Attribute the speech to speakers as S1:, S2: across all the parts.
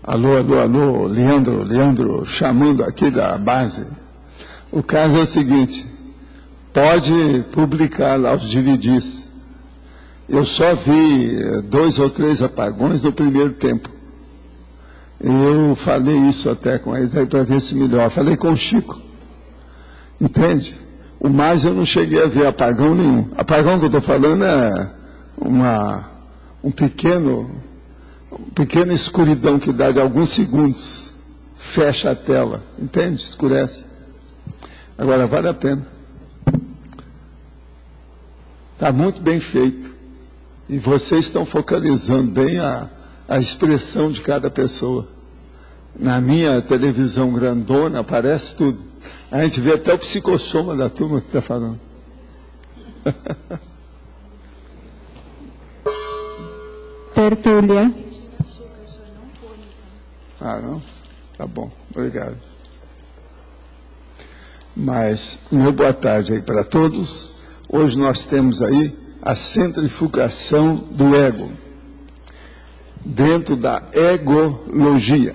S1: Alô, alô, alô, Leandro, chamando aqui da base. O caso é o seguinte, pode publicar lá os dividis. Eu só vi 2 ou 3 apagões no primeiro tempo. Eu falei isso até com eles aí para ver se melhor. Falei com o Chico. Entende? O mais eu não cheguei a ver apagão nenhum. Apagão que eu estou falando é uma pequena escuridão que dá de alguns segundos. Fecha a tela. Entende? Escurece. Agora vale a pena. Está muito bem feito. E vocês estão focalizando bem a expressão de cada pessoa. Na minha televisão grandona aparece tudo. A gente vê até o psicossoma da turma que está falando.
S2: Tertúlia.
S1: Ah, não? Tá bom, obrigado. Mas, uma boa tarde aí para todos. Hoje nós temos aí a centrifugação do ego, dentro da egologia,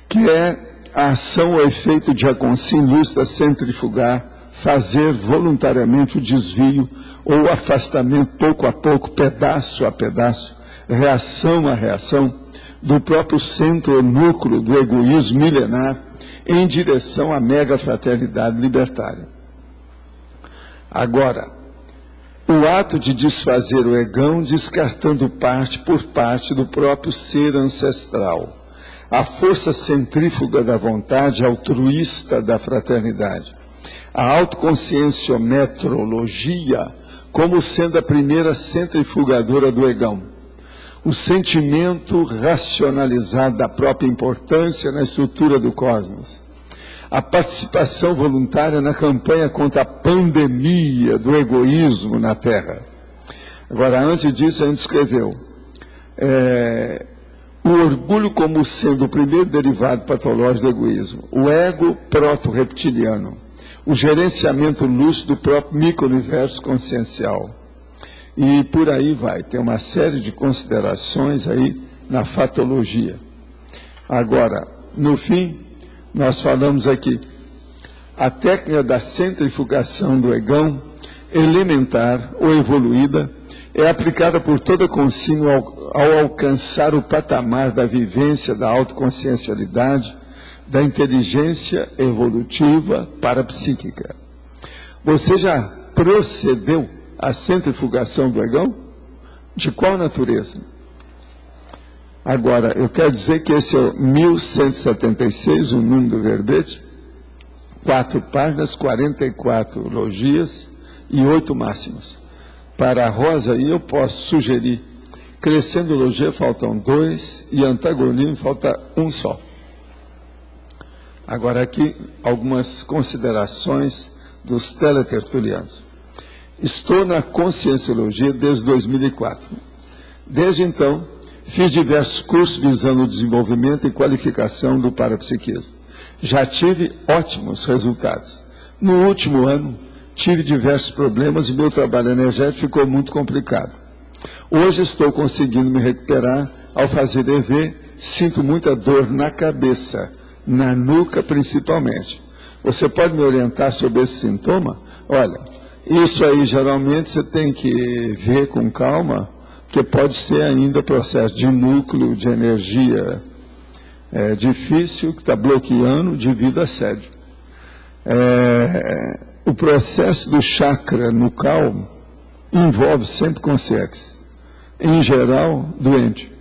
S1: que é a ação ou efeito de a consciência centrifugar, fazer voluntariamente o desvio ou o afastamento pouco a pouco, pedaço a pedaço, reação a reação, do próprio centro ou núcleo do egoísmo milenar em direção à mega fraternidade libertária. Agora, o ato de desfazer o egão, descartando parte por parte do próprio ser ancestral, a força centrífuga da vontade altruísta da fraternidade, a autoconscienciometrologia como sendo a primeira centrifugadora do egão, o sentimento racionalizado da própria importância na estrutura do cosmos, a participação voluntária na campanha contra a pandemia do egoísmo na Terra. Agora, antes disso, a gente escreveu o orgulho como sendo o primeiro derivado patológico do egoísmo, o ego proto-reptiliano, o gerenciamento lúcido do próprio micro-universo consciencial. E por aí vai, tem uma série de considerações aí na fatologia. Agora, no fim, nós falamos aqui, a técnica da centrifugação do egão, elementar ou evoluída, é aplicada por toda consciência ao alcançar o patamar da vivência da autoconsciencialidade, da inteligência evolutiva parapsíquica. Você já procedeu à centrifugação do egão? De qual natureza? Agora, eu quero dizer que esse é o 1176, o número do verbete, 4 páginas, 44 logias e 8 máximas. Para a Rosa, aí eu posso sugerir, crescendo logia faltam 2 e antagonismo falta 1 só. Agora aqui, algumas considerações dos teletertulianos. Estou na Conscienciologia desde 2004. Desde então, fiz diversos cursos visando o desenvolvimento e qualificação do parapsiquismo. Já tive ótimos resultados. No último ano, tive diversos problemas e meu trabalho energético ficou muito complicado. Hoje estou conseguindo me recuperar. Ao fazer EV, sinto muita dor na cabeça, na nuca principalmente. Você pode me orientar sobre esse sintoma? Olha, isso aí geralmente você tem que ver com calma, porque pode ser ainda processo de núcleo, de energia difícil, que está bloqueando devido a assédio. O processo do chakra nucal envolve sempre consciência, em geral, doente.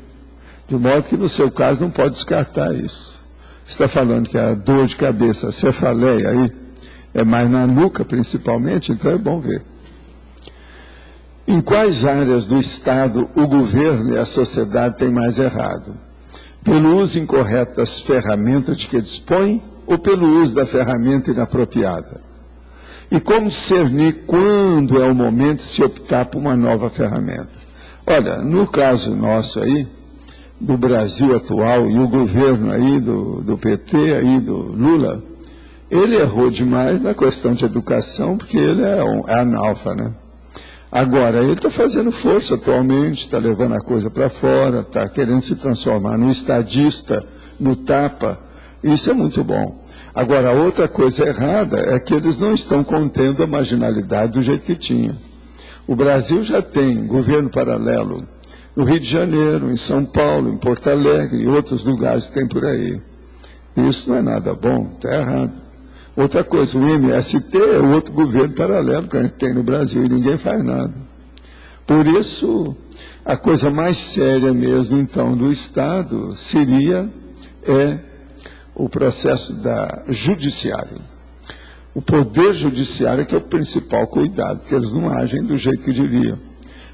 S1: De modo que no seu caso não pode descartar isso. Você está falando que a dor de cabeça, a cefaleia aí, é mais na nuca principalmente, então é bom ver. Em quais áreas do Estado o governo e a sociedade têm mais errado? Pelo uso incorreto das ferramentas de que dispõem ou pelo uso da ferramenta inapropriada? E como discernir quando é o momento de se optar por uma nova ferramenta? Olha, no caso nosso aí, do Brasil atual e o governo aí do PT, aí do Lula, ele errou demais na questão de educação, porque ele é analfa, né? Agora, ele está fazendo força atualmente, está levando a coisa para fora, está querendo se transformar no estadista, no tapa. Isso é muito bom. Agora, outra coisa errada é que eles não estão contendo a marginalidade do jeito que tinham. O Brasil já tem governo paralelo no Rio de Janeiro, em São Paulo, em Porto Alegre e outros lugares que tem por aí. Isso não é nada bom, está errado. Outra coisa, o MST é o outro governo paralelo que a gente tem no Brasil e ninguém faz nada. Por isso, a coisa mais séria mesmo, então, do Estado seria o processo da judiciário. O poder judiciário é que é o principal cuidado, porque eles não agem do jeito que deviam.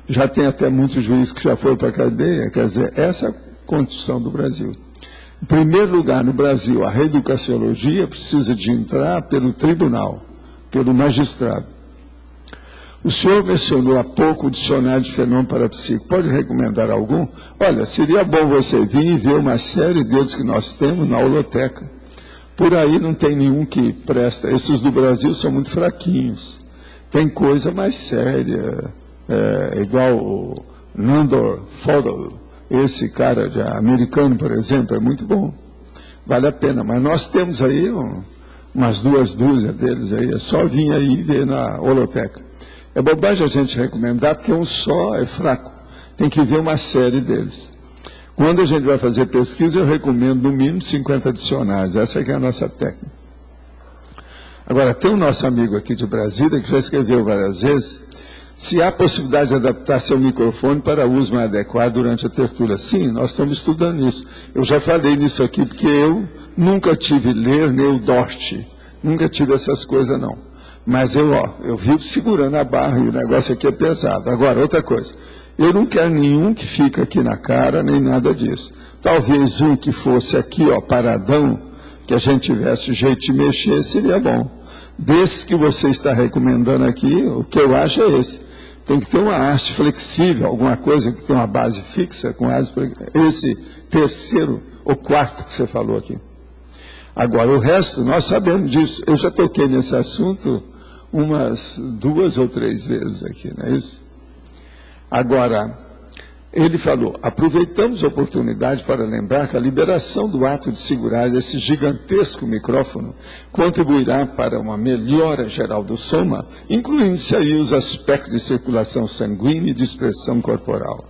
S1: Já tem até muitos juízes que já foram para a cadeia, quer dizer, essa é a condição do Brasil. Em primeiro lugar, no Brasil, a reeducaciologia precisa de entrar pelo tribunal, pelo magistrado. O senhor mencionou há pouco o dicionário de fenômeno parapsíquico. Pode recomendar algum? Olha, seria bom você vir e ver uma série deles que nós temos na holoteca. Por aí não tem nenhum que presta. Esses do Brasil são muito fraquinhos. Tem coisa mais séria, igual o Nandor Fodor. Esse cara americano, por exemplo, é muito bom. Vale a pena. Mas nós temos aí umas 2 dúzias deles aí. É só vir aí e ver na holoteca. É bobagem a gente recomendar, porque um só é fraco. Tem que ver uma série deles. Quando a gente vai fazer pesquisa, eu recomendo no mínimo 50 dicionários. Essa é que é a nossa técnica. Agora, tem um nosso amigo aqui de Brasília, que já escreveu várias vezes, se há possibilidade de adaptar seu microfone para uso mais adequado durante a tertúlia. Sim, nós estamos estudando isso. Eu já falei nisso aqui, porque eu nunca tive ler nem o Dorte. Nunca tive essas coisas, não. Mas eu vivo segurando a barra e o negócio aqui é pesado. Agora, outra coisa. Eu não quero nenhum que fica aqui na cara, nem nada disso. Talvez um que fosse aqui, paradão, que a gente tivesse jeito de mexer, seria bom. Desses que você está recomendando aqui, o que eu acho é esse. Tem que ter uma haste flexível, alguma coisa que tenha uma base fixa com haste flexível. Esse terceiro ou quarto que você falou aqui. Agora, o resto, nós sabemos disso. Eu já toquei nesse assunto umas 2 ou 3 vezes aqui, não é isso? Agora, ele falou, aproveitamos a oportunidade para lembrar que a liberação do ato de segurar esse gigantesco micrófono contribuirá para uma melhora geral do soma, incluindo-se aí os aspectos de circulação sanguínea e de expressão corporal.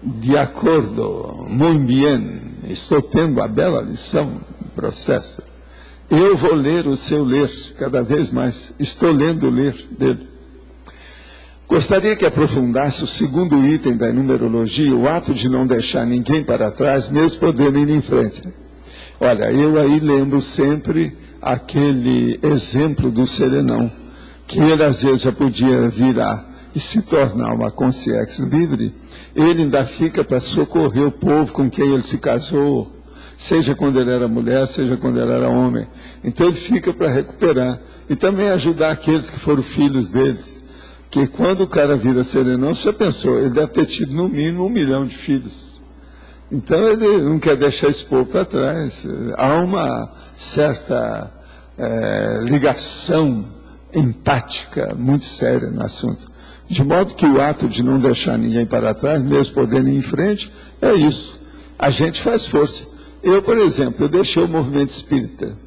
S1: De acordo, muito bem, estou tendo uma bela lição no processo. Eu vou ler o seu ler cada vez mais. Estou lendo o ler dele. Gostaria que aprofundasse o segundo item da numerologia, o ato de não deixar ninguém para trás, mesmo podendo ir em frente. Olha, eu aí lembro sempre aquele exemplo do Serenão, que ele às vezes já podia virar e se tornar uma consciência livre, ele ainda fica para socorrer o povo com quem ele se casou, seja quando ele era mulher, seja quando ele era homem. Então ele fica para recuperar. E também ajudar aqueles que foram filhos deles. Que quando o cara vira Serenão, você já pensou, ele deve ter tido no mínimo 1 milhão de filhos. Então ele não quer deixar esse povo para trás. Há uma certa ligação empática muito séria no assunto. De modo que o ato de não deixar ninguém para trás, mesmo podendo ir em frente, é isso. A gente faz força. Eu, por exemplo, eu deixei o movimento espírita.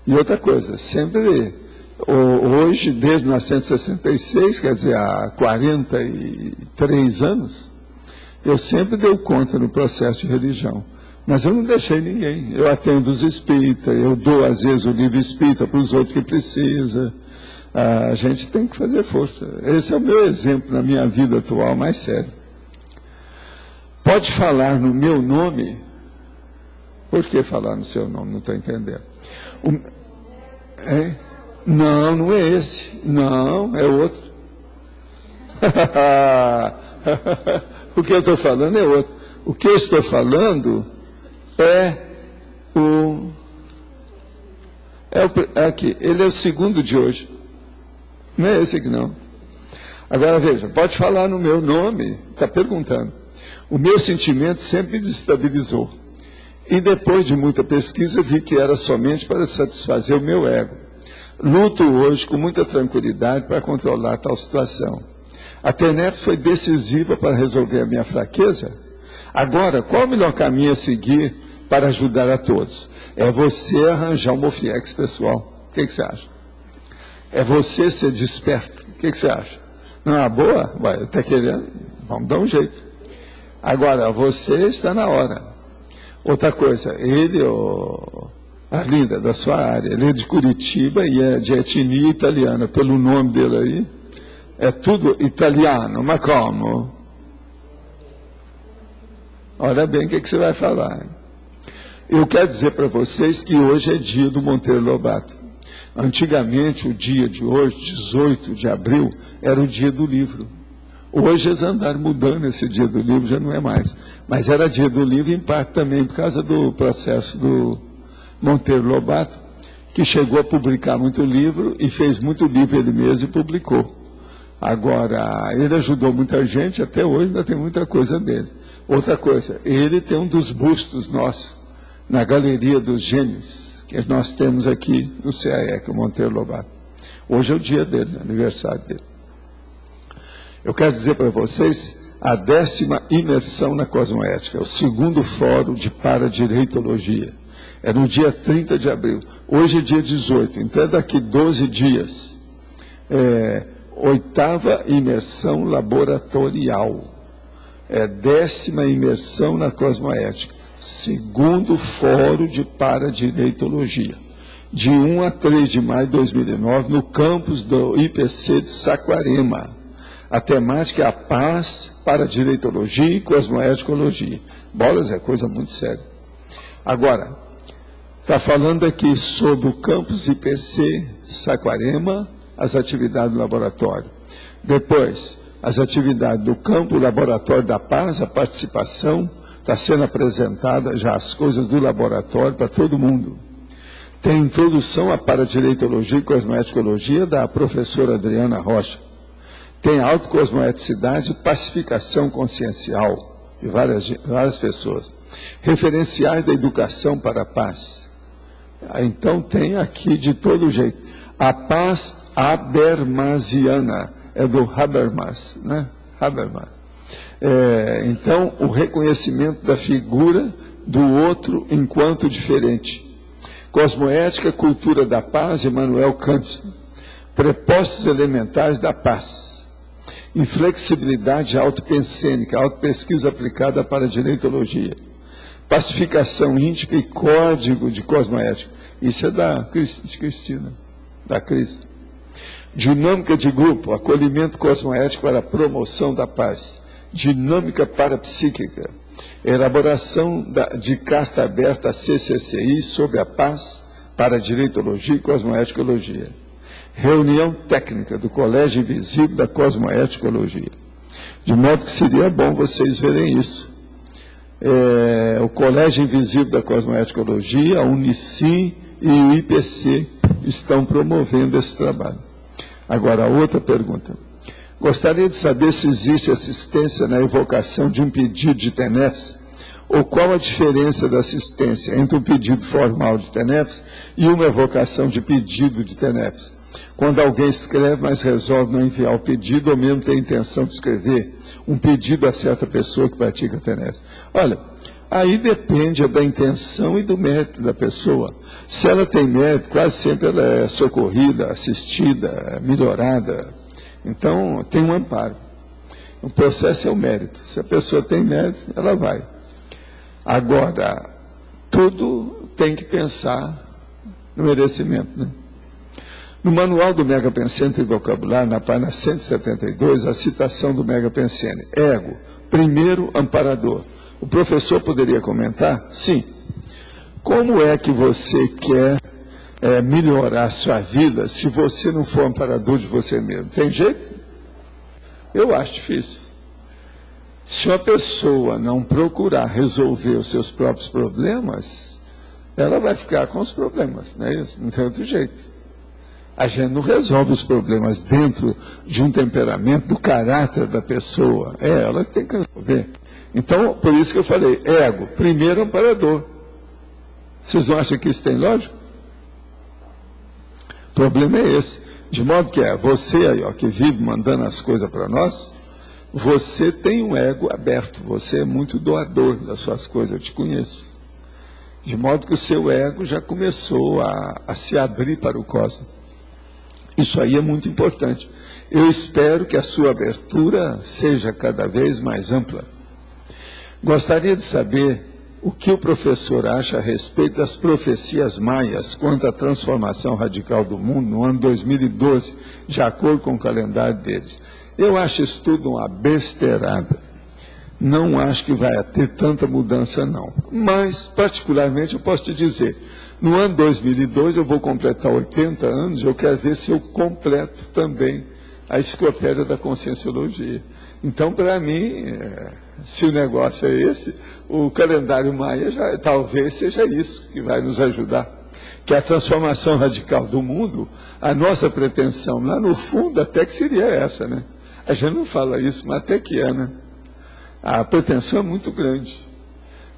S1: E outra coisa, sempre, hoje, desde 1966, quer dizer, há 43 anos, eu sempre dei conta no processo de religião. Mas eu não deixei ninguém. Eu atendo os espíritas, eu dou, às vezes, o livro espírita para os outros que precisam. A gente tem que fazer força. Esse é o meu exemplo na minha vida atual mais sério. Pode falar no meu nome? Por que falar no seu nome? Não estou entendendo. Não, não é esse. Não, é outro. O que eu estou falando é outro. O que eu estou falando aqui. Ele é o segundo de hoje. Não é esse aqui, não. Agora, veja, pode falar no meu nome, está perguntando. O meu sentimento sempre me desestabilizou. E depois de muita pesquisa, vi que era somente para satisfazer o meu ego. Luto hoje com muita tranquilidade para controlar tal situação. A TENEPS foi decisiva para resolver a minha fraqueza. Agora, qual o melhor caminho a seguir para ajudar a todos? É você arranjar um Mofiex pessoal. O que você acha? É você ser desperto. O que você acha? Não é uma boa? Vai, está querendo? Vamos dar um jeito. Agora, você está na hora. Outra coisa, ele, Arlinda, da sua área, ele é de Curitiba e é de etnia italiana. Pelo nome dele aí, é tudo italiano, mas como? Olha bem o que você vai falar. Eu quero dizer para vocês que hoje é dia do Monteiro Lobato. Antigamente, o dia de hoje, 18 de abril, era o dia do livro. Hoje eles andaram mudando esse dia do livro, já não é mais. Mas era dia do livro, em parte também por causa do processo do Monteiro Lobato, que chegou a publicar muito livro e fez muito livro ele mesmo e publicou. Agora, ele ajudou muita gente, até hoje ainda tem muita coisa dele. Outra coisa, ele tem um dos bustos nossos, na Galeria dos Gênios, que nós temos aqui no CAE, que é o Monteiro Lobato. Hoje é o dia dele, aniversário dele. Eu quero dizer para vocês a 10ª imersão na cosmoética, o 2º fórum de paradireitologia. É no dia 30 de abril. Hoje é dia 18, então é daqui 12 dias. 8ª imersão laboratorial. É 10ª imersão na cosmoética. 2º fórum de paradireitologia. De 1 a 3 de maio de 2009, no campus do IPC de Saquarema. A temática é a paz, paradireitologia e cosmoeticologia. Bolas é coisa muito séria. Agora, está falando aqui sobre o campus IPC Saquarema, as atividades do laboratório. Depois, as atividades do campo, o Laboratório da Paz, a participação, está sendo apresentada já as coisas do laboratório para todo mundo. Tem introdução à paradireitologia e cosmoeticologia da professora Adriana Rocha. Tem autocosmoeticidade e pacificação consciencial de várias pessoas. Referenciais da educação para a paz. Então tem aqui de todo jeito. A paz habermasiana, é do Habermas, né? Habermas. Então, o reconhecimento da figura do outro enquanto diferente. Cosmoética, cultura da paz, Immanuel Kant. Prepostos elementares da paz. Inflexibilidade autopensênica, autopesquisa aplicada para a direitologia. Pacificação íntima e código de cosmoética. Isso é da Cristina, da Cris. Dinâmica de grupo, acolhimento cosmoético para a promoção da paz. Dinâmica parapsíquica, elaboração de carta aberta à CCCI sobre a paz para a direitologia e cosmoeticologia. Reunião técnica do Colégio Invisível da Cosmoeticologia. De modo que seria bom vocês verem isso. O Colégio Invisível da Cosmoeticologia, a Unici e o IPC estão promovendo esse trabalho. Agora, outra pergunta. Gostaria de saber se existe assistência na evocação de um pedido de TENEPS, ou qual a diferença da assistência entre um pedido formal de TENEPS e uma evocação de pedido de TENEPS. Quando alguém escreve, mas resolve não enviar o pedido, ou mesmo tem a intenção de escrever um pedido a certa pessoa que pratica TENEPS. Olha, aí depende da intenção e do mérito da pessoa. Se ela tem mérito, quase sempre ela é socorrida, assistida, melhorada. Então, tem um amparo. O processo é o mérito. Se a pessoa tem mérito, ela vai. Agora, tudo tem que pensar no merecimento, né? No manual do Mega Pensene e Vocabulário, na página 172, a citação do Mega Pensene. Ego, primeiro amparador. O professor poderia comentar? Sim. Como é que você quer melhorar a sua vida se você não for amparador de você mesmo? Tem jeito? Eu acho difícil. Se uma pessoa não procurar resolver os seus próprios problemas, ela vai ficar com os problemas, não é isso? Não tem outro jeito. A gente não resolve os problemas dentro de um temperamento, do caráter da pessoa. É ela que tem que resolver. Então, por isso que eu falei, ego, primeiro amparador. Vocês não acham que isso tem lógica? O problema é esse. De modo que você aí, ó, que vive mandando as coisas para nós, você tem um ego aberto, você é muito doador das suas coisas, eu te conheço. De modo que o seu ego já começou a se abrir para o cosmos. Isso aí é muito importante. Eu espero que a sua abertura seja cada vez mais ampla. Gostaria de saber o que o professor acha a respeito das profecias maias quanto à transformação radical do mundo no ano 2012, de acordo com o calendário deles. Eu acho isso tudo uma besteirada. Não acho que vai ter tanta mudança, não. Mas, particularmente, eu posso te dizer, no ano 2002 eu vou completar 80 anos, eu quero ver se eu completo também a enciclopédia da Conscienciologia. Então, para mim, se o negócio é esse, o calendário maia já, talvez seja isso que vai nos ajudar. Que a transformação radical do mundo, a nossa pretensão lá no fundo até que seria essa, né? A gente não fala isso, mas até que é, né? A pretensão é muito grande.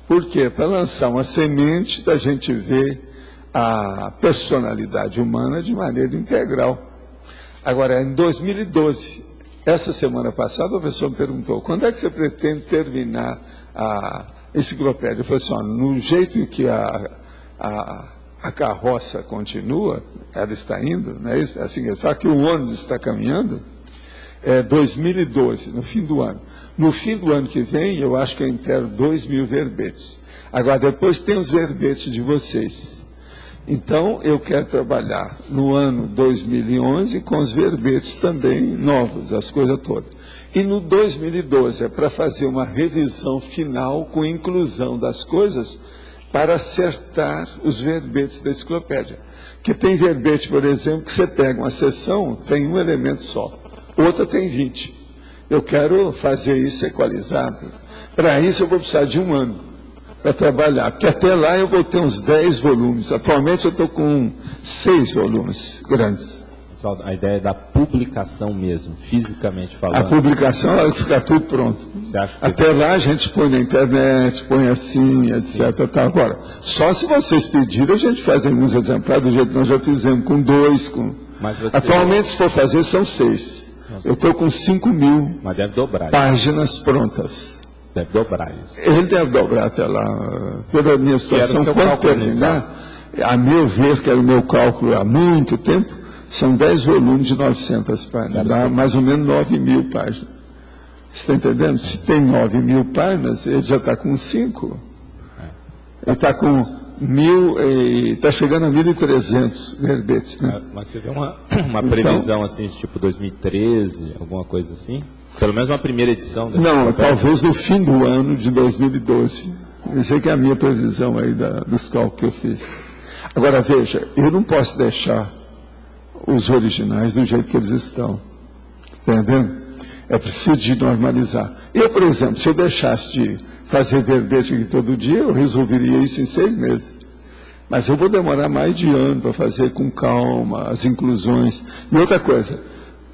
S1: Por quê? Para lançar uma semente da gente ver a personalidade humana de maneira integral. Agora, em 2012, essa semana passada, o professor me perguntou, quando é que você pretende terminar a enciclopédia? Eu falei assim, ó, no jeito que a carroça continua, ela está indo, não é isso? É assim que ele fala, que o ônibus está caminhando, é 2012, no fim do ano. No fim do ano que vem, eu acho que eu inteiro 2.000 verbetes. Agora, depois tem os verbetes de vocês. Então, eu quero trabalhar no ano 2011 com os verbetes também novos, as coisas todas. E no 2012 é para fazer uma revisão final com inclusão das coisas para acertar os verbetes da enciclopédia. Que tem verbete, por exemplo, que você pega uma seção, tem um elemento só. Outra tem 20. Eu quero fazer isso equalizado. Para isso eu vou precisar de um ano para trabalhar, porque até lá eu vou ter uns 10 volumes. Atualmente eu estou com 6 volumes grandes.
S2: A ideia é da publicação mesmo, fisicamente falando.
S1: A publicação vai ficar tudo pronto.
S2: Você acha que...
S1: Até lá a gente põe na internet, põe assim, etc. Tá. Agora, só se vocês pedirem, a gente faz alguns exemplares do jeito que nós já fizemos, com 2,
S2: Mas você...
S1: Atualmente, se for fazer, são 6.
S2: Nossa.
S1: Eu estou com 5.000
S2: Mas deve dobrar,
S1: páginas prontas.
S2: Deve dobrar isso.
S1: Ele deve dobrar até lá. Pela minha situação, quando terminar, a meu ver, que era o meu cálculo há muito tempo, são 10 volumes de 900 páginas. Dá mais ou menos 9.000 páginas. Você está entendendo? Se tem 9.000 páginas, ele já está com 5. Ele está com 1.000, está chegando a 1.300 verbetes, né?
S2: Mas você vê uma previsão então, assim, tipo 2013, alguma coisa assim? Pelo menos uma primeira edição?
S1: Não, talvez no fim do ano de 2012. Eu sei que é a minha previsão aí dos cálculos que eu fiz. Agora, veja, eu não posso deixar os originais do jeito que eles estão. Entendendo? É preciso de normalizar. Eu, por exemplo, se eu deixasse de fazer verbete aqui todo dia, eu resolveria isso em 6 meses. Mas eu vou demorar mais de ano para fazer com calma as inclusões. E outra coisa,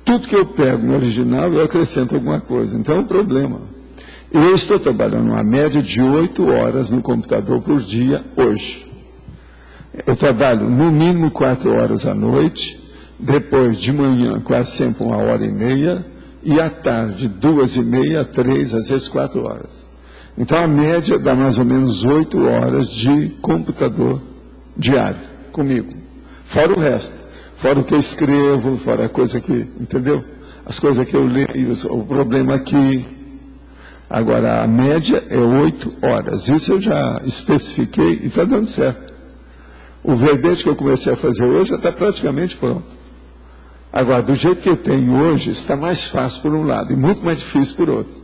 S1: tudo que eu pego no original, eu acrescento alguma coisa. Então é um problema. Eu estou trabalhando uma média de 8 horas no computador por dia hoje. Eu trabalho no mínimo 4 horas à noite, depois de manhã quase sempre 1h30, e à tarde 2h30, 3, às vezes 4 horas. Então a média dá mais ou menos 8 horas de computador diário comigo. Fora o resto. Fora o que eu escrevo, fora a coisa que, entendeu? As coisas que eu leio, o problema aqui. Agora, a média é 8 horas. Isso eu já especifiquei e está dando certo. O verbete que eu comecei a fazer hoje já está praticamente pronto. Agora, do jeito que eu tenho hoje, está mais fácil por um lado e muito mais difícil por outro.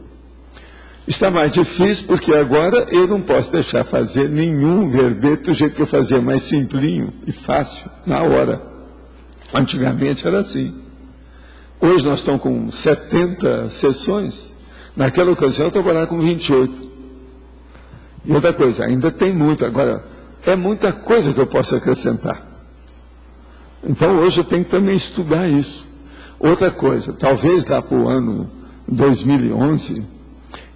S1: Está mais difícil porque agora eu não posso deixar fazer nenhum verbete do jeito que eu fazia, mais simplinho e fácil, na hora. Antigamente era assim. Hoje nós estamos com 70 sessões. Naquela ocasião eu trabalhava com 28. E outra coisa, ainda tem muito. Agora, é muita coisa que eu posso acrescentar. Então hoje eu tenho que também estudar isso. Outra coisa, talvez lá para o ano 2011,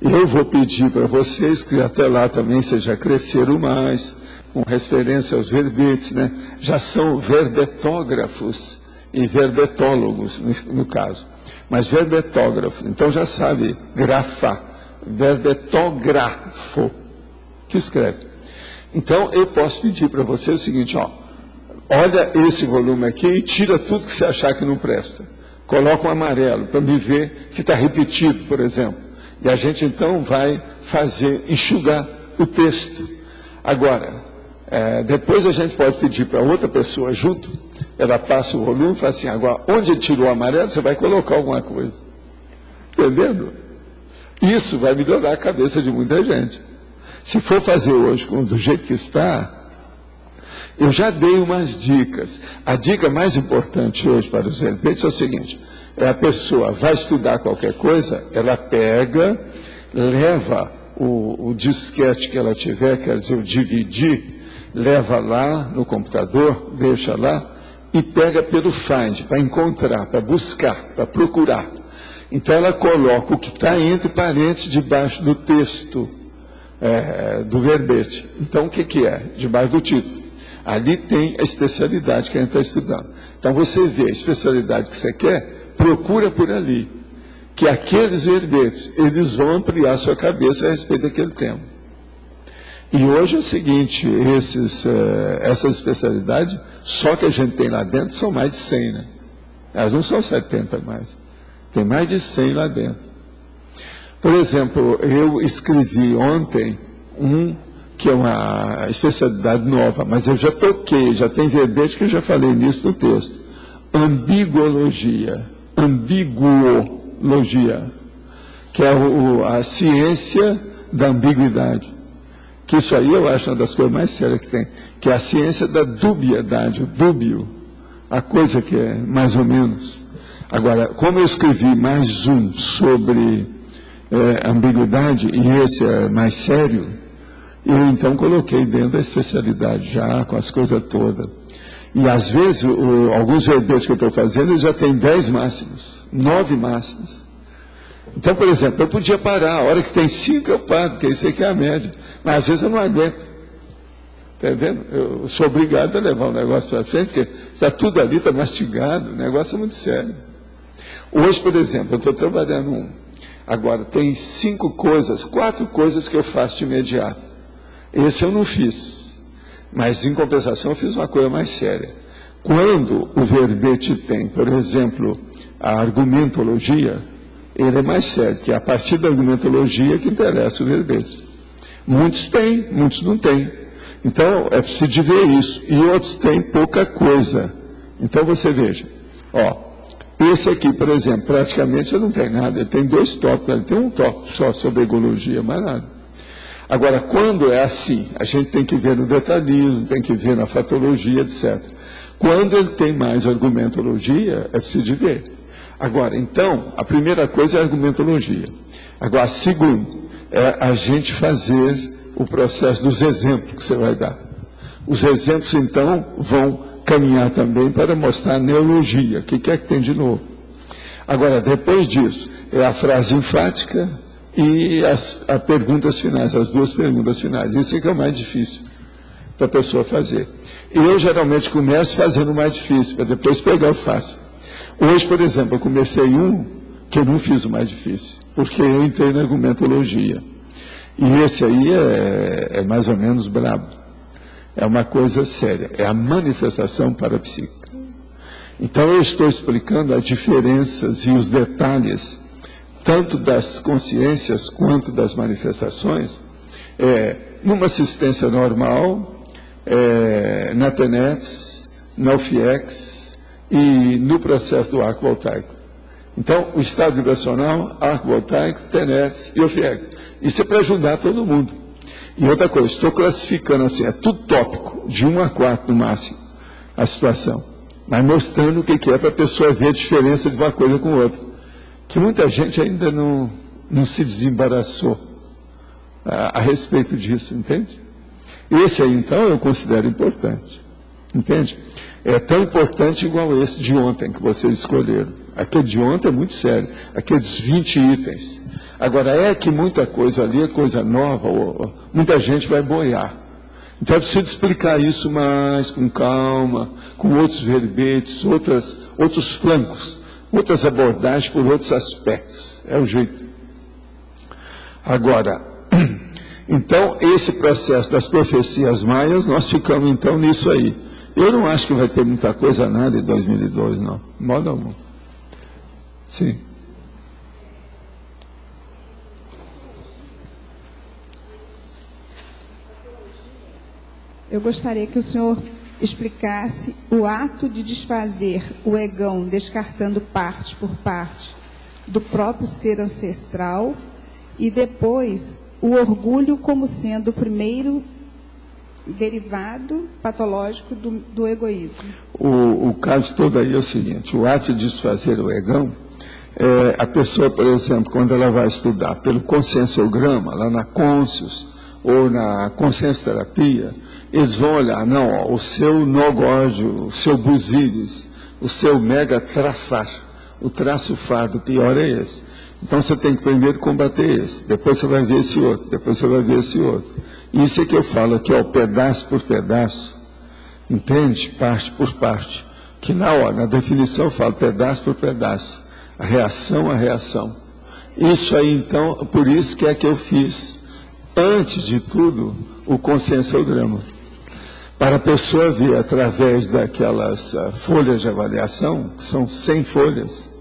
S1: eu vou pedir para vocês que até lá também vocês já cresceram mais, com referência aos verbetes, né? Já são verbetógrafos e verbetólogos, no caso. Mas verbetógrafo, então já sabe, grafar, verbetógrafo, que escreve. Então, eu posso pedir para você o seguinte, ó, olha esse volume aqui e tira tudo que você achar que não presta. Coloca um amarelo para me ver que está repetido, por exemplo. E a gente, então, vai enxugar o texto. Agora, depois a gente pode pedir para outra pessoa junto, ela passa o volume e fala assim, agora, onde ele tirou o amarelo, você vai colocar alguma coisa. Entendendo? Isso vai melhorar a cabeça de muita gente. Se for fazer hoje do jeito que está, eu já dei umas dicas. A dica mais importante hoje para os verbetes é o seguinte, a pessoa vai estudar qualquer coisa, ela pega, leva o disquete que ela tiver, quer dizer, o DVD, leva lá no computador, deixa lá, e pega pelo Find, para encontrar, para buscar, para procurar. Então ela coloca o que está entre parênteses debaixo do texto do verbete. Então o que é? Debaixo do título. Ali tem a especialidade que a gente está estudando. Então você vê a especialidade que você quer, procura por ali. Que aqueles verbetes, eles vão ampliar a sua cabeça a respeito daquele tema. E hoje é o seguinte, essas especialidades, só que a gente tem lá dentro, são mais de 100, né? Elas não são 70 mais. Tem mais de 100 lá dentro. Por exemplo, eu escrevi ontem que é uma especialidade nova, mas eu já toquei, já tem verbete que eu já falei nisso no texto. Ambiguologia, que é a ciência da ambiguidade. Que isso aí eu acho uma das coisas mais sérias que tem, que é a ciência da dubiedade, o dúbio, a coisa que é mais ou menos. Agora, como eu escrevi mais um sobre ambiguidade, e esse é mais sério, eu então coloquei dentro da especialidade já, com as coisas todas. E às vezes, alguns verbetes que eu estou fazendo, eles já tem 10 máximos, 9 máximos. Então, por exemplo, eu podia parar, a hora que tem 5 eu paro, porque isso aqui é a média. Mas às vezes eu não aguento. Está vendo? Eu sou obrigado a levar o negócio para frente, porque está tudo ali, está mastigado, o negócio é muito sério. Hoje, por exemplo, eu estou trabalhando agora tem 4 coisas que eu faço de imediato. Esse eu não fiz, mas em compensação eu fiz uma coisa mais séria. Quando o verbete tem, por exemplo, a argumentologia, ele é mais sério, que é a partir da argumentologia que interessa o verbete. Muitos têm, muitos não têm. Então, é preciso de ver isso. E outros têm pouca coisa. Então, você veja, esse aqui, por exemplo, praticamente não tem nada. Ele tem 2 tópicos, ele tem um tópico só sobre ecologia, mais nada. Agora, quando é assim, a gente tem que ver no detalhismo, tem que ver na fatologia, etc. Quando ele tem mais argumentologia, é preciso de ver. Agora, então, a primeira coisa é a argumentologia. Agora, a segunda é a gente fazer o processo dos exemplos que você vai dar. Os exemplos, então, vão caminhar também para mostrar a neologia, o que é que tem de novo. Agora, depois disso, é a frase enfática e as perguntas finais, as 2 perguntas finais. Isso é que é o mais difícil para a pessoa fazer. Eu, geralmente, começo fazendo o mais difícil, para depois pegar o fácil. Hoje, por exemplo, eu comecei que eu não fiz o mais difícil, porque eu entrei na argumentologia. E esse aí é mais ou menos brabo. É uma coisa séria, é a manifestação parapsíquica. Então eu estou explicando as diferenças e os detalhes, tanto das consciências quanto das manifestações, numa assistência normal, na TENEPS, na UFIEX e no processo do arco voltaico. Então, o estado vibracional, arco voltaico, TENEPS e UFIEX. Isso é para ajudar todo mundo. E outra coisa, estou classificando assim, é tudo tópico, de 1 a 4 no máximo, a situação. Mas mostrando o que é para a pessoa ver a diferença de uma coisa com outra. Que muita gente ainda não se desembaraçou a respeito disso, entende? Esse aí, então, eu considero importante, entende? É tão importante igual esse de ontem que vocês escolheram. Aquele de ontem é muito sério, aqueles 20 itens. Agora, que muita coisa ali é coisa nova, muita gente vai boiar. Então é preciso explicar isso mais, com calma, com outros verbetes, outros flancos, outras abordagens por outros aspectos. É o jeito. Agora, então, esse processo das profecias maias, nós ficamos então nisso aí. Eu não acho que vai ter muita coisa nada em 2002, não. De modo algum. Sim.
S3: Eu gostaria que o senhor explicasse o ato de desfazer o egão, descartando parte por parte do próprio ser ancestral, e depois o orgulho como sendo o primeiro derivado patológico do egoísmo.
S1: O caso todo aí é o seguinte: o ato de desfazer o egão, a pessoa, por exemplo, quando ela vai estudar pelo conscienciograma, lá na Conscius, ou na consciência terapia, eles vão olhar, não, ó, o seu nogódio, o seu busíris, o seu mega trafar, o traço fardo, o pior é esse. Então você tem que primeiro combater esse, depois você vai ver esse outro, depois você vai ver esse outro. Isso é que eu falo aqui, ó, pedaço por pedaço, entende? Parte por parte. Que na definição eu falo pedaço por pedaço, a reação. Isso aí então, por isso que é que eu fiz, antes de tudo, o conscienciograma. Para a pessoa ver através daquelas folhas de avaliação, que são 100 folhas,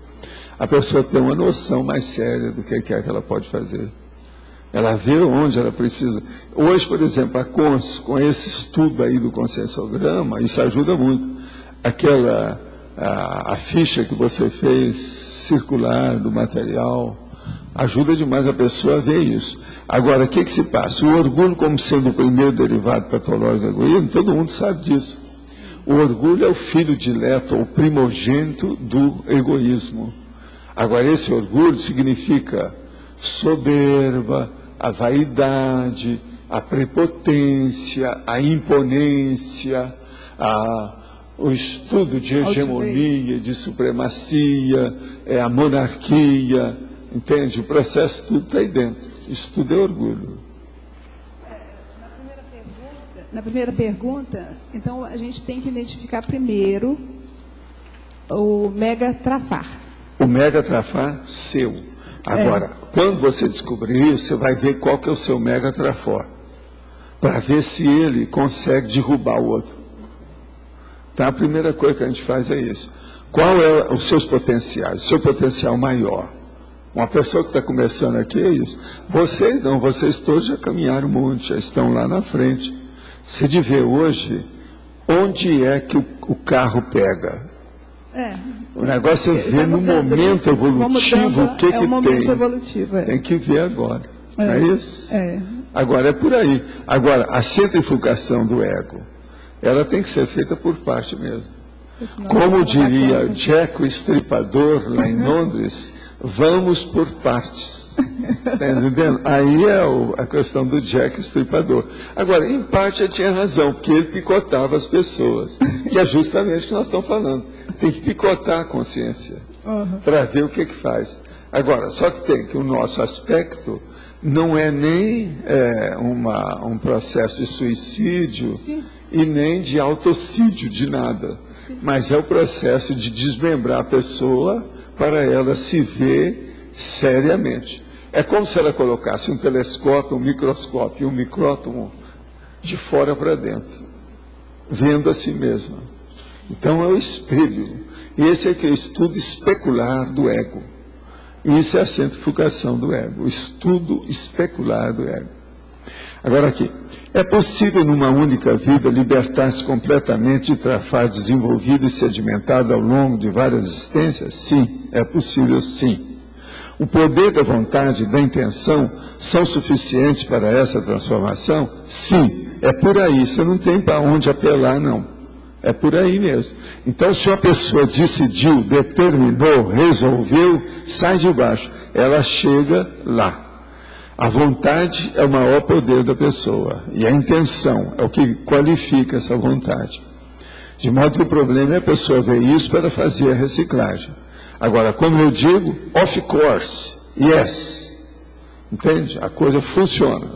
S1: a pessoa tem uma noção mais séria do que é que ela pode fazer. Ela vê onde ela precisa. Hoje, por exemplo, a Cons, com esse estudo aí do conscienciograma, isso ajuda muito. A ficha que você fez, circular do material, ajuda demais a pessoa a ver isso. Agora, o que se passa? O orgulho, como sendo o primeiro derivado patológico do egoísmo, todo mundo sabe disso. O orgulho é o filho dileto, ou primogênito do egoísmo. Agora, esse orgulho significa soberba, a vaidade, a prepotência, a imponência, o estudo de hegemonia, de supremacia, a monarquia, entende? O processo tudo está aí dentro. Isso tudo é orgulho.
S3: Na primeira pergunta, então a gente tem que identificar primeiro o mega trafar.
S1: O mega trafar seu. Agora, quando você descobrir isso, você vai ver qual que é o seu mega trafar, para ver se ele consegue derrubar o outro. Então, a primeira coisa que a gente faz é isso. Qual é os seus potenciais? O seu potencial maior. Uma pessoa que está começando aqui é isso. Vocês não, vocês todos já caminharam muito, já estão lá na frente. Você de ver hoje onde é que o carro pega. O negócio é ver no momento evolutivo o que tem. Tem que ver agora. Não é isso? Agora é por aí. Agora, a centrifugação do ego, ela tem que ser feita por parte mesmo. Como diria Jack o Estripador, lá em Londres, vamos por partes. Está entendendo? Aí é a questão do Jack Estripador. Agora, em parte ele tinha razão, porque ele picotava as pessoas, que é justamente o que nós estamos falando. Tem que picotar a consciência, para ver o que faz. Agora, só que tem que o nosso aspecto não é nem um processo de suicídio, sim, e nem de autocídio, de nada. Sim. Mas é o processo de desmembrar a pessoa para ela se ver seriamente. É como se ela colocasse um telescópio, um microscópio e um micrótomo de fora para dentro, vendo a si mesma. Então é o espelho. E esse é que é o estudo especular do ego. E isso é a centrifugação do ego, o estudo especular do ego. Agora aqui, é possível numa única vida libertar-se completamente de trafar desenvolvido e sedimentado ao longo de várias existências? Sim, é possível sim. O poder da vontade e da intenção são suficientes para essa transformação? Sim, é por aí, você não tem para onde apelar não. É por aí mesmo. Então, se uma pessoa decidiu, determinou, resolveu, sai de baixo. Ela chega lá. A vontade é o maior poder da pessoa. E a intenção é o que qualifica essa vontade. De modo que o problema é a pessoa ver isso para fazer a reciclagem. Agora, como eu digo, of course, yes. Entende? A coisa funciona.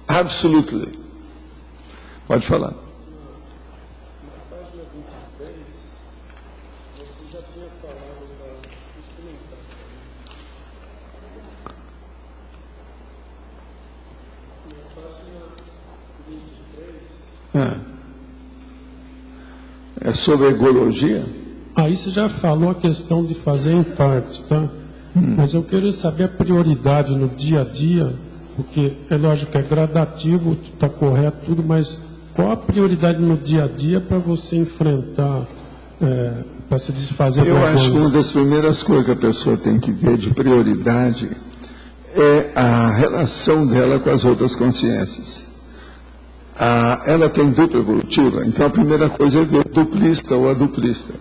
S1: Absolutely. Pode falar. É sobre egologia?
S4: Aí você já falou a questão de fazer em partes, tá? Mas eu queria saber a prioridade no dia a dia, porque é lógico que é gradativo, está correto tudo, mas qual a prioridade no dia a dia para você enfrentar, para se desfazer?
S1: Eu acho que uma das primeiras coisas que a pessoa tem que ver de prioridade é a relação dela com as outras consciências. Ela tem dupla evolutiva, então a primeira coisa é ver duplista ou aduplista.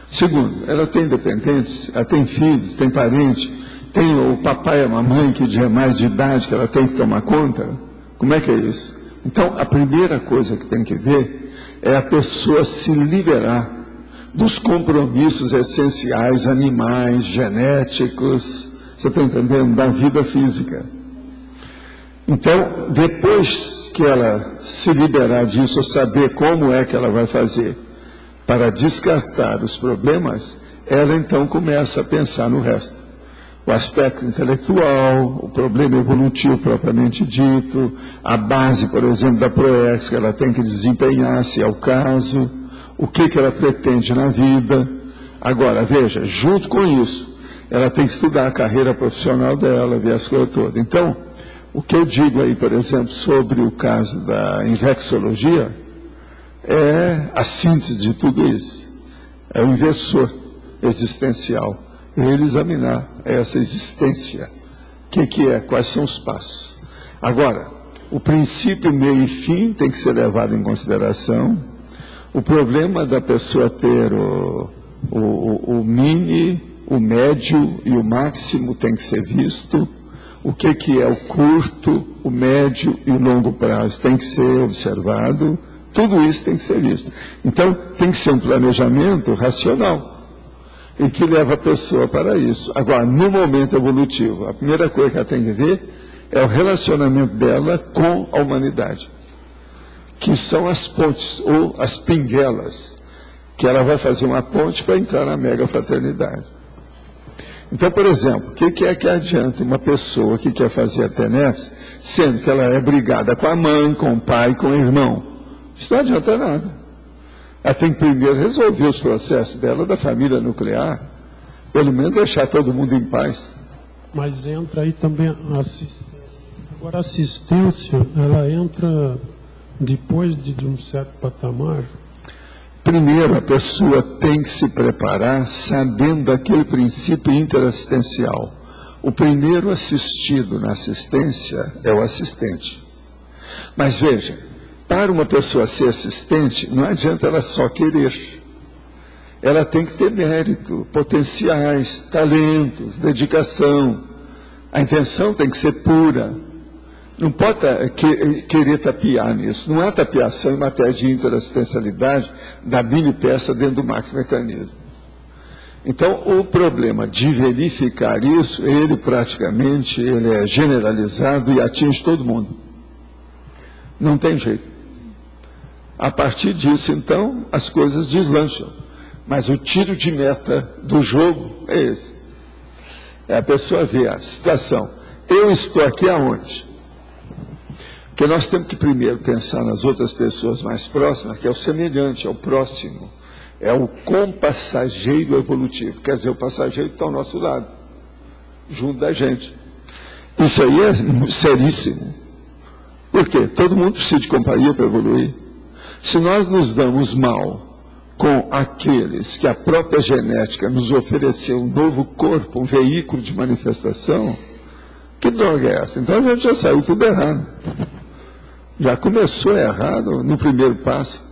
S1: Segundo, ela tem dependentes, ela tem filhos, tem parente, tem o papai e a mamãe que já é mais de idade, que ela tem que tomar conta. Como é que é isso? Então, a primeira coisa que tem que ver é a pessoa se liberar dos compromissos essenciais, animais, genéticos, você está entendendo? Da vida física. Então, depois que ela se liberar disso, saber como é que ela vai fazer para descartar os problemas, ela então começa a pensar no resto. O aspecto intelectual, o problema evolutivo propriamente dito, a base, por exemplo, da ProEx que ela tem que desempenhar, se é o caso, o que ela pretende na vida. Agora, veja, junto com isso, ela tem que estudar a carreira profissional dela, ver as coisas todas. Então, o que eu digo aí, por exemplo, sobre o caso da infecciologia, é a síntese de tudo isso. É o inversor existencial. Ele examinar essa existência. O que é? Quais são os passos? Agora, o princípio, meio e fim tem que ser levado em consideração. O problema da pessoa ter o mini, o médio e o máximo tem que ser visto. O que é o curto, o médio e o longo prazo tem que ser observado. Tudo isso tem que ser visto. Então, tem que ser um planejamento racional e que leva a pessoa para isso. Agora, no momento evolutivo, a primeira coisa que ela tem que ver é o relacionamento dela com a humanidade, que são as pontes ou as pinguelas, que ela vai fazer uma ponte para entrar na mega fraternidade. Então, por exemplo, o que é que adianta uma pessoa que quer fazer a TENEPS, sendo que ela é brigada com a mãe, com o pai, com o irmão? Isso não adianta nada. Ela tem que primeiro resolver os processos dela, da família nuclear, pelo menos deixar todo mundo em paz.
S4: Mas entra aí também a assistência. Agora, a assistência, ela entra depois de um certo patamar?
S1: Primeiro, a pessoa tem que se preparar sabendo daquele princípio interassistencial. O primeiro assistido na assistência é o assistente. Mas veja, para uma pessoa ser assistente, não adianta ela só querer. Ela tem que ter mérito, potenciais, talentos, dedicação. A intenção tem que ser pura. Não pode querer tapear nisso. Não há tapeação em matéria de interassistencialidade da mini peça dentro do maxi mecanismo. Então, o problema de verificar isso, ele praticamente é generalizado e atinge todo mundo. Não tem jeito. A partir disso, então, as coisas deslancham. Mas o tiro de meta do jogo é esse. É a pessoa ver a situação. Eu estou aqui aonde? Porque nós temos que primeiro pensar nas outras pessoas mais próximas, que é o semelhante, é o próximo. É o compassageiro evolutivo. Quer dizer, o passageiro está ao nosso lado, junto da gente. Isso aí é seríssimo. Por quê? Todo mundo precisa de companhia para evoluir. Se nós nos damos mal com aqueles que a própria genética nos ofereceu um novo corpo, um veículo de manifestação, que droga é essa? Então a gente já saiu tudo errado. Já começou errado no primeiro passo.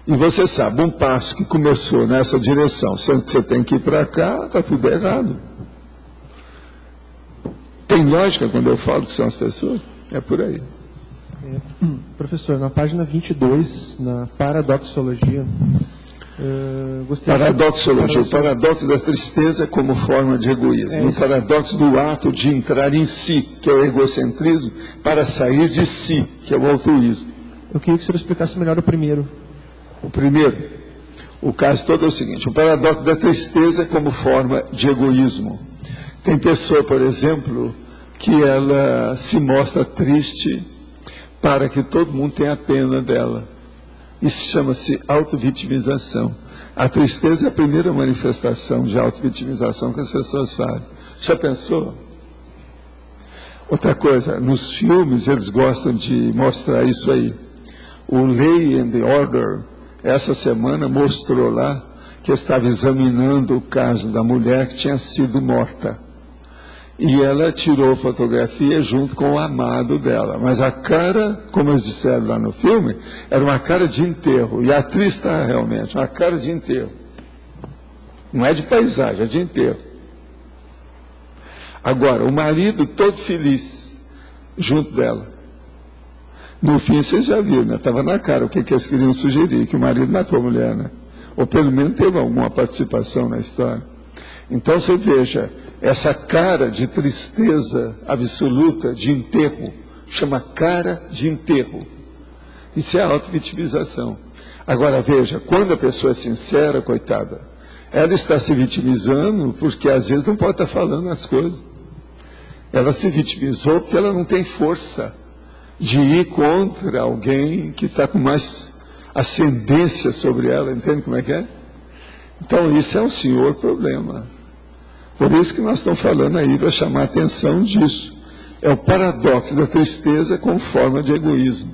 S1: E você sabe, um passo que começou nessa direção, sendo que você tem que ir para cá, está tudo errado. Tem lógica quando eu falo que são as pessoas? É por aí.
S5: Professor, na página 22, na paradoxologia,
S1: paradoxologia, o paradoxo da tristeza como forma de egoísmo, o paradoxo do ato de entrar em si, que é o egocentrismo, para sair de si, que é o altruísmo.
S5: Eu queria que o senhor explicasse melhor o primeiro.
S1: O primeiro, o caso todo é o seguinte: o paradoxo da tristeza como forma de egoísmo. Tem pessoa, por exemplo, que ela se mostra triste para que todo mundo tenha pena dela. Isso chama-se autovitimização. A tristeza é a primeira manifestação de autovitimização que as pessoas fazem. Já pensou? Outra coisa, nos filmes eles gostam de mostrar isso aí. O Lay and the Order, essa semana, mostrou lá que estava examinando o caso da mulher que tinha sido morta. E ela tirou fotografia junto com o amado dela. Mas a cara, como eles disseram lá no filme, era uma cara de enterro. E a atriz está realmente uma cara de enterro. Não é de paisagem, é de enterro. Agora, o marido todo feliz, junto dela. No fim, vocês já viram, né? Estava na cara o que eles queriam sugerir, que o marido matou a mulher, né? Ou pelo menos teve alguma participação na história. Então, você veja, essa cara de tristeza absoluta, de enterro, chama cara de enterro. Isso é auto-vitimização. Agora, veja, quando a pessoa é sincera, coitada, ela está se vitimizando porque às vezes não pode estar falando as coisas. Ela se vitimizou porque ela não tem força de ir contra alguém que está com mais ascendência sobre ela, entende como é que é? Então, isso é um senhor problema. Por isso que nós estamos falando aí, para chamar a atenção disso. É o paradoxo da tristeza como forma de egoísmo.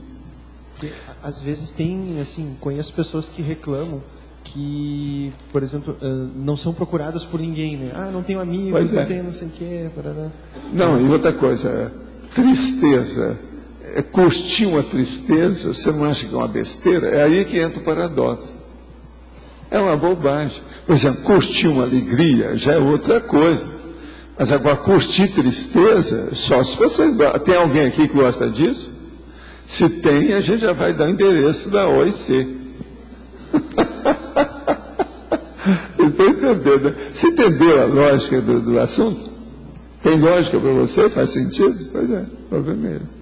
S5: Às vezes tem, assim, conheço pessoas que reclamam que, por exemplo, não são procuradas por ninguém, né? Ah, não tenho amigos, não tenho não sei o quê. Parará.
S1: Não, e outra coisa, tristeza, curtir uma tristeza, você não acha que é uma besteira? É aí que entra o paradoxo. É uma bobagem. Por exemplo, curtir uma alegria já é outra coisa. Mas agora, curtir tristeza, só se você... Tem alguém aqui que gosta disso? Se tem, a gente já vai dar o endereço da OIC. Vocês estão entendendo? Você entendeu a lógica do assunto? Tem lógica para você? Faz sentido? Pois é, obviamente.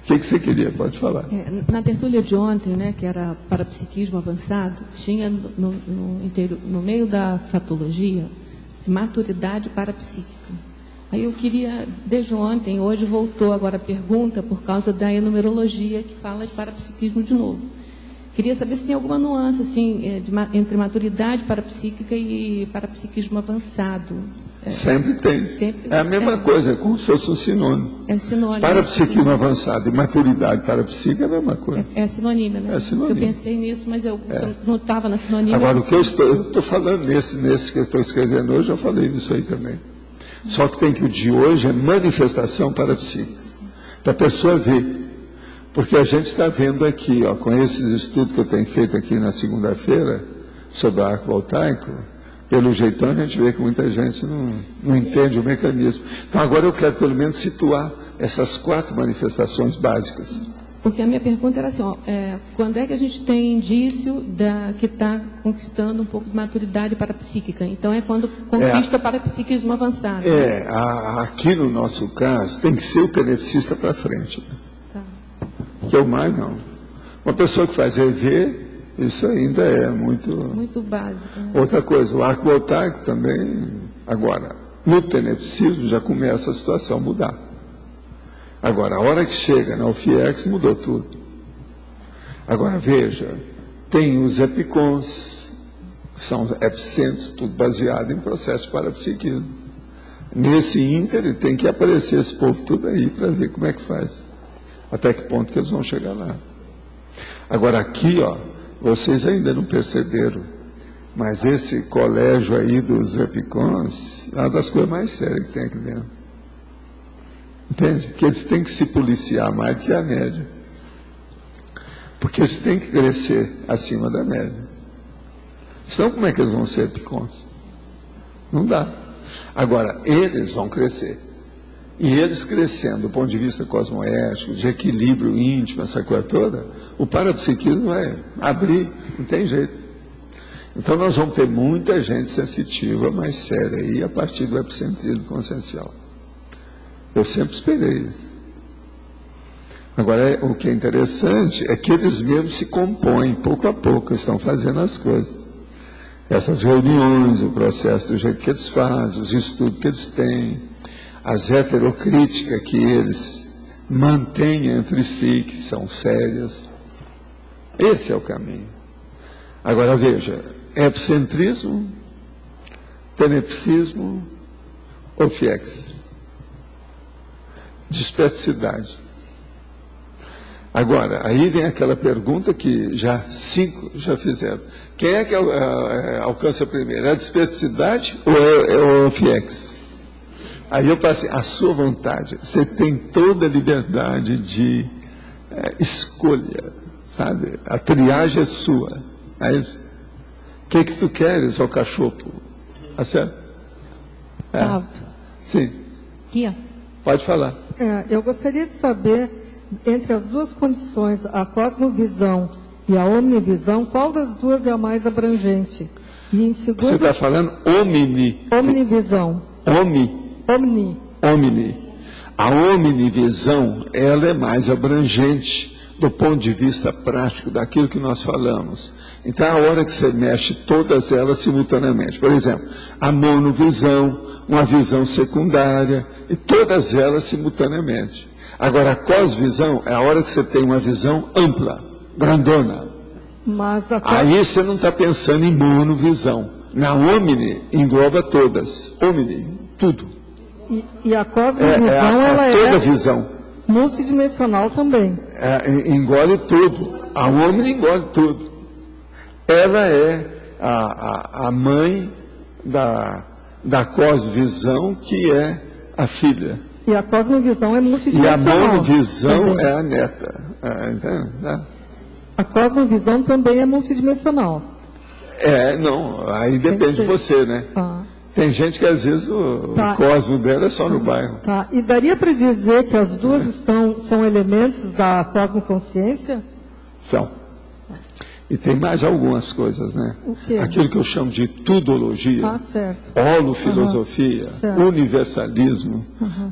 S1: O que você queria? Pode falar.
S6: Na tertúlia de ontem, né, que era parapsiquismo avançado, tinha no meio da fatologia, maturidade parapsíquica. Aí eu queria, desde ontem, hoje voltou agora a pergunta por causa da enumerologia que fala de parapsiquismo de novo. Queria saber se tem alguma nuance assim, entre maturidade parapsíquica e parapsiquismo avançado.
S1: Sempre tem. Sempre é a mesma coisa, é como se fosse um sinônimo.
S6: É sinônimo.
S1: Parapsiquismo avançado e maturidade parapsíquica é a mesma coisa.
S6: É sinônimo, né?
S1: É sinônimo.
S6: Eu pensei nisso, mas eu não estava na sinônima.
S1: Agora, o que eu estou falando nesse que eu estou escrevendo hoje, eu falei nisso aí também. Só que tem que o de hoje é manifestação parapsíquica. Para a pessoa ver. Porque a gente está vendo aqui, ó, com esses estudos que eu tenho feito aqui na segunda-feira, sobre o arco voltaico, pelo jeitão a gente vê que muita gente não entende o mecanismo. Então agora eu quero pelo menos situar essas 4 manifestações básicas.
S6: Porque a minha pergunta era assim, ó, quando é que a gente tem indício que está conquistando um pouco de maturidade parapsíquica? Então é quando conquista o parapsiquismo avançado.
S1: Aqui no nosso caso tem que ser o tenepsista para frente. Né? Tá. Que é o mais não. Uma pessoa que faz EV, isso ainda é muito
S6: básico. Né?
S1: Outra coisa, o arco voltaico também. Agora, no tenepsismo já começa a situação a mudar. Agora, a hora que chega na UFIEX mudou tudo. Agora, veja, tem os epicons, que são epicentros, tudo baseado em processo de parapsiquismo. Nesse ínter tem que aparecer esse povo tudo aí para ver como é que faz. Até que ponto que eles vão chegar lá. Agora, aqui, ó, vocês ainda não perceberam, mas esse colégio aí dos epicons é uma das coisas mais sérias que tem aqui dentro. Entende? Que eles têm que se policiar mais do que a média. Porque eles têm que crescer acima da média. Senão, como é que eles vão ser epicons? Não dá. Agora, eles vão crescer. E eles crescendo do ponto de vista cosmoético, de equilíbrio íntimo, essa coisa toda, o parapsiquismo vai abrir, não tem jeito. Então nós vamos ter muita gente sensitiva, mais séria aí, a partir do epicentrismo consciencial. Eu sempre esperei isso. Agora, o que é interessante é que eles mesmos se compõem, pouco a pouco, estão fazendo as coisas. Essas reuniões, o processo do jeito que eles fazem, os estudos que eles têm, as heterocríticas que eles mantêm entre si, que são sérias. Esse é o caminho. Agora, veja, epicentrismo, tenepsismo ou fiexis? Dispersidade. Agora, aí vem aquela pergunta que já 5 já fizeram. Quem é que alcança primeiro? É a dispersidade ou é o fiexis? Aí eu passei, a sua vontade, você tem toda a liberdade de escolha, sabe? A triagem é sua, é isso? O que tu queres, ó cachorro? Tá certo? Sim.
S7: Aqui, ó.
S1: Pode falar.
S8: Eu gostaria de saber, entre as duas condições, a cosmovisão e a omnivisão, qual das duas é a mais abrangente? E em segundo...
S1: Você está falando
S8: omnivisão. Omni.
S1: A omnivisão, ela é mais abrangente do ponto de vista prático daquilo que nós falamos. Então, a hora que você mexe todas elas simultaneamente. Por exemplo, a monovisão, uma visão secundária, e todas elas simultaneamente. Agora, a cosvisão é a hora que você tem uma visão ampla, grandona. Aí você não está pensando em monovisão. Na omni, engloba todas. Omni, tudo.
S8: E a cosmovisão, ela
S1: toda visão.
S8: Multidimensional também.
S1: Engole tudo. A omni engole tudo. Ela é a mãe da cosmovisão, que é a filha.
S8: E a cosmovisão é multidimensional.
S1: E a monovisão é a neta. Entende?
S8: A cosmovisão também é multidimensional.
S1: Não, aí depende de você, né? Tem gente que às vezes o cosmo dela é só no bairro.
S8: E daria para dizer que as duas são elementos da cosmoconsciência?
S1: São. E tem mais algumas coisas, né?
S8: O quê?
S1: Aquilo que eu chamo de tudologia,
S8: certo.
S1: holofilosofia, universalismo,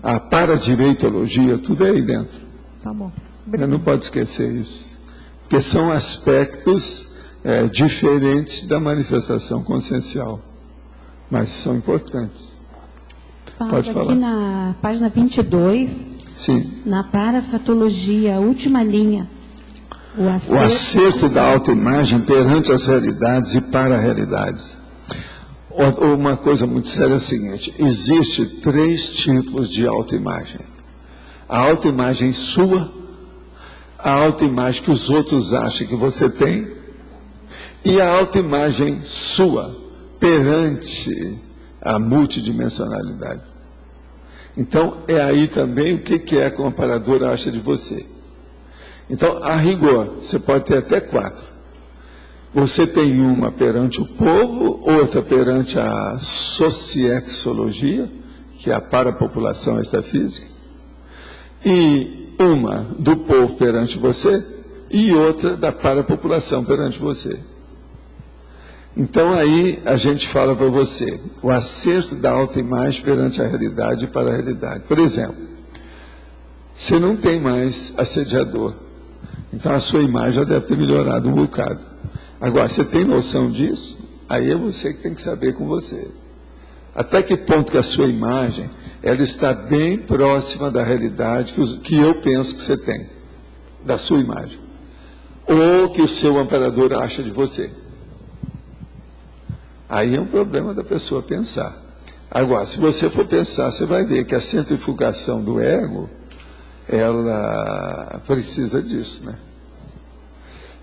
S1: a paradireitologia, tudo é aí dentro.
S8: Tá bom.
S1: Não pode esquecer isso. Porque são aspectos diferentes da manifestação consciencial. Mas são importantes. Pode falar.
S7: Aqui na página 22,
S1: sim,
S7: na parafatologia, última linha.
S1: O acerto da autoimagem perante as realidades e para realidades. Uma coisa muito séria é a seguinte: existe 3 tipos de autoimagem. A autoimagem sua, a autoimagem que os outros acham que você tem, e a autoimagem sua perante a multidimensionalidade. Então, é aí também o que a comparadora acha de você. Então, a rigor, você pode ter até 4. Você tem uma perante o povo, outra perante a sociexologia, que é a parapopulação extrafísica, e uma do povo perante você, e outra da parapopulação perante você. Então, aí a gente fala para você, o acerto da autoimagem perante a realidade e para a realidade. Por exemplo, você não tem mais assediador. Então, a sua imagem já deve ter melhorado um bocado. Agora, você tem noção disso? Aí é você que tem que saber com você. Até que ponto que a sua imagem, ela está bem próxima da realidade que eu penso que você tem, da sua imagem. Ou que o seu amparador acha de você. Aí é um problema da pessoa pensar. Agora, se você for pensar, você vai ver que a centrifugação do ego, ela precisa disso, né?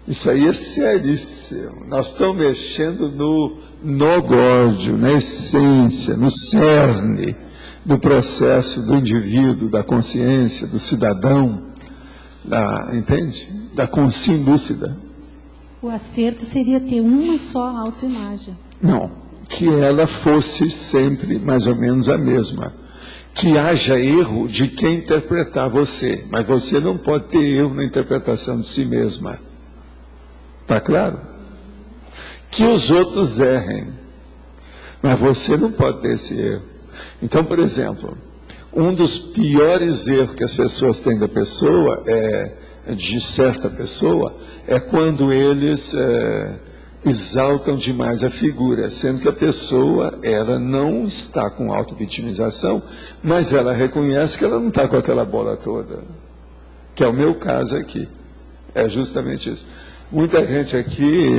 S1: Isso aí é seríssimo. Nós estamos mexendo no nogórdio, na essência, no cerne do processo do indivíduo, da consciência, do cidadão, entende? Da consciência lúcida.
S7: O acerto seria ter uma só autoimagem.
S1: Não, que ela fosse sempre mais ou menos a mesma. Que haja erro de quem interpretar você, mas você não pode ter erro na interpretação de si mesma. Está claro? Que os outros errem, mas você não pode ter esse erro. Então, por exemplo, Um dos piores erros que as pessoas têm da pessoa, de certa pessoa, é quando eles exaltam demais a figura, sendo que a pessoa, ela não está com auto-vitimização, mas ela reconhece que ela não está com aquela bola toda, que é o meu caso aqui. É justamente isso. Muita gente aqui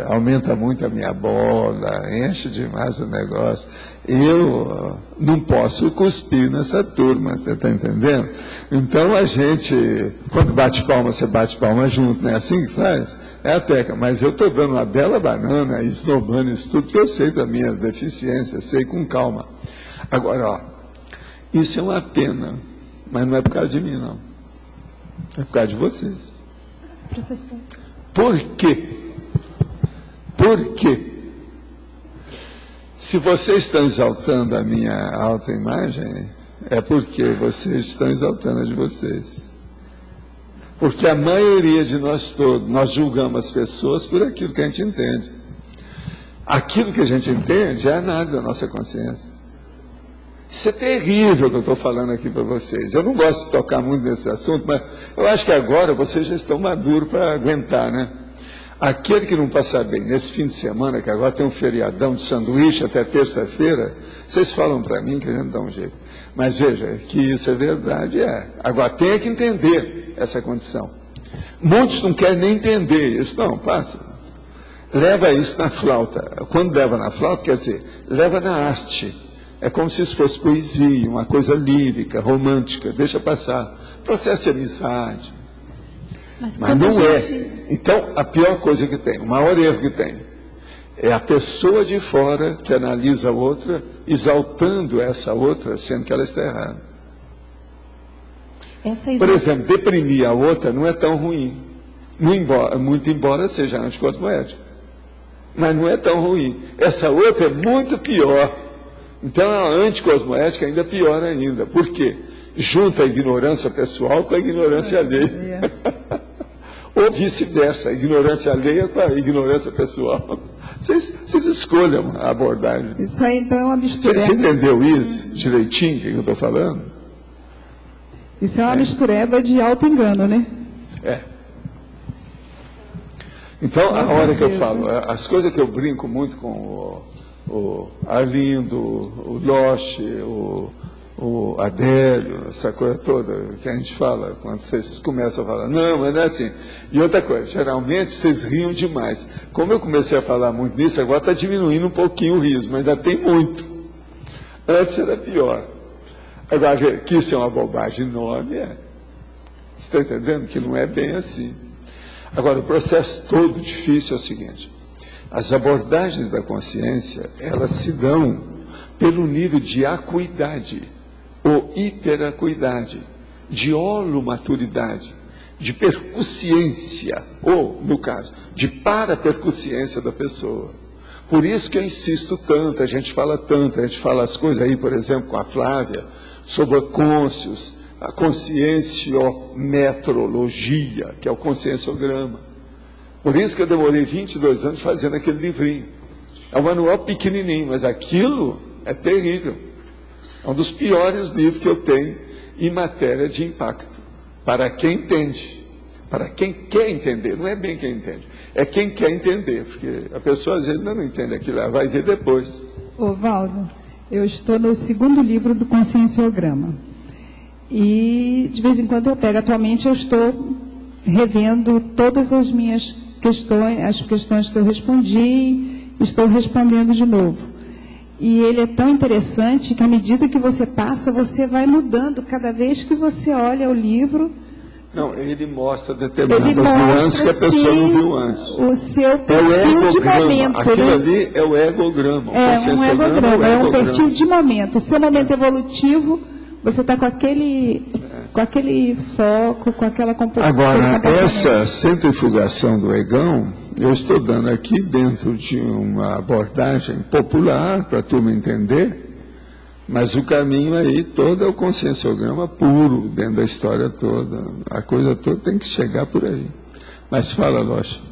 S1: aumenta muito a minha bola, enche demais o negócio. Eu não posso cuspir nessa turma, você está entendendo? Então a gente, quando bate palma, você bate palma junto, não é assim que faz? É a técnica, mas eu estou dando uma bela banana e esnobando isso tudo, porque eu sei das minhas deficiências, sei com calma. Agora, ó, isso é uma pena, mas não é por causa de mim, não. É por causa de vocês.
S7: Professor.
S1: Por quê? Por quê? Se vocês estão exaltando a minha autoimagem, é porque vocês estão exaltando a de vocês. Porque a maioria de nós todos, nós julgamos as pessoas por aquilo que a gente entende. Aquilo que a gente entende é a análise da nossa consciência. Isso é terrível que eu estou falando aqui para vocês. Eu não gosto de tocar muito nesse assunto, mas eu acho que agora vocês já estão maduros para aguentar, né? Aquele que não passar bem nesse fim de semana, que agora tem um feriadão de sanduíche até terça-feira, vocês falam para mim que a gente dá um jeito. Mas veja, que isso é verdade, Agora tem que entender essa condição. Muitos não querem nem entender isso. Não, passa. Leva isso na flauta. Quando leva na flauta, quer dizer, leva na arte. É como se isso fosse poesia, uma coisa lírica, romântica, deixa passar. Processo de amizade. Mas não é. Então, a pior coisa que tem, o maior erro que tem, é a pessoa de fora que analisa a outra, exaltando essa outra, sendo que ela está errada. Por exemplo, deprimir a outra não é tão ruim. Muito embora seja anticosmoético. Mas não é tão ruim. Essa outra é muito pior. Então, a anticosmoética é ainda pior ainda. Por quê? Junta a ignorância pessoal com a ignorância alheia. Ou vice-versa, a ignorância alheia com a ignorância pessoal. Vocês escolham a abordagem.
S3: Isso aí, então, é uma mistureba.
S1: Você entendeu isso direitinho, o que eu estou falando?
S3: Isso é uma mistureba de auto-engano, né?
S1: Então, a hora que eu falo, as coisas que eu brinco muito com o Arlindo, o Loche, o Adélio, essa coisa toda que a gente fala, quando vocês começam a falar, não, mas não é assim. E outra coisa, geralmente vocês riam demais. Como eu comecei a falar muito nisso, agora está diminuindo um pouquinho o riso, mas ainda tem muito. Antes era pior. Agora, que isso é uma bobagem enorme, Você está entendendo que não é bem assim. Agora, o processo todo difícil é o seguinte. As abordagens da consciência, elas se dão pelo nível de acuidade, ou hiperacuidade, de holomaturidade, de percussiência, ou, no caso, de parapercussiência da pessoa. Por isso que eu insisto tanto, a gente fala as coisas aí, por exemplo, com a Flávia, sobre a conscienciometrologia, que é o conscienciograma. Por isso que eu demorei 22 anos fazendo aquele livrinho. É um manual pequenininho, mas aquilo é terrível. É um dos piores livros que eu tenho em matéria de impacto. Para quem entende, para quem quer entender, não é bem quem entende, é quem quer entender, porque a pessoa às vezes ainda não entende aquilo, ela vai ver depois.
S3: Ô, Valdo, eu estou no 2º livro do Conscienciograma. E, de vez em quando, eu pego. Atualmente, eu estou revendo todas as minhas questões, as questões que eu respondi, estou respondendo de novo. E ele é tão interessante que, à medida que você passa, você vai mudando. Cada vez que você olha o livro...
S1: Não, ele mostra determinadas nuances que a pessoa não viu antes.
S3: O seu perfil de momento.
S1: Aquilo ali é o egograma.
S3: É um egograma, é um perfil de momento. O seu momento evolutivo, você está com aquele foco, com aquela comportamento.
S1: Agora, essa centrifugação do egão, eu estou dando aqui dentro de uma abordagem popular, para a turma entender, mas o caminho aí todo é o conscienciograma puro, dentro da história toda. A coisa toda tem que chegar por aí. Mas fala, Locha.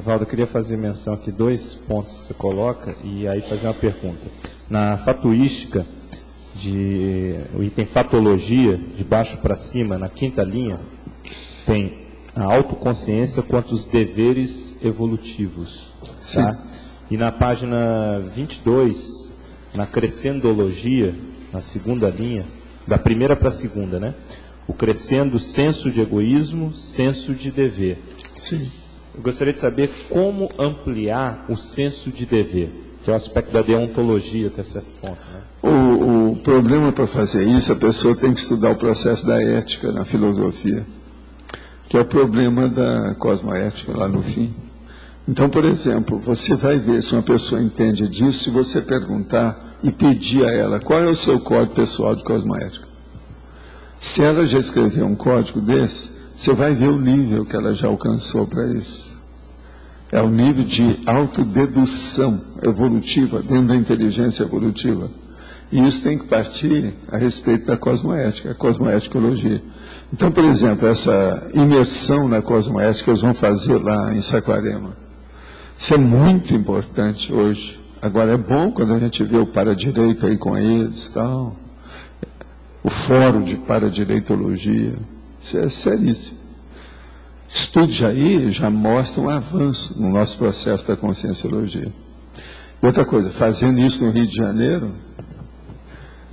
S2: Valdo, eu queria fazer menção aqui 2 pontos que você coloca e aí fazer uma pergunta. Na fatuística, o item fatologia, de baixo para cima, na 5ª linha, tem a autoconsciência quanto os deveres evolutivos. Tá? E na página 22, na crescendologia, na 2ª linha, da primeira para a 2ª, né? O crescendo senso de egoísmo, senso de dever.
S1: Sim.
S2: Eu gostaria de saber como ampliar o senso de dever, que é o aspecto da deontologia até certo ponto, né?
S1: O problema para fazer isso, a pessoa tem que estudar o processo da ética na filosofia, que é o problema da cosmoética lá no fim. Então, por exemplo, você vai ver se uma pessoa entende disso se você perguntar e pedir a ela qual é o seu código pessoal de cosmoética. Se ela já escreveu um código desse, você vai ver o nível que ela já alcançou para isso. É o nível de autodedução evolutiva, dentro da inteligência evolutiva. E isso tem que partir a respeito da cosmoética, a cosmoeticologia. Então, por exemplo, essa imersão na cosmoética eles vão fazer lá em Saquarema. Isso é muito importante hoje. Agora, é bom quando a gente vê o para-direito aí com eles e tal. O fórum de para-direitologia. Isso é seríssimo. Estudos aí já mostram um avanço no nosso processo da conscienciologia. E outra coisa, fazendo isso no Rio de Janeiro,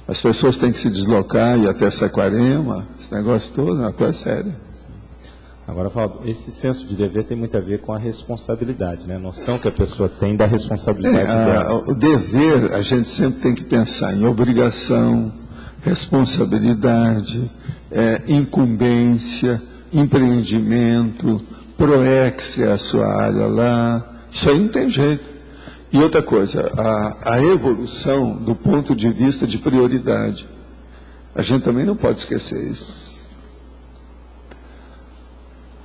S1: as pessoas têm que se deslocar e ir até Saquarema, esse negócio todo é uma coisa séria.
S2: Agora, Valdo, esse senso de dever tem muito a ver com a responsabilidade, né? A noção que a pessoa tem da responsabilidade dela.
S1: O dever, a gente sempre tem que pensar em obrigação, responsabilidade, incumbência, empreendimento, proex é a sua área lá. Isso aí não tem jeito. E outra coisa, a evolução do ponto de vista de prioridade. A gente também não pode esquecer isso.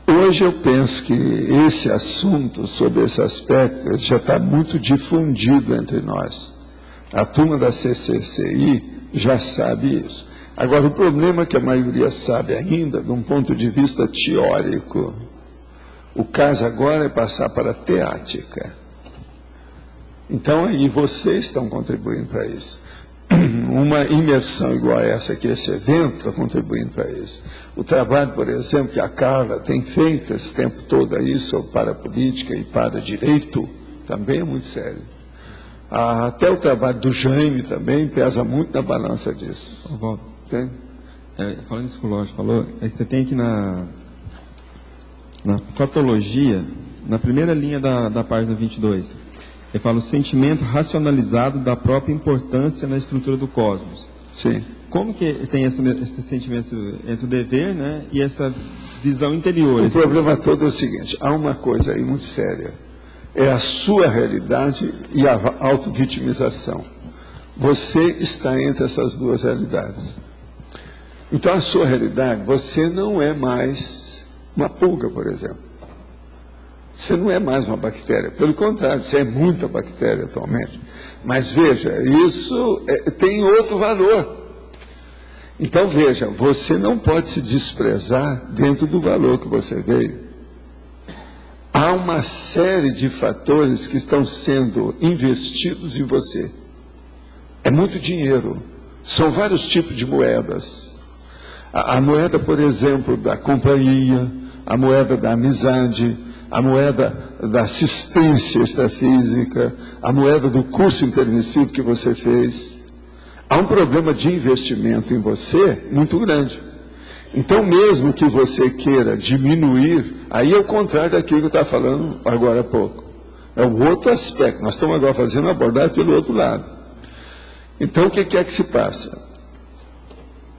S1: Hoje eu penso que esse assunto, sobre esse aspecto, ele já está muito difundido entre nós. A turma da CCCI já sabe isso. Agora, o problema é que a maioria sabe ainda, de um ponto de vista teórico. O caso agora é passar para a teática. Então, aí vocês estão contribuindo para isso. Uma imersão igual a essa que esse evento está contribuindo para isso. O trabalho, por exemplo, que a Carla tem feito esse tempo todo aí sobre parapolítica e paradireito, também é muito sério. Até o trabalho do Jaime também pesa muito na balança disso.
S9: Valdo, falando isso que o Lógico falou, é que você tem aqui na fatologia, na primeira linha da página 22, ele fala o sentimento racionalizado da própria importância na estrutura do cosmos.
S1: Sim.
S9: Como que tem esse sentimento entre o dever, né, e essa visão interior?
S1: O problema todo é o seguinte, há uma coisa aí muito séria. É a sua realidade e a autovitimização. Você está entre essas duas realidades. Então, a sua realidade, você não é mais uma pulga, por exemplo. Você não é mais uma bactéria. Pelo contrário, você é muita bactéria atualmente. Mas veja, isso tem outro valor. Então, veja, você não pode se desprezar dentro do valor que você veio. Há uma série de fatores que estão sendo investidos em você. É muito dinheiro. São vários tipos de moedas. A moeda, por exemplo, da companhia, a moeda da amizade, a moeda da assistência extrafísica, a moeda do curso intermissivo que você fez. Há um problema de investimento em você muito grande. Então, mesmo que você queira diminuir, aí é o contrário daquilo que eu estava falando agora há pouco. É o outro aspecto. Nós estamos agora fazendo abordagem pelo outro lado. Então, o que é que se passa?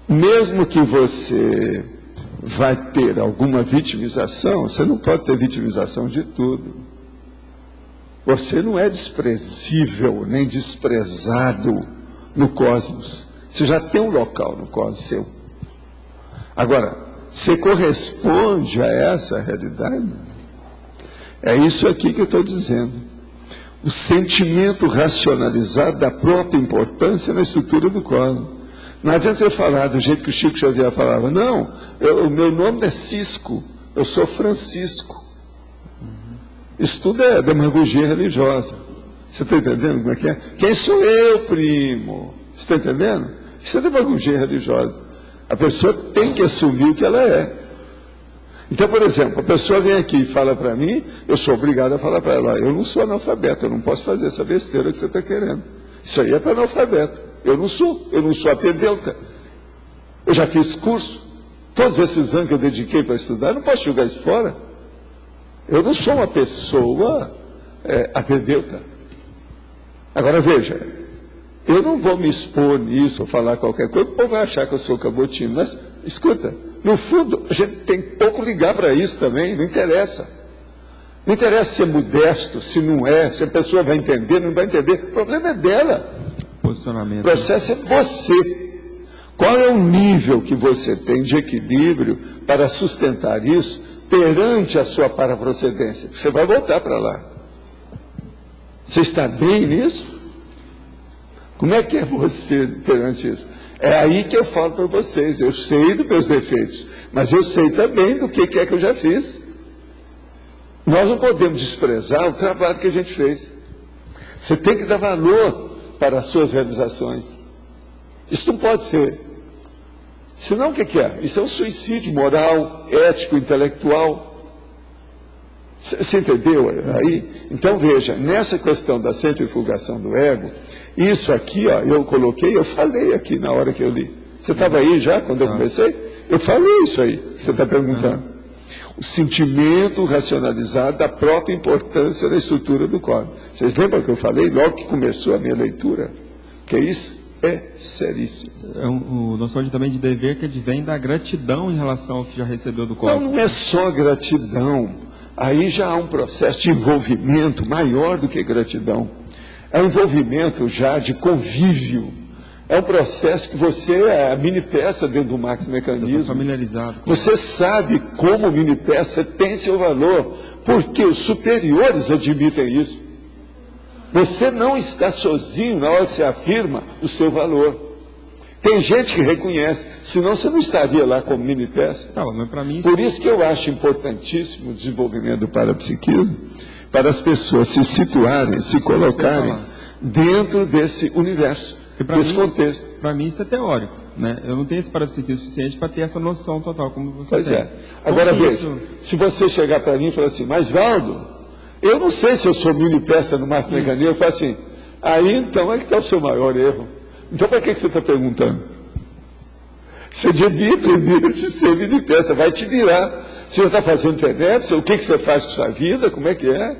S1: Mesmo que você vai ter alguma vitimização, você não pode ter vitimização de tudo. Você não é desprezível, nem desprezado no cosmos. Você já tem um local no cosmos seu. Agora, você corresponde a essa realidade? É isso aqui que eu estou dizendo. O sentimento racionalizado da própria importância na estrutura do cosmos. Não adianta você falar do jeito que o Chico Xavier falava. Não, o meu nome é Cisco, eu sou Francisco. Isso tudo é demagogia religiosa. Você está entendendo como é que é? Quem sou eu, primo? Você está entendendo? Isso é demagogia religiosa. A pessoa tem que assumir o que ela é. Então, por exemplo, a pessoa vem aqui e fala para mim, eu sou obrigado a falar para ela, eu não sou analfabeto, eu não posso fazer essa besteira que você está querendo. Isso aí é para analfabeto. Eu não sou apedeuta. Eu já fiz curso, todos esses anos que eu dediquei para estudar, eu não posso jogar isso fora. Eu não sou uma pessoa apedeuta. Agora veja, eu não vou me expor nisso ou falar qualquer coisa, o povo vai achar que eu sou cabotino, mas escuta, no fundo, a gente tem pouco ligar para isso também, não interessa. Não interessa ser modesto, se não é, se a pessoa vai entender, não vai entender. O problema é dela.
S9: Posicionamento.
S1: O processo é você. Qual é o nível que você tem de equilíbrio para sustentar isso perante a sua paraprocedência? Você vai voltar para lá. Você está bem nisso? Como é que é você perante isso? É aí que eu falo para vocês, eu sei dos meus defeitos, mas eu sei também do que é que eu já fiz. Nós não podemos desprezar o trabalho que a gente fez. Você tem que dar valor para as suas realizações. Isso não pode ser. Senão o que é? Isso é um suicídio moral, ético, intelectual. Você entendeu aí? Então veja, nessa questão da centrifugação do ego, isso aqui, ó, eu coloquei, eu falei aqui na hora que eu li. Você estava aí já quando eu comecei? Eu falei isso aí, você está perguntando. O sentimento racionalizado da própria importância da estrutura do corpo. Vocês lembram que eu falei logo que começou a minha leitura? Que isso é seríssimo.
S9: Noção também de dever que advém da gratidão em relação ao que já recebeu do corpo.
S1: Não é só gratidão. Aí já há um processo de envolvimento maior do que gratidão. É um envolvimento já de convívio. É um processo que você é a mini peça dentro do Max Mecanismo.
S9: Familiarizado.
S1: Você sabe como mini peça tem seu valor, porque os superiores admitem isso. Você não está sozinho na hora que você afirma o seu valor. Tem gente que reconhece, senão você não estaria lá como mini peça.
S9: Não, mas para mim,
S1: por isso que eu acho importantíssimo o desenvolvimento do parapsiquismo, para as pessoas se situarem, se colocarem dentro desse universo, desse contexto.
S9: Para mim isso é teórico, né? Eu não tenho esse parapsiquismo suficiente para ter essa noção total como você tem.
S1: Pois é. Agora veja, se você chegar para mim e falar assim, mas Valdo, eu não sei se eu sou mini peça no Max Mecanismo, eu falo assim, aí então é que está o seu maior erro. Então para que você está perguntando? Você devia primeiro de ser mini peça, vai te virar. Você já está fazendo internet, o que você faz com sua vida, como é que é?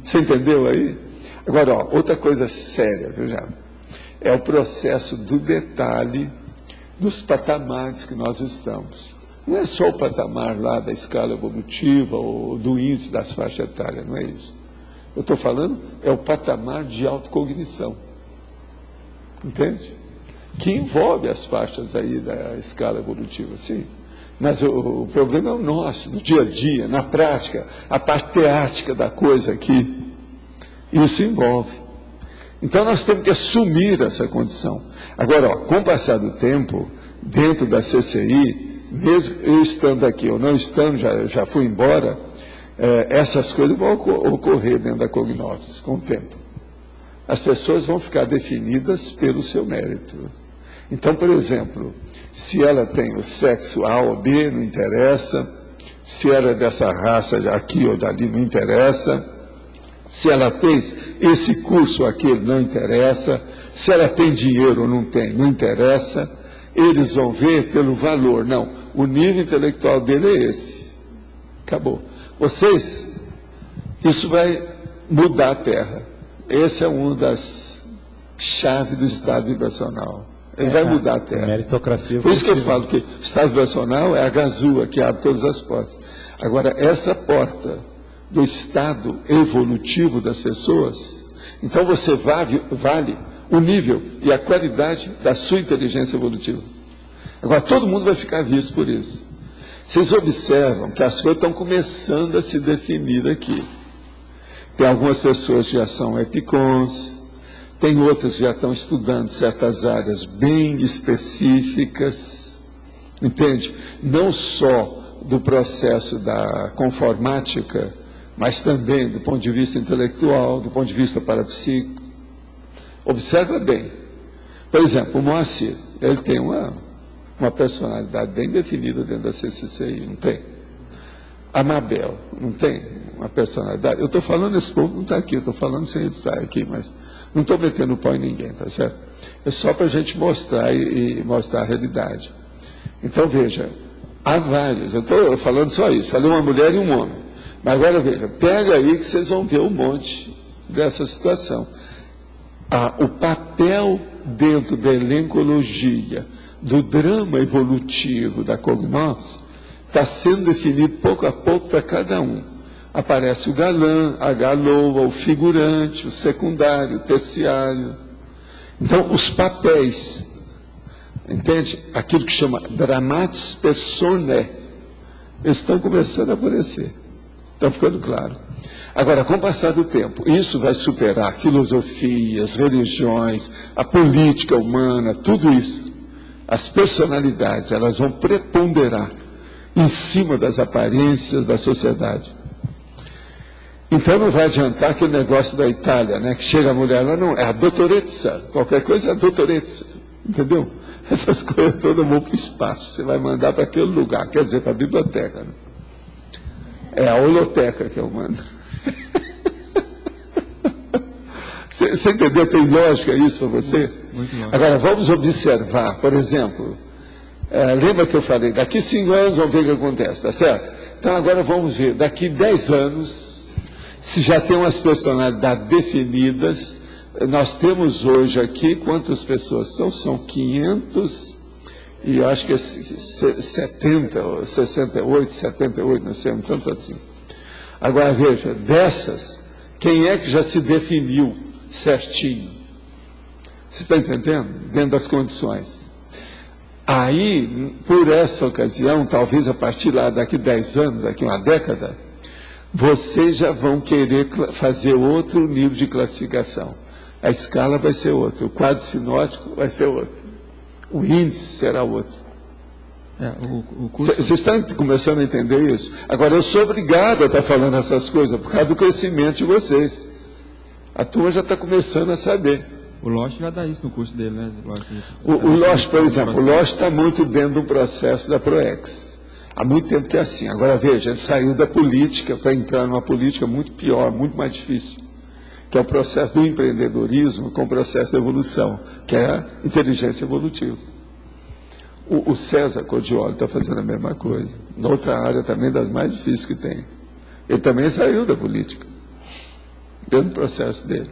S1: Você entendeu aí? Agora, ó, outra coisa séria, viu, já? É o processo do detalhe dos patamares que nós estamos. Não é só o patamar lá da escala evolutiva ou do índice das faixas etárias, não é isso. Eu estou falando, é o patamar de autocognição. Entende? Que envolve as faixas aí da escala evolutiva, sim. Mas o problema é o nosso, do dia a dia, na prática, a parte teática da coisa aqui. Isso envolve. Então nós temos que assumir essa condição. Agora, ó, com o passar do tempo, dentro da CCI, mesmo eu estando aqui ou não estando, já fui embora, essas coisas vão ocorrer dentro da Cognovs com o tempo. As pessoas vão ficar definidas pelo seu mérito. Então, por exemplo, se ela tem o sexo A ou B, não interessa. Se ela é dessa raça aqui ou dali, não interessa. Se ela fez esse curso ou aquele, não interessa. Se ela tem dinheiro ou não tem, não interessa. Eles vão ver pelo valor. Não, o nível intelectual dele é esse. Acabou. Vocês, isso vai mudar a Terra. Essa é uma das chaves do estado vibracional. Ele vai mudar a Terra.
S2: Meritocracia.
S1: Por isso que eu falo que o estado vibracional é a gazua que abre todas as portas. Agora, essa porta do estado evolutivo das pessoas, então você vale o nível e a qualidade da sua inteligência evolutiva. Agora, todo mundo vai ficar visto por isso. Vocês observam que as coisas estão começando a se definir aqui. Tem algumas pessoas que já são epicons, tem outras que já estão estudando certas áreas bem específicas, entende? Não só do processo da conformática, mas também do ponto de vista intelectual, do ponto de vista parapsíquico. Observa bem, Por exemplo, o Moacir, ele tem uma personalidade bem definida dentro da CCCI, não tem? A Mabel, não tem uma personalidade? Eu estou falando, esse povo não está aqui, eu estou falando sem ele estar aqui, mas não estou metendo pau em ninguém, tá certo? É só para a gente mostrar e mostrar a realidade. Então, veja, há vários, eu estou falando só isso, falei uma mulher e um homem. Mas agora, veja, pega aí que vocês vão ver um monte dessa situação. O papel dentro da elencologia, do drama evolutivo da cognos, está sendo definido pouco a pouco para cada um. Aparece o galã, a galoa, o figurante, o secundário, o terciário. Então, os papéis, entende? Aquilo que chama dramatis personae, estão começando a aparecer. Está ficando claro. Agora, com o passar do tempo, isso vai superar filosofias, religiões, a política humana, tudo isso. As personalidades, elas vão preponderar em cima das aparências da sociedade. Então não vai adiantar aquele negócio da Itália, né? Que chega a mulher lá, não, é a doutoressa, qualquer coisa é a doutoressa, entendeu? Essas coisas todas vão para o espaço, você vai mandar para aquele lugar, quer dizer, para a biblioteca. Né? É a holoteca que eu mando. Você entendeu? Tem lógica isso para você?
S9: Muito lógico.
S1: Agora, vamos observar, por exemplo, lembra que eu falei, daqui 5 anos vamos ver o que acontece, tá certo? Então agora vamos ver, daqui 10 anos, se já tem umas personalidades definidas. Nós temos hoje aqui, quantas pessoas são? São 500 e acho que é 70, 68, 78, não sei, um tanto assim. Agora veja, dessas, quem é que já se definiu certinho? Você está entendendo? Dentro das condições. Aí, por essa ocasião, talvez a partir lá daqui 10 anos, daqui uma década, vocês já vão querer fazer outro nível de classificação. A escala vai ser outra, o quadro sinótico vai ser outro, o índice será outro. Vocês estão começando a entender isso? Agora, eu sou obrigado a estar falando essas coisas por causa do crescimento de vocês. A turma já está começando a saber.
S9: O Losch já dá isso no curso dele, né?
S1: O Losch, por exemplo, o Losch está muito dentro do processo da ProEx. Há muito tempo que é assim. Agora, veja, ele saiu da política para entrar numa política muito pior, muito mais difícil, que é o processo do empreendedorismo com o processo de evolução, que é a inteligência evolutiva. O César Cordioli está fazendo a mesma coisa, noutra área também das mais difíceis que tem. Ele também saiu da política, dentro do processo dele,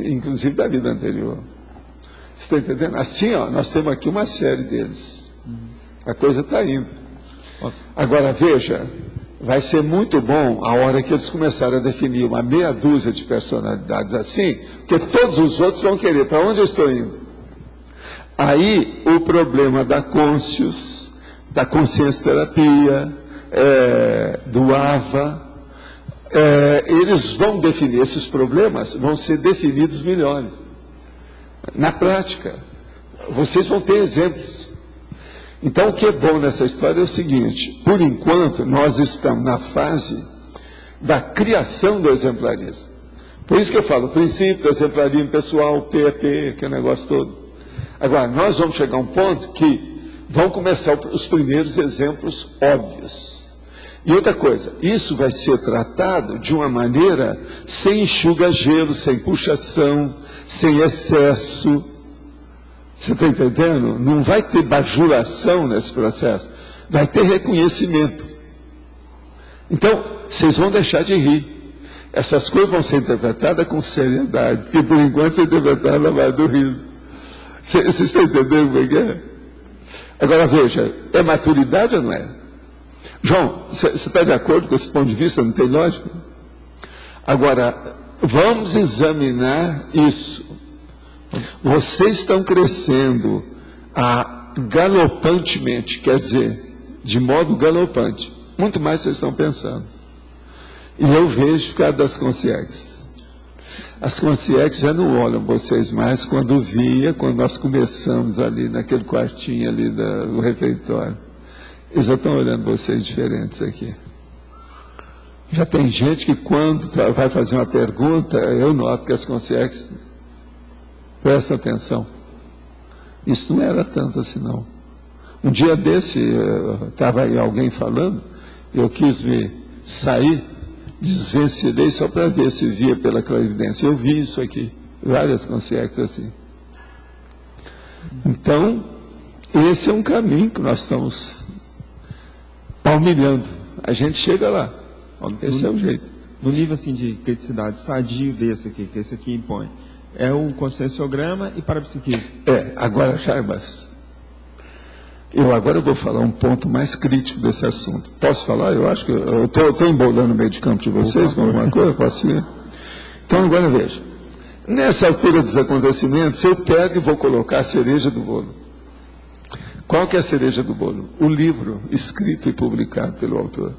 S1: inclusive da vida anterior. Você está entendendo? Assim, ó, nós temos aqui uma série deles. A coisa está indo. Agora, veja, vai ser muito bom a hora que eles começarem a definir uma meia dúzia de personalidades assim, porque todos os outros vão querer, para onde eu estou indo? Aí, o problema da consciência, da consciência-terapia, do AVA, eles vão definir, esses problemas vão ser definidos melhores. Na prática, vocês vão ter exemplos. Então, o que é bom nessa história é o seguinte: por enquanto, nós estamos na fase da criação do exemplarismo. Por isso que eu falo, o princípio do exemplarismo pessoal, PEP, que é o negócio todo. Agora, nós vamos chegar a um ponto que vão começar os primeiros exemplos óbvios. E outra coisa, isso vai ser tratado de uma maneira sem enxuga-gelo, sem puxação, sem excesso. Você está entendendo? Não vai ter bajulação nesse processo, vai ter reconhecimento. Então, vocês vão deixar de rir. Essas coisas vão ser interpretadas com seriedade, porque por enquanto é interpretada na base do riso. Vocês estão entendendo como é que é? Agora veja, é maturidade ou não é? João, você está de acordo com esse ponto de vista? Não tem lógica? Agora, vamos examinar isso. Vocês estão crescendo galopantemente, quer dizer, de modo galopante. Muito mais do que vocês estão pensando. E eu vejo por causa das consciências. As consciências já não olham vocês mais quando nós começamos ali naquele quartinho ali do refeitório. Eles já estão olhando vocês diferentes aqui. Já tem gente que quando vai fazer uma pergunta, eu noto que as consciências prestam atenção. Isso não era tanto assim, não. Um dia desse, estava aí alguém falando, eu quis me sair, desvencilhei só para ver se via pela clarividência. Eu vi isso aqui, várias consciências assim. Então, esse é um caminho que nós estamos palmilhando. A gente chega lá. Esse é o jeito.
S9: No nível assim de criticidade sadio desse aqui, que esse aqui impõe, é o conscienciograma e parapsiquismo.
S1: Agora, Jarbas, eu agora vou falar um ponto mais crítico desse assunto. Posso falar? Eu acho que eu estou embolando o meio de campo de vocês com alguma coisa? Posso ir? Então, agora veja. Nessa altura dos acontecimentos, eu pego e vou colocar a cereja do bolo. Qual que é a cereja do bolo? O livro escrito e publicado pelo autor.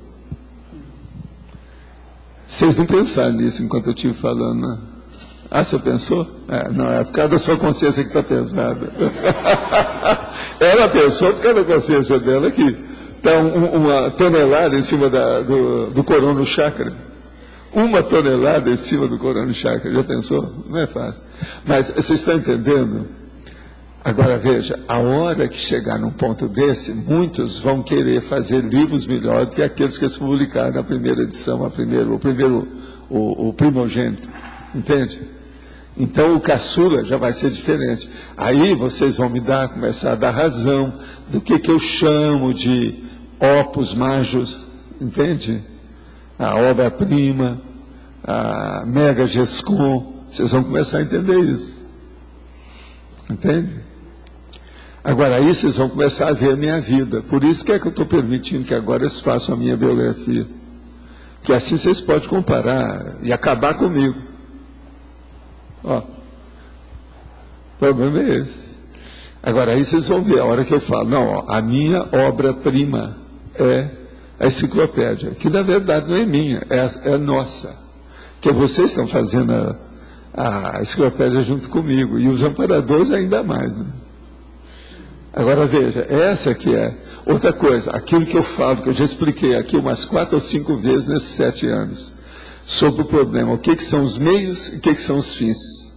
S1: Vocês não pensaram nisso enquanto eu estive falando, né? Ah, você pensou? Não, é por causa da sua consciência que está pesada. Ela pensou por causa da consciência dela que está uma tonelada em cima do Corona Chakra. 1 tonelada em cima do Corona Chakra. Já pensou? Não é fácil. Mas vocês estão entendendo? Agora veja, a hora que chegar num ponto desse, muitos vão querer fazer livros melhores do que aqueles que se publicaram na primeira edição, o primogênito. Entende? Então o caçula já vai ser diferente. Aí vocês vão começar a dar razão do que eu chamo de opus majus, entende? A obra-prima, a mega gescom, vocês vão começar a entender isso. Entende? Agora aí vocês vão começar a ver a minha vida. Por isso que eu estou permitindo que agora eles façam a minha biografia. Que assim vocês podem comparar e acabar comigo. Ó, o problema é esse. Agora aí vocês vão ver a hora que eu falo, não, ó, a minha obra-prima é a enciclopédia, que na verdade não é minha, é nossa. Que vocês estão fazendo a enciclopédia junto comigo, e os amparadores ainda mais. Né? Agora veja, essa que é. Outra coisa, aquilo que eu falo, que eu já expliquei aqui umas 4 ou 5 vezes nesses 7 anos, sobre o problema, o que são os meios e o que são os fins.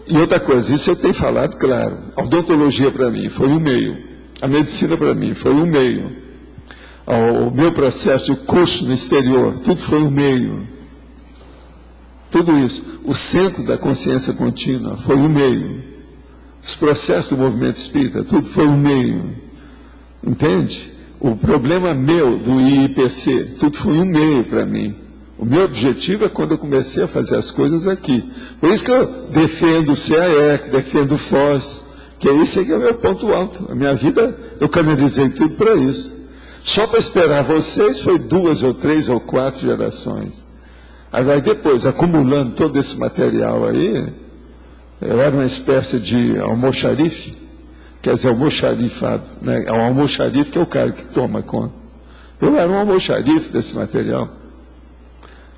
S1: E outra coisa, isso eu tenho falado, claro, a odontologia para mim foi um meio, a medicina para mim foi um meio, o meu processo de curso no exterior, tudo foi um meio. Tudo isso, o centro da consciência contínua foi um meio. Os processos do movimento espírita, tudo foi um meio. Entende? O problema meu do IIPC, tudo foi um meio para mim. O meu objetivo é quando eu comecei a fazer as coisas aqui. Por isso que eu defendo o CAEC, defendo o FOS, que é isso que é o meu ponto alto. A minha vida, eu canalizei tudo para isso. Só para esperar vocês foi 2 ou 3 ou 4 gerações. Agora depois, acumulando todo esse material aí, eu era uma espécie de almoxarife, quer dizer, almoxarifado, né? É um almoxarife que é o cara que toma conta. Eu era um almoxarife desse material.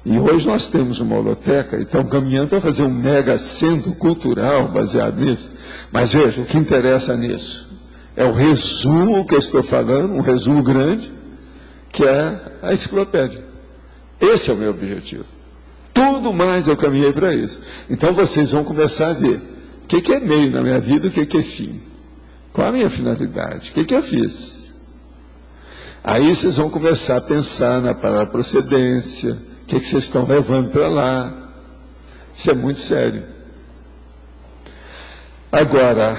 S1: E hoje nós temos uma holoteca e estamos caminhando para fazer um mega centro cultural baseado nisso. Mas veja, o que interessa nisso é o resumo que eu estou falando, um resumo grande, que é a enciclopédia. Esse é o meu objetivo. Tudo mais eu caminhei para isso. Então vocês vão começar a ver o que é meio na minha vida e o que é fim. Qual a minha finalidade? O que eu fiz? Aí vocês vão começar a pensar na paraprocedência, o que vocês estão levando para lá. Isso é muito sério. Agora,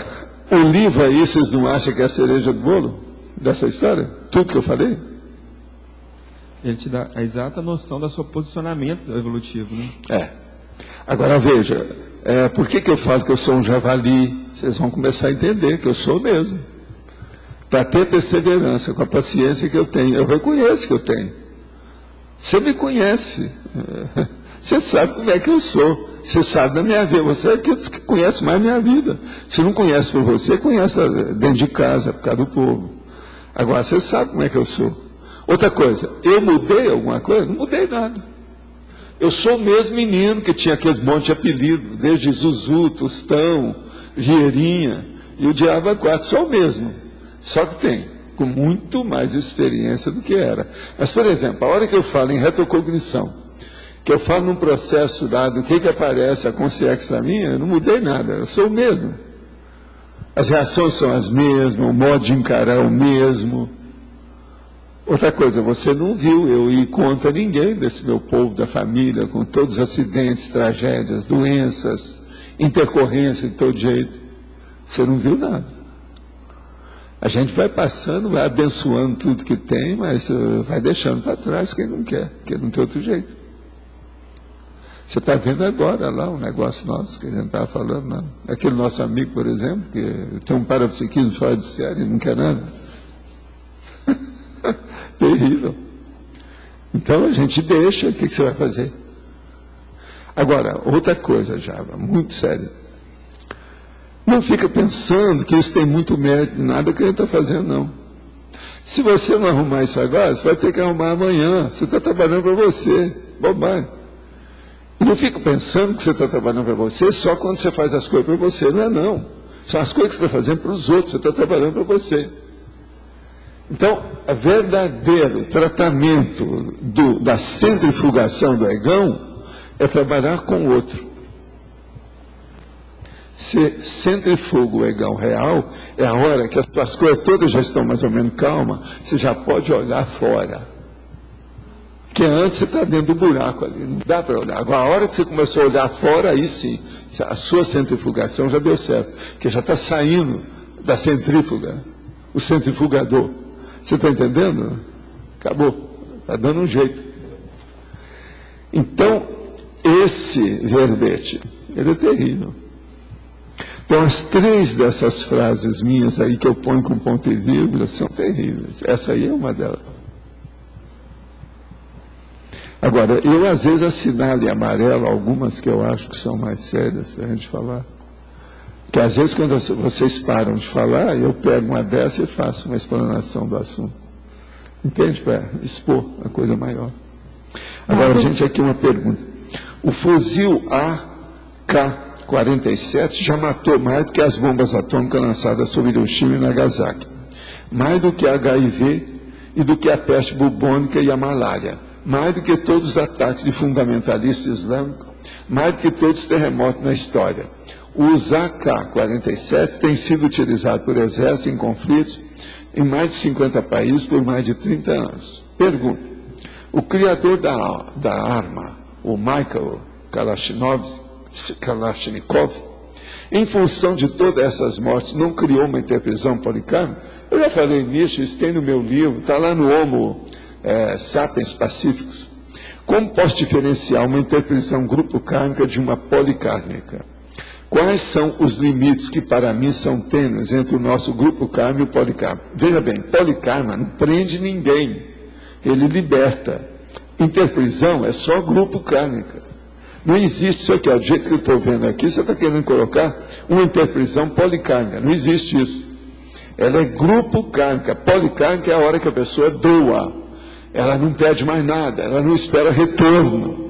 S1: o livro aí, vocês não acham que é a cereja do bolo dessa história? Tudo que eu falei?
S9: Ele te dá a exata noção do seu posicionamento evolutivo, né?
S1: Agora veja, por que eu falo que eu sou um javali? Vocês vão começar a entender que eu sou mesmo. Para ter perseverança, com a paciência que eu tenho. Eu reconheço que eu tenho. Você me conhece. Você sabe como é que eu sou. Você sabe da minha vida. Você é aquele que conhece mais a minha vida. Se não conhece por você, conhece dentro de casa, por causa do povo. Agora, você sabe como é que eu sou. Outra coisa, eu mudei alguma coisa? Não mudei nada. Eu sou o mesmo menino que tinha aqueles monte de apelido, desde Zuzu, Tostão, Vieirinha e o Diabo a 4, sou o mesmo. Só que tem, com muito mais experiência do que era. Mas, por exemplo, a hora que eu falo em retrocognição, que eu falo num processo dado, o que aparece, a consciência para mim, eu não mudei nada, eu sou o mesmo. As reações são as mesmas, o modo de encarar é o mesmo. Outra coisa, você não viu eu ir contra ninguém desse meu povo, da família, com todos os acidentes, tragédias, doenças, intercorrência de todo jeito. Você não viu nada. A gente vai passando, vai abençoando tudo que tem, mas vai deixando para trás quem não quer, porque não tem outro jeito. Você está vendo agora lá um negócio nosso que a gente estava falando, não? Aquele nosso amigo, por exemplo, que tem um parapsiquismo fora de série, não quer nada. Terrível. Então a gente deixa, o que você vai fazer? Agora, outra coisa já, muito séria. Não fica pensando que isso tem muito mérito, nada que a gente está fazendo, não. Se você não arrumar isso agora, você vai ter que arrumar amanhã. Você está trabalhando para você. Bobagem. E não fica pensando que você está trabalhando para você só quando você faz as coisas para você. Não é não. São as coisas que você está fazendo para os outros. Você está trabalhando para você. Então, o verdadeiro tratamento da centrifugação do egão é trabalhar com o outro. Se centrifuga o egão real, é a hora que as coisas todas já estão mais ou menos calmas, você já pode olhar fora. Porque antes você está dentro do buraco ali, não dá para olhar. Agora, a hora que você começou a olhar fora, aí sim, a sua centrifugação já deu certo, porque já está saindo da centrífuga, o centrifugador. Você está entendendo? Acabou, está dando um jeito. Então, esse verbete, ele é terrível. Então, as 3 dessas frases minhas aí que eu ponho com ponto e vírgula são terríveis. Essa aí é uma delas. Agora, eu às vezes assinalo em amarelo algumas que eu acho que são mais sérias para a gente falar. Porque às vezes quando vocês param de falar, eu pego uma dessa e faço uma explanação do assunto. Entende? Para expor a coisa maior. Agora, gente, aqui uma pergunta. O fuzil AK-47 já matou mais do que as bombas atômicas lançadas sobre Hiroshima e Nagasaki. Mais do que a HIV e do que a peste bubônica e a malária. Mais do que todos os ataques de fundamentalistas islâmicos. Mais do que todos os terremotos na história. Os AK-47 têm sido utilizados por exércitos em conflitos em mais de 50 países por mais de 30 anos. Pergunta. O criador da arma, o Michael Kalashnikov, em função de todas essas mortes, não criou uma interprisão policármica? Eu já falei nisso, isso tem no meu livro, está lá no Homo Sapiens Pacíficos. Como posso diferenciar uma interprisão grupo kármica de uma policármica? Quais são os limites que para mim são tênues entre o nosso grupo kármico e o policármico? Veja bem, policármico não prende ninguém, ele liberta. Interprisão é só grupo kármica. Não existe isso aqui, ó, do jeito que eu estou vendo aqui, você está querendo colocar uma interprisão policármica. Não existe isso. Ela é grupo kármica. Policármica é a hora que a pessoa doa. Ela não pede mais nada, ela não espera retorno.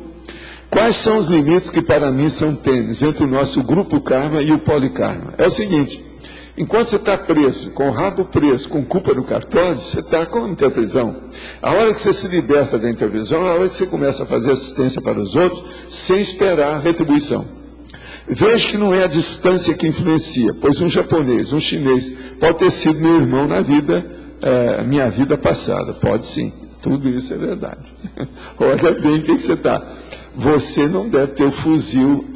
S1: Quais são os limites que para mim são tênues entre o nosso grupo karma e o polikarma? É o seguinte, enquanto você está preso, com o rabo preso, com culpa no cartório, você está com interprisão. A hora que você se liberta da interprisão, é a hora que você começa a fazer assistência para os outros, sem esperar retribuição. Veja que não é a distância que influencia, pois um japonês, um chinês, pode ter sido meu irmão na vida, minha vida passada. Pode sim, tudo isso é verdade. Olha bem o que você está. Você não deve ter o fuzil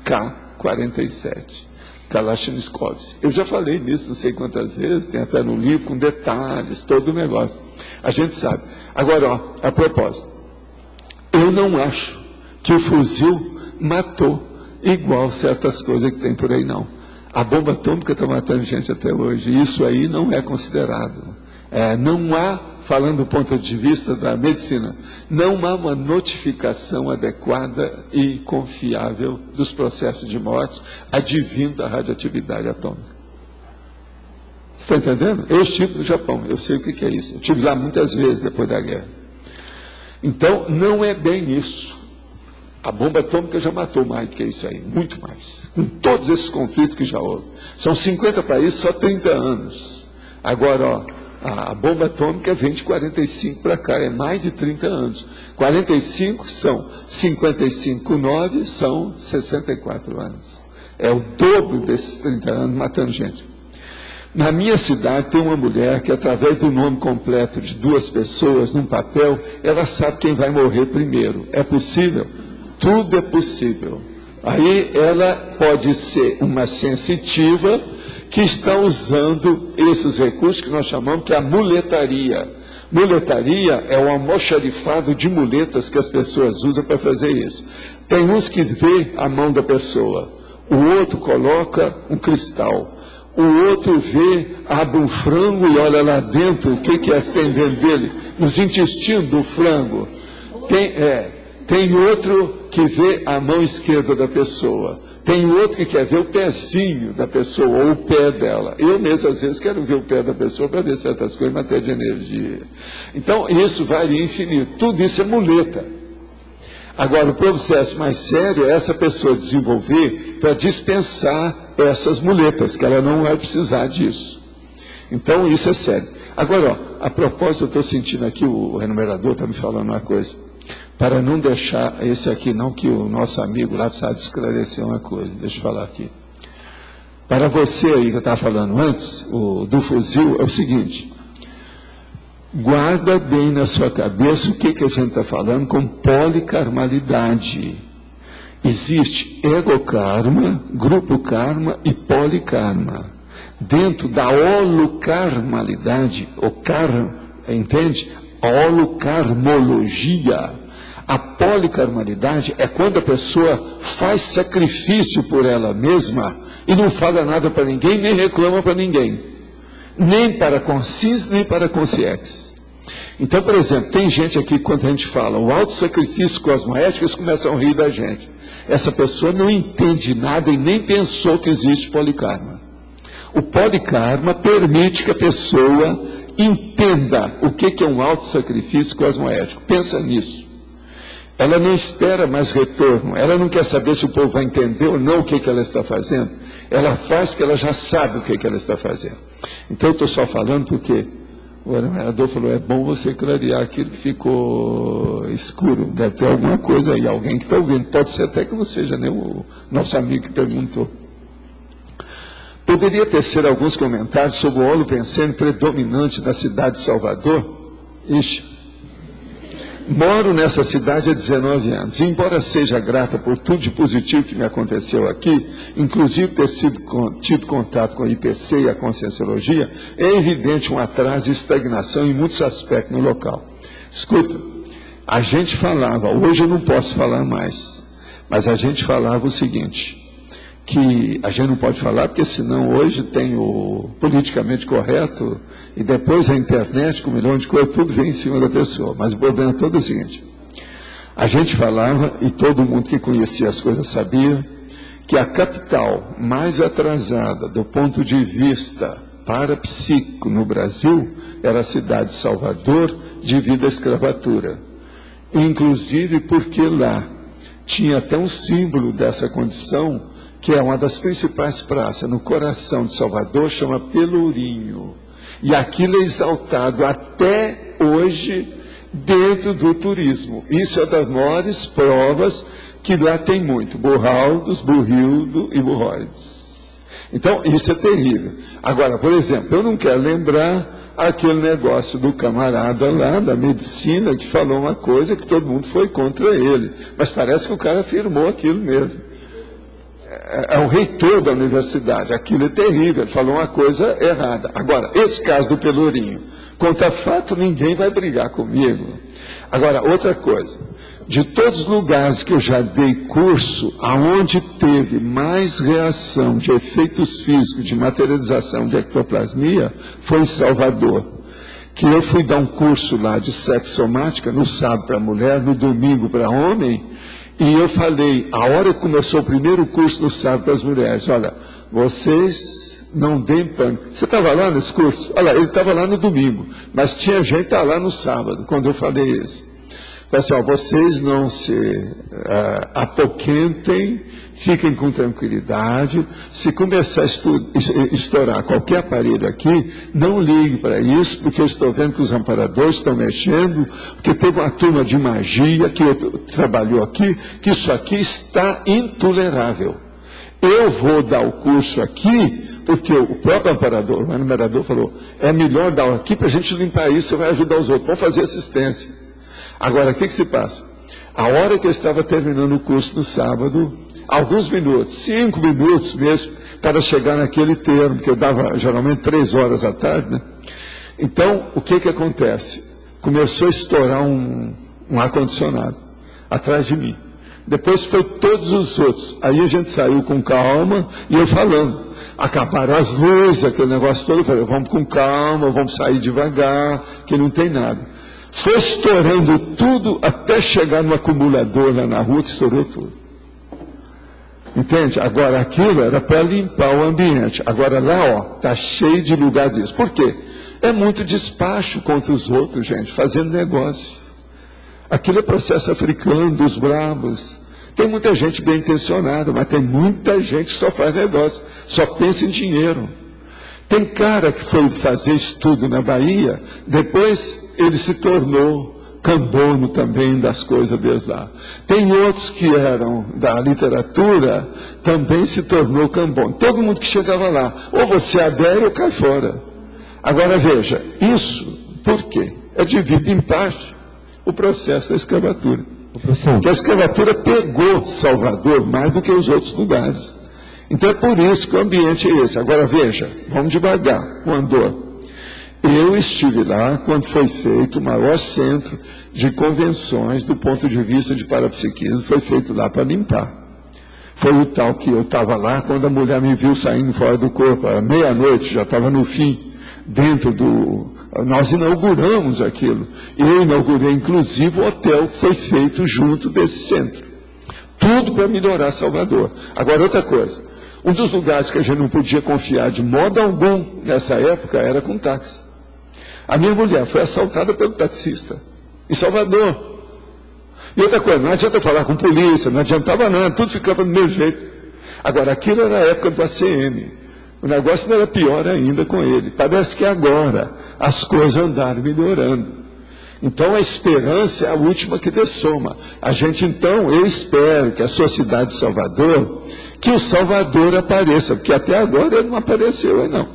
S1: AK-47, Kalashnikov. Eu já falei nisso não sei quantas vezes, tem até no livro com detalhes, todo o negócio. A gente sabe. Agora, ó, a propósito, eu não acho que o fuzil matou igual certas coisas que tem por aí, não. A bomba atômica está matando gente até hoje, e isso aí não é considerado. Não há, falando do ponto de vista da medicina, não há uma notificação adequada e confiável dos processos de morte advindo da radioatividade atômica. Você está entendendo? Eu estive no Japão, eu sei o que é isso. Eu estive lá muitas vezes depois da guerra. Então, não é bem isso. A bomba atômica já matou mais do que isso aí, muito mais. Com todos esses conflitos que já houve. São 50 países, só 30 anos. Agora, ó, a bomba atômica vem de 45 para cá, é mais de 30 anos. 45 são 55 com 9, são 64 anos. É o dobro desses 30 anos matando gente. Na minha cidade tem uma mulher que, através do nome completo de 2 pessoas num papel, ela sabe quem vai morrer primeiro. É possível? Tudo é possível. Aí ela pode ser uma sensitiva que está usando esses recursos que nós chamamos que é a muletaria. Muletaria é o almoxarifado de muletas que as pessoas usam para fazer isso. Tem uns que vê a mão da pessoa, o outro coloca um cristal, o outro vê, abre um frango e olha lá dentro o que é que tem dentro dele, nos intestinos do frango. Tem outro que vê a mão esquerda da pessoa. Tem outro que quer ver o pezinho da pessoa, ou o pé dela. Eu mesmo, às vezes, quero ver o pé da pessoa para ver certas coisas em matéria de energia. Então, isso varia infinito. Tudo isso é muleta. Agora, o processo mais sério é essa pessoa desenvolver para dispensar essas muletas, que ela não vai precisar disso. Então, isso é sério. Agora, a propósito, eu estou sentindo aqui, o renumerador está me falando uma coisa. Para não deixar esse aqui, não, que o nosso amigo lá precisa esclarecer uma coisa. Deixa eu falar aqui. Para você aí que eu estava falando antes, do fuzil, é o seguinte. Guarda bem na sua cabeça o que a gente está falando com polikarmalidade. Existe egokarma, grupo karma e polikarma. Dentro da holokarmalidade, entende? A holokarmologia. A polikarmalidade é quando a pessoa faz sacrifício por ela mesma e não fala nada para ninguém, nem reclama para ninguém. Nem para consciência, nem para consciência. Então, por exemplo, tem gente aqui, quando a gente fala o auto-sacrifício cosmoético, eles começam a rir da gente. Essa pessoa não entende nada e nem pensou que existe polikarma. O polikarma permite que a pessoa entenda o que é um auto-sacrifício cosmoético. Pensa nisso. Ela não espera mais retorno, ela não quer saber se o povo vai entender ou não o que ela está fazendo. Ela faz porque ela já sabe o que ela está fazendo. Então eu estou só falando porque o vereador falou, é bom você clarear aquilo que ficou escuro. Deve ter alguma coisa aí, alguém que está ouvindo. Pode ser até que não seja nem o nosso amigo que perguntou. Poderia tecer alguns comentários sobre o holopensene predominante da cidade de Salvador? Moro nessa cidade há 19 anos. E, embora seja grata por tudo de positivo que me aconteceu aqui, inclusive ter tido contato com a IPC e a Conscienciologia, é evidente um atraso e estagnação em muitos aspectos no local. Escuta, a gente falava, hoje eu não posso falar mais, mas a gente falava o seguinte, que a gente não pode falar, porque senão hoje tem o politicamente correto, e depois a internet, com 1 milhão de coisas, tudo vem em cima da pessoa. Mas o problema todo é o seguinte, a gente falava, e todo mundo que conhecia as coisas sabia, que a capital mais atrasada do ponto de vista parapsíquico no Brasil era a cidade de Salvador, devido à escravatura. Inclusive porque lá tinha até um símbolo dessa condição, que é uma das principais praças no coração de Salvador, chama Pelourinho. E aquilo é exaltado até hoje dentro do turismo. Isso é das maiores provas que lá tem muito. Burraldos, Burrildo e Burroides. Então, isso é terrível. Agora, por exemplo, eu não quero lembrar aquele negócio do camarada lá da medicina que falou uma coisa que todo mundo foi contra ele. Mas parece que o cara afirmou aquilo mesmo. É o reitor da universidade, aquilo é terrível, ele falou uma coisa errada. Agora, esse caso do Pelourinho, contra fato, ninguém vai brigar comigo. Agora, outra coisa, de todos os lugares que eu já dei curso, aonde teve mais reação de efeitos físicos, de materialização de ectoplasmia, foi em Salvador. Que eu fui dar um curso lá de sexomática, no sábado para mulher, no domingo para homem, e eu falei, a hora que começou o primeiro curso no sábado para as mulheres, olha, vocês não deem pânico. Você estava lá nesse curso? Olha, ele estava lá no domingo, mas tinha gente que estava lá no sábado, quando eu falei isso. Falei assim, ó, vocês não se apoquentem, fiquem com tranquilidade. Se começar a estourar qualquer aparelho aqui, não ligue para isso, porque eu estou vendo que os amparadores estão mexendo, porque teve uma turma de magia que trabalhou aqui, que isso aqui está intolerável. eu vou dar o curso aqui, porque o próprio amparador, o enumerador falou, é melhor dar aqui para a gente limpar isso, você vai ajudar os outros, vamos fazer assistência. Agora, o que se passa? A hora que eu estava terminando o curso no sábado, alguns minutos, 5 minutos mesmo, para chegar naquele termo, que eu dava geralmente 3 horas à tarde, né? Então, o que acontece? Começou a estourar um ar-condicionado atrás de mim. Depois foi todos os outros. Aí a gente saiu com calma e eu falando. Acabaram as luzes, aquele negócio todo. Eu falei, vamos com calma, vamos sair devagar, que não tem nada. Foi estourando tudo até chegar no acumulador lá na rua, que estourou tudo. Entende? Agora aquilo era para limpar o ambiente. Agora lá, ó, está cheio de lugar disso. Por quê? É muito despacho contra os outros, gente, fazendo negócio. Aquilo é processo africano, dos bravos. Tem muita gente bem intencionada, mas tem muita gente que só faz negócio, só pensa em dinheiro. Tem cara que foi fazer estudo na Bahia, depois ele se tornou cambono também das coisas deles lá. Tem outros que eram da literatura, também se tornou cambono. Todo mundo que chegava lá, ou você adere ou cai fora. Agora veja, isso, por quê? É devido em parte o processo da escravatura. Porque a escravatura pegou Salvador mais do que os outros lugares. Então é por isso que o ambiente é esse. Agora veja, vamos devagar, o Andor. Eu estive lá quando foi feito o maior centro de convenções do ponto de vista de parapsiquismo, foi feito lá para limpar. Foi o tal que eu estava lá quando a mulher me viu saindo fora do corpo, à meia-noite, já estava no fim, dentro do... Nós inauguramos aquilo. Eu inaugurei, inclusive, o hotel que foi feito junto desse centro. Tudo para melhorar Salvador. Agora, outra coisa. Um dos lugares que a gente não podia confiar de modo algum nessa época era com táxi. A minha mulher foi assaltada pelo taxista, em Salvador. E outra coisa, não adianta falar com polícia, não adiantava nada, tudo ficava do meu jeito. Agora, aquilo era a época do ACM. O negócio não era pior ainda com ele. Parece que agora as coisas andaram melhorando. Então a esperança é a última que dessoma. A gente então, eu espero que a sua cidade de Salvador, que o Salvador apareça, porque até agora ele não apareceu, não.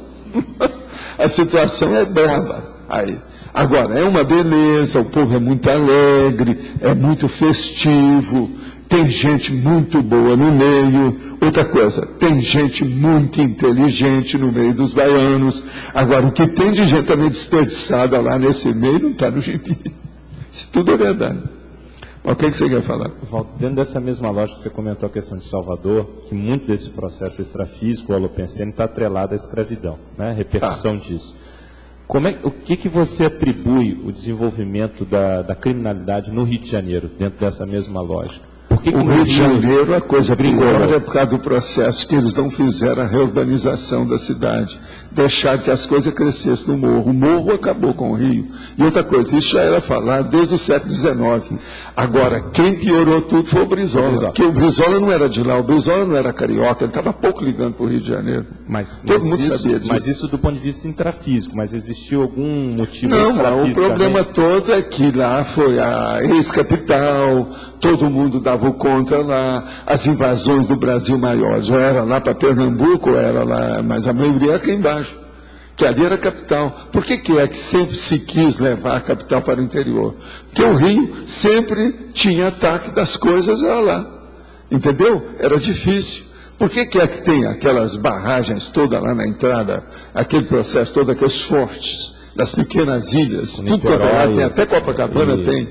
S1: A situação é brava aí. Agora, é uma beleza, o povo é muito alegre, é muito festivo, tem gente muito boa no meio. Outra coisa, tem gente muito inteligente no meio dos baianos. Agora, o que tem de gente também desperdiçada lá nesse meio não está no gibi. Isso tudo é verdade. Mas o que você quer falar?
S2: Valdo, dentro dessa mesma lógica que você comentou a questão de Salvador, que muito desse processo extrafísico, o holopensene, está atrelado à escravidão, né? Repercussão disso. O que você atribui o desenvolvimento da criminalidade no Rio de Janeiro, dentro dessa mesma lógica?
S1: O Rio de Janeiro, a coisa pior é por causa do processo que eles não fizeram a reurbanização da cidade. Deixaram que as coisas crescessem no morro. O morro acabou com o Rio. E outra coisa, isso já era falado desde o século XIX. Agora, quem piorou tudo foi o Brizola. Porque o Brizola não era de lá, o Brizola não era carioca, ele estava pouco ligando para o Rio de Janeiro. Todo mundo sabia disso.
S2: Mas isso do ponto de vista intrafísico, mas existiu algum motivo
S1: Não, o problema todo é que lá foi a ex-capital, todo mundo dava o contra lá, as invasões do Brasil maiores, ou era lá para Pernambuco, ou era lá, mas a maioria era aqui embaixo, que ali era a capital. Por que é que sempre se quis levar a capital para o interior? Porque o Rio sempre tinha ataque das coisas, era lá, entendeu? Era difícil. Por que é que tem aquelas barragens todas lá na entrada, aquele processo todo, aqueles fortes, das pequenas ilhas, tudo quanto é lá, tem, até Copacabana tem.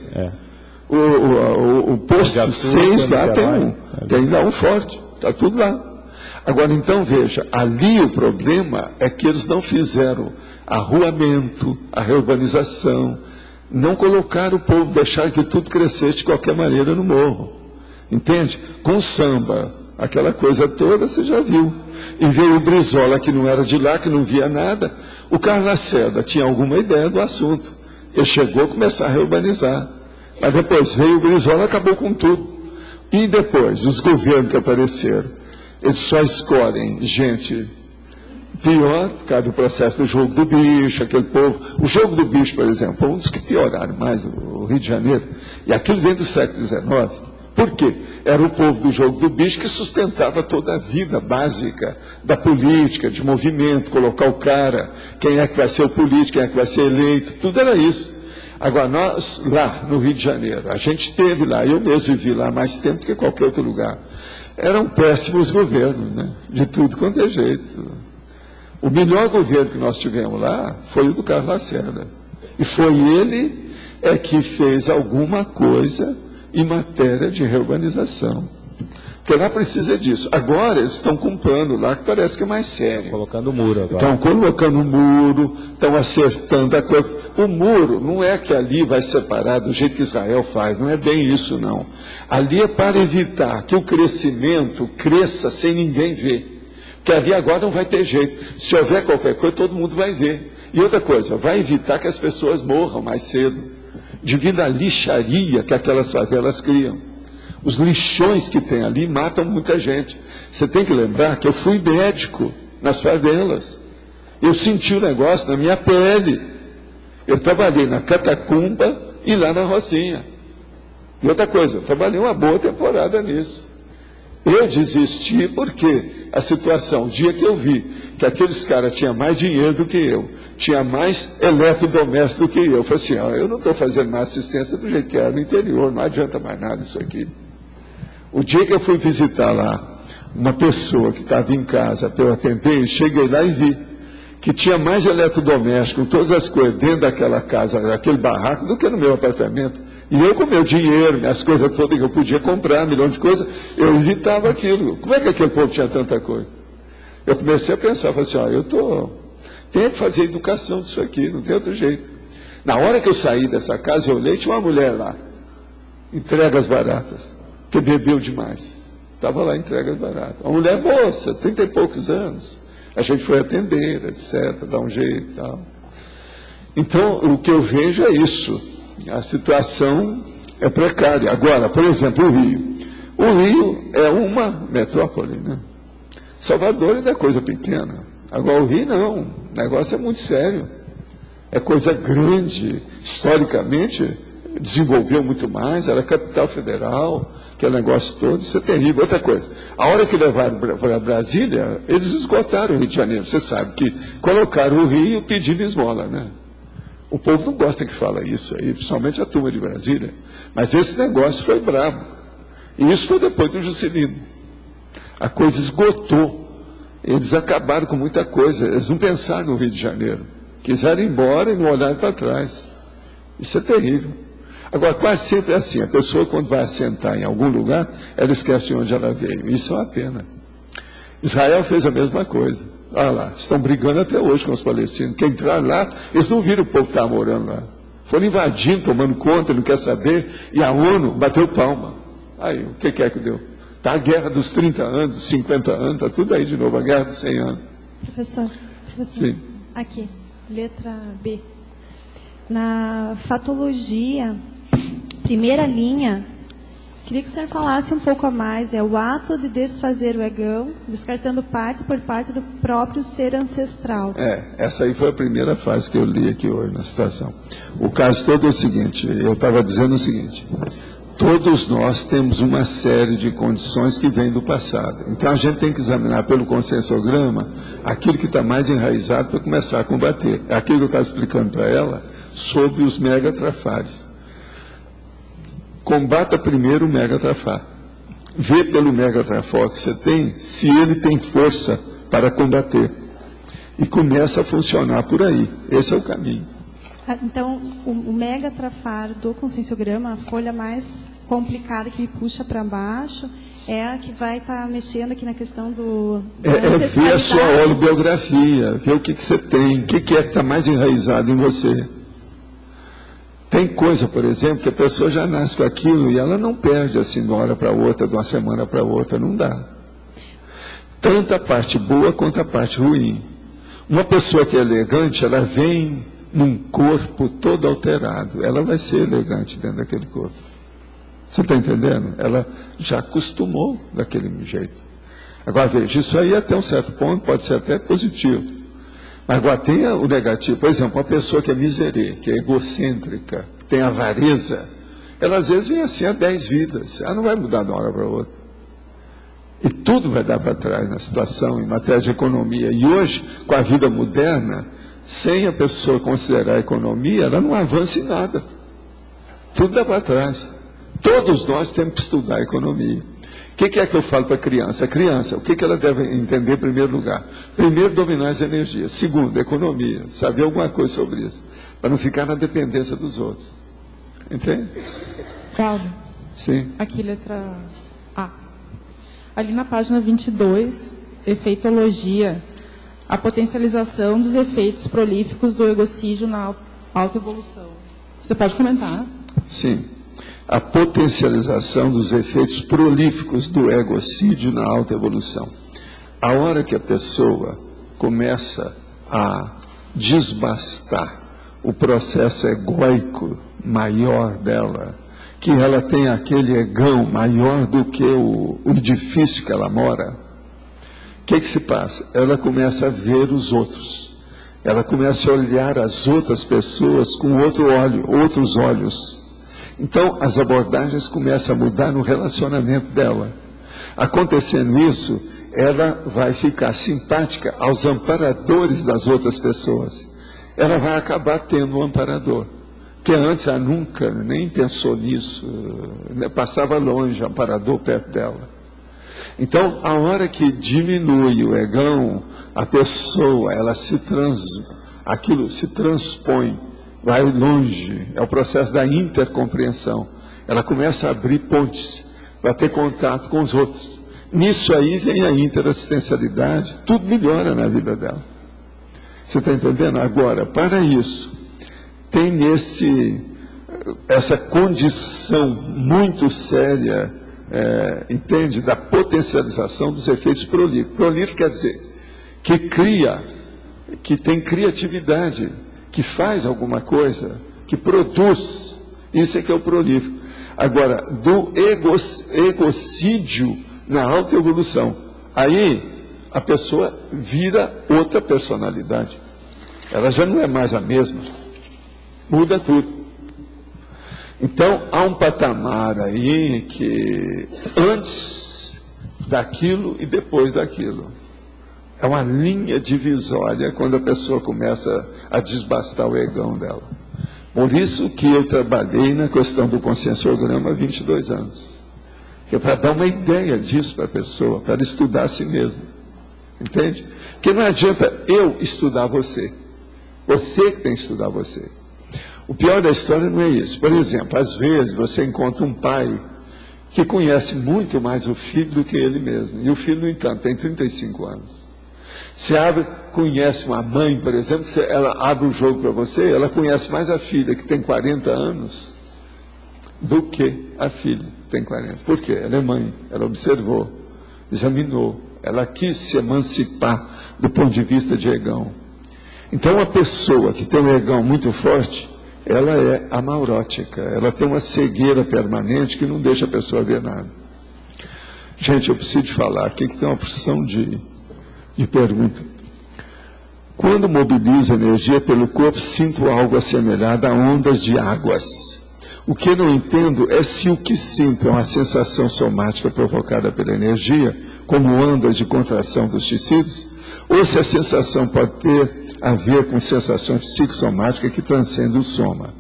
S1: O posto 6 lá tem lá um forte, está tudo lá. Agora, então, veja, ali o problema é que eles não fizeram arruamento, a reurbanização, não colocaram o povo, deixaram que tudo crescesse de qualquer maneira no morro. Entende? Com samba, aquela coisa toda, você já viu. E veio o Brizola, que não era de lá, que não via nada. O Carlos Lacerda tinha alguma ideia do assunto. Ele chegou a começar a reurbanizar. Mas depois veio o Brizola e acabou com tudo. E depois, os governos que apareceram, eles só escolhem gente pior, por causa do processo do jogo do bicho, aquele povo. O jogo do bicho, por exemplo, foi um dos que pioraram mais o Rio de Janeiro. E aquilo vem do século XIX. Por quê? Era o povo do jogo do bicho que sustentava toda a vida básica da política, de movimento, colocar o cara, quem é que vai ser o político, quem é que vai ser eleito, tudo era isso. Agora, nós, lá no Rio de Janeiro, a gente esteve lá, eu mesmo vivi lá mais tempo que qualquer outro lugar. Eram péssimos governos, né? De tudo quanto é jeito. O melhor governo que nós tivemos lá foi o do Carlos Lacerda. E foi ele que fez alguma coisa em matéria de reurbanização. Porque lá precisa disso. Agora eles estão com um plano lá que parece que é mais sério.
S2: Colocando o muro agora.
S1: Estão colocando o muro, estão acertando a coisa. O muro não é que ali vai separar do jeito que Israel faz, não é bem isso não. Ali é para evitar que o crescimento cresça sem ninguém ver. Porque ali agora não vai ter jeito. Se houver qualquer coisa, todo mundo vai ver. E outra coisa, vai evitar que as pessoas morram mais cedo, devido à lixaria que aquelas favelas criam. Os lixões que tem ali matam muita gente. Você tem que lembrar que eu fui médico nas favelas. Eu senti o negócio na minha pele. Eu trabalhei na Catacumba e lá na Rocinha. E outra coisa, eu trabalhei uma boa temporada nisso. Eu desisti porque a situação, o dia que eu vi que aqueles caras tinham mais dinheiro do que eu, tinha mais eletrodoméstico do que eu falei assim, eu não estou fazendo mais assistência do jeito que era no interior, não adianta mais nada isso aqui. O dia que eu fui visitar lá uma pessoa que estava em casa para eu atender, cheguei lá e vi que tinha mais eletrodoméstico, todas as coisas dentro daquela casa, daquele barraco, do que no meu apartamento. E eu com meu dinheiro, minhas coisas todas que eu podia comprar, um milhão de coisas, eu evitava aquilo. Como é que aquele povo tinha tanta coisa? Eu comecei a pensar, falei assim, tenho que fazer educação disso aqui, não tem outro jeito. Na hora que eu saí dessa casa, eu olhei, tinha uma mulher lá, entregas baratas, que bebeu demais. Estava lá, entregas baratas. Uma mulher moça, 30 e poucos anos. A gente foi atender, etc., dar um jeito e tal. Então, o que eu vejo é isso. A situação é precária. Agora, por exemplo, o Rio. O Rio é uma metrópole, né? Salvador ainda é coisa pequena. Agora, o Rio não. O negócio é muito sério. É coisa grande. Historicamente, desenvolveu muito mais. Era capital federal, aquele negócio todo. Isso é terrível. Outra coisa, a hora que levaram para Brasília, eles esgotaram o Rio de Janeiro. Você sabe que colocaram o Rio pedindo esmola, né? O povo não gosta que fala isso aí, principalmente a turma de Brasília. Mas esse negócio foi bravo. E isso foi depois do Juscelino. A coisa esgotou. Eles acabaram com muita coisa. Eles não pensaram no Rio de Janeiro. Quiseram ir embora e não olharam para trás. Isso é terrível. Agora, quase sempre é assim. A pessoa, quando vai assentar em algum lugar, ela esquece de onde ela veio. Isso é uma pena. Israel fez a mesma coisa. Olha lá, estão brigando até hoje com os palestinos. Quem entrar lá, eles não viram o povo que estava morando lá. Foram invadindo, tomando conta, não quer saber. E a ONU bateu palma. Aí, o que é que deu? Está a guerra dos 30 anos, dos 50 anos, está tudo aí de novo, a guerra dos 100 anos.
S10: Professor,
S1: Sim.
S10: Aqui, letra B. Na fatologia, primeira linha, queria que o senhor falasse um pouco a mais. É o ato de desfazer o egão, descartando parte por parte do próprio ser ancestral.
S1: Essa aí foi a primeira fase que eu li aqui hoje na citação. O caso todo é o seguinte, eu estava dizendo o seguinte, todos nós temos uma série de condições que vêm do passado. Então a gente tem que examinar pelo consensograma aquilo que está mais enraizado para começar a combater. É aquilo que eu estava explicando para ela sobre os megatrafares. Combata primeiro o megatrafar. Vê pelo megatrafar que você tem, se ele tem força para combater. E começa a funcionar por aí. Esse é o caminho.
S10: Então, o megatrafar do conscienciograma, a folha mais complicada que puxa para baixo, é a que vai estar mexendo aqui na questão do...
S1: ver a sua holobiografia, ver o que você tem, o que é que está mais enraizado em você. Tem coisa, por exemplo, que a pessoa já nasce com aquilo e ela não perde assim de uma hora para outra, de uma semana para outra, não dá. Tanto a parte boa quanto a parte ruim. Uma pessoa que é elegante, ela vem num corpo todo alterado. Ela vai ser elegante dentro daquele corpo. Você está entendendo? Ela já acostumou daquele jeito. Agora, veja, isso aí até um certo ponto pode ser até positivo. Agora, tem o negativo. Por exemplo, uma pessoa que é miserê, que é egocêntrica, que tem avareza, ela às vezes vem assim há 10 vidas. Ela não vai mudar de uma hora para outra. E tudo vai dar para trás na situação, em matéria de economia. E hoje, com a vida moderna, sem a pessoa considerar a economia, ela não avança em nada. Tudo dá para trás. Todos nós temos que estudar a economia. O que é que eu falo para a criança? A criança, o que ela deve entender em primeiro lugar? Primeiro, dominar as energias. Segundo, economia. Saber alguma coisa sobre isso. Para não ficar na dependência dos outros. Entende?
S11: Cláudio.
S1: Sim.
S11: Aqui, letra A. Ali na página 22, efeitologia, a potencialização dos efeitos prolíficos do egocídio na autoevolução. Você pode comentar?
S1: Sim. A potencialização dos efeitos prolíficos do egocídio na autoevolução. A hora que a pessoa começa a desbastar o processo egóico maior dela, que ela tem aquele egão maior do que o edifício que ela mora, o que se passa? Ela começa a ver os outros. Ela começa a olhar as outras pessoas com outros olhos. Então, as abordagens começam a mudar no relacionamento dela. Acontecendo isso, ela vai ficar simpática aos amparadores das outras pessoas. Ela vai acabar tendo um amparador. Que antes ela nunca nem pensou nisso, passava longe, amparador perto dela. Então, a hora que diminui o egão, a pessoa, aquilo se transpõe, vai longe, é o processo da intercompreensão. Ela começa a abrir pontes para ter contato com os outros. Nisso aí vem a interassistencialidade, tudo melhora na vida dela. Você está entendendo? Agora, para isso, tem essa condição muito séria, entende, da potencialização dos efeitos prolíficos. Prolífico quer dizer que cria, que tem criatividade, que faz alguma coisa, que produz. Isso é que é o prolífico. Agora, do egocídio na autoevolução, aí a pessoa vira outra personalidade. Ela já não é mais a mesma. Muda tudo. Então, há um patamar aí que antes daquilo e depois daquilo. É uma linha divisória quando a pessoa começa a desbastar o egão dela. Por isso que eu trabalhei na questão do conscienciograma há 22 anos. Que é para dar uma ideia disso para a pessoa, para ela estudar a si mesma. Entende? Porque não adianta eu estudar você. Você que tem que estudar você. O pior da história não é isso. Por exemplo, às vezes você encontra um pai que conhece muito mais o filho do que ele mesmo. E o filho, no entanto, tem 35 anos. Você conhece uma mãe, por exemplo, ela abre o jogo para você, ela conhece mais a filha, que tem 40 anos, do que a filha, que tem 40. Por quê? Ela é mãe, ela observou, examinou, ela quis se emancipar do ponto de vista de egão. Então, a pessoa que tem um egão muito forte, ela é amaurótica, ela tem uma cegueira permanente que não deixa a pessoa ver nada. Gente, eu preciso te falar aqui que tem uma porção de pergunta. Quando mobilizo energia pelo corpo, sinto algo assemelhado a ondas de águas. O que não entendo é se o que sinto é uma sensação somática provocada pela energia, como ondas de contração dos tecidos, ou se a sensação pode ter a ver com sensações psicossomáticas que transcendem o soma.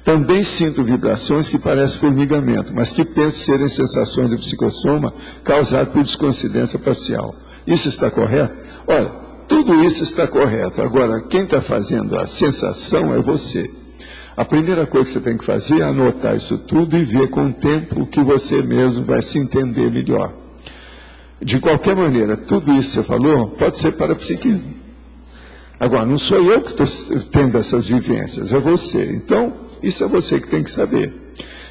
S1: Também sinto vibrações que parecem formigamento, mas que penso serem sensações do psicossoma causadas por descoincidência parcial. Isso está correto? Olha, tudo isso está correto. Agora, quem está fazendo a sensação é você. A primeira coisa que você tem que fazer é anotar isso tudo e ver com o tempo que você mesmo vai se entender melhor. De qualquer maneira, tudo isso que você falou pode ser parapsiquismo. Agora, não sou eu que estou tendo essas vivências, é você. Então, isso é você que tem que saber.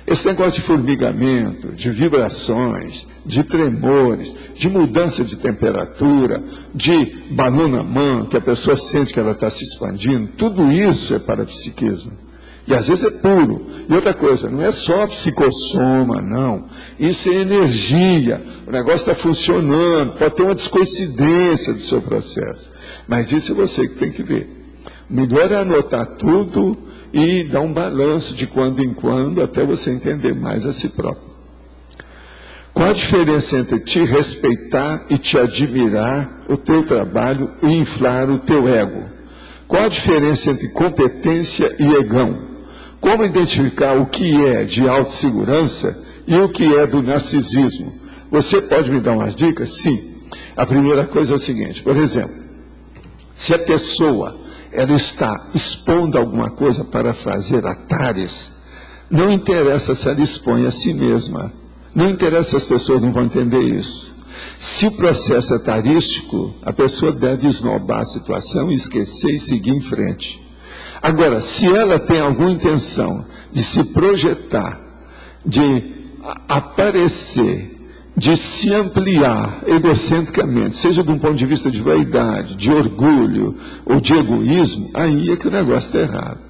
S1: Esse negócio de formigamento, de vibrações, de tremores, de mudança de temperatura, de balão na mão, que a pessoa sente que ela está se expandindo, tudo isso é parapsiquismo. E às vezes é puro. E outra coisa, não é só psicossoma, não. Isso é energia. O negócio está funcionando, pode ter uma descoincidência do seu processo. Mas isso é você que tem que ver. Melhor é anotar tudo e dá um balanço de quando em quando até você entender mais a si próprio. Qual a diferença entre te respeitar e te admirar o teu trabalho e inflar o teu ego? Qual a diferença entre competência e egão? Como identificar o que é de autossegurança e o que é do narcisismo? Você pode me dar umas dicas? Sim. A primeira coisa é o seguinte, por exemplo, se a pessoa ela está expondo alguma coisa para fazer atares, não interessa se ela expõe a si mesma. Não interessa se as pessoas não vão entender isso. Se o processo é tarístico, a pessoa deve esnobar a situação, esquecer e seguir em frente. Agora, se ela tem alguma intenção de se projetar, de aparecer, de se ampliar egocentricamente, seja de um ponto de vista de vaidade, de orgulho ou de egoísmo, aí é que o negócio está errado.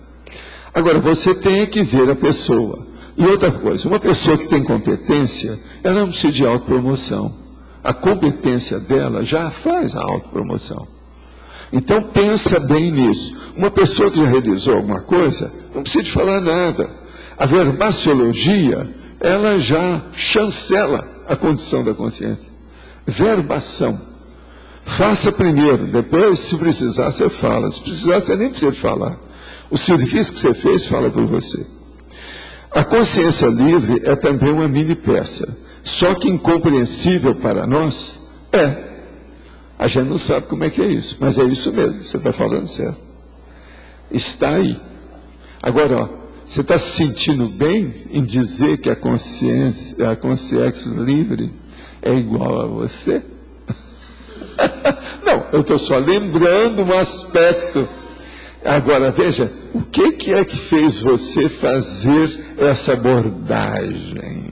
S1: Agora, você tem que ver a pessoa. E outra coisa, uma pessoa que tem competência, ela não precisa de autopromoção. A competência dela já faz a autopromoção. Então pensa bem nisso. Uma pessoa que já realizou alguma coisa, não precisa de falar nada. A verbaciologia, ela já chancela a condição da consciência. Verbação. Faça primeiro, depois, se precisar, você fala. Se precisar, você nem precisa falar. O serviço que você fez, fala por você. A consciência livre é também uma mini peça, só que incompreensível para nós é. A gente não sabe como é que é isso, mas é isso mesmo, você está falando certo. Está aí. Agora, ó, você está se sentindo bem em dizer que a consciência livre é igual a você? Não, eu estou só lembrando um aspecto. Agora, veja, o que é que fez você fazer essa abordagem?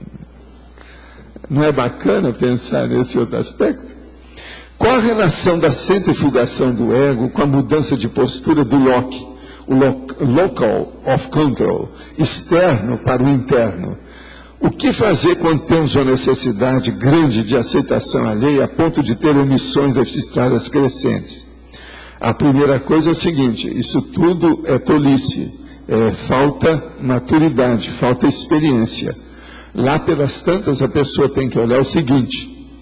S1: Não é bacana pensar nesse outro aspecto? Qual a relação da centrifugação do ego com a mudança de postura do Locke, o local of control, externo para o interno? O que fazer quando temos uma necessidade grande de aceitação alheia a ponto de ter omissões deficitárias crescentes? A primeira coisa é o seguinte, isso tudo é tolice, falta maturidade, falta experiência. Lá pelas tantas a pessoa tem que olhar o seguinte,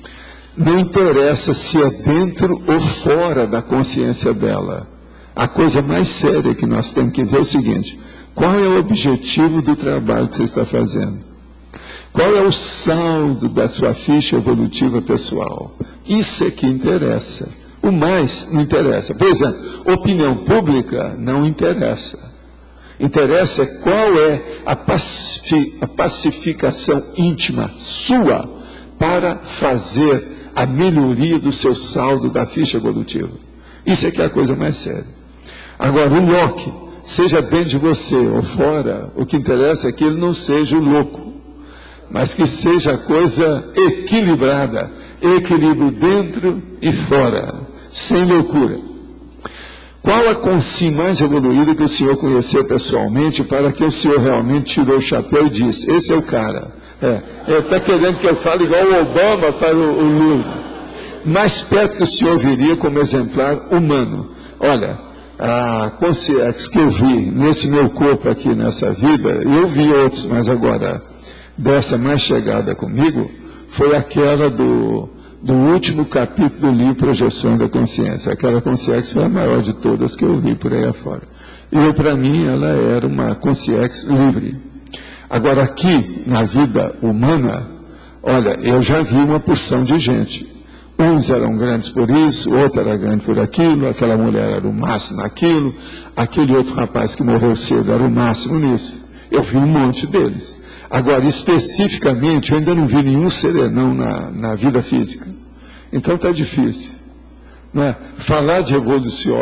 S1: não interessa se é dentro ou fora da consciência dela. A coisa mais séria que nós temos que ver é o seguinte, qual é o objetivo do trabalho que você está fazendo? Qual é o saldo da sua ficha evolutiva pessoal? Isso é que interessa. O mais não interessa. Por exemplo, opinião pública não interessa. Interessa qual é a pacificação íntima sua para fazer a melhoria do seu saldo da ficha evolutiva. Isso é que é a coisa mais séria. Agora, o Locke, seja dentro de você ou fora, o que interessa é que ele não seja o louco, mas que seja a coisa equilibrada, equilíbrio dentro e fora, sem loucura. Qual a consciência mais evoluída que o senhor conheceu pessoalmente para que o senhor realmente tirou o chapéu e disse, esse é o cara. Ele está querendo que eu fale igual o Obama para o Lula. Mais perto que o senhor viria como exemplar humano. Olha, a consciência que eu vi nesse meu corpo aqui, nessa vida, eu vi outros, mas agora, dessa mais chegada comigo, foi aquela do último capítulo do livro Projeção da Consciência. Aquela consciência foi a maior de todas que eu vi por aí afora. E para mim ela era uma consciência livre. Agora aqui, na vida humana, olha, eu já vi uma porção de gente. Uns eram grandes por isso, outro era grande por aquilo, aquela mulher era o máximo naquilo, aquele outro rapaz que morreu cedo era o máximo nisso. Eu vi um monte deles. Agora, especificamente, eu ainda não vi nenhum serenão na vida física. Então está difícil. Não é? Falar de evolução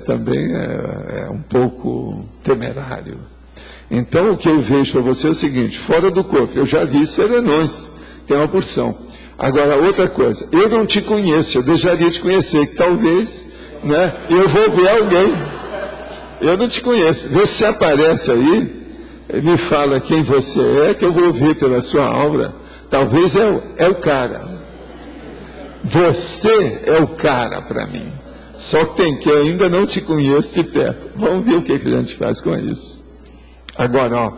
S1: também é um pouco temerário. Então, o que eu vejo para você é o seguinte, fora do corpo, eu já vi serenões, tem uma porção. Agora, outra coisa, eu não te conheço, eu deixaria de conhecer, que talvez, né, eu vou ver alguém. Eu não te conheço, vê se aparece aí, me fala quem você é, que eu vou ver pela sua aura. Talvez é o cara. Você é o cara para mim. Só que eu ainda não te conheço de perto. Vamos ver o que a gente faz com isso. Agora,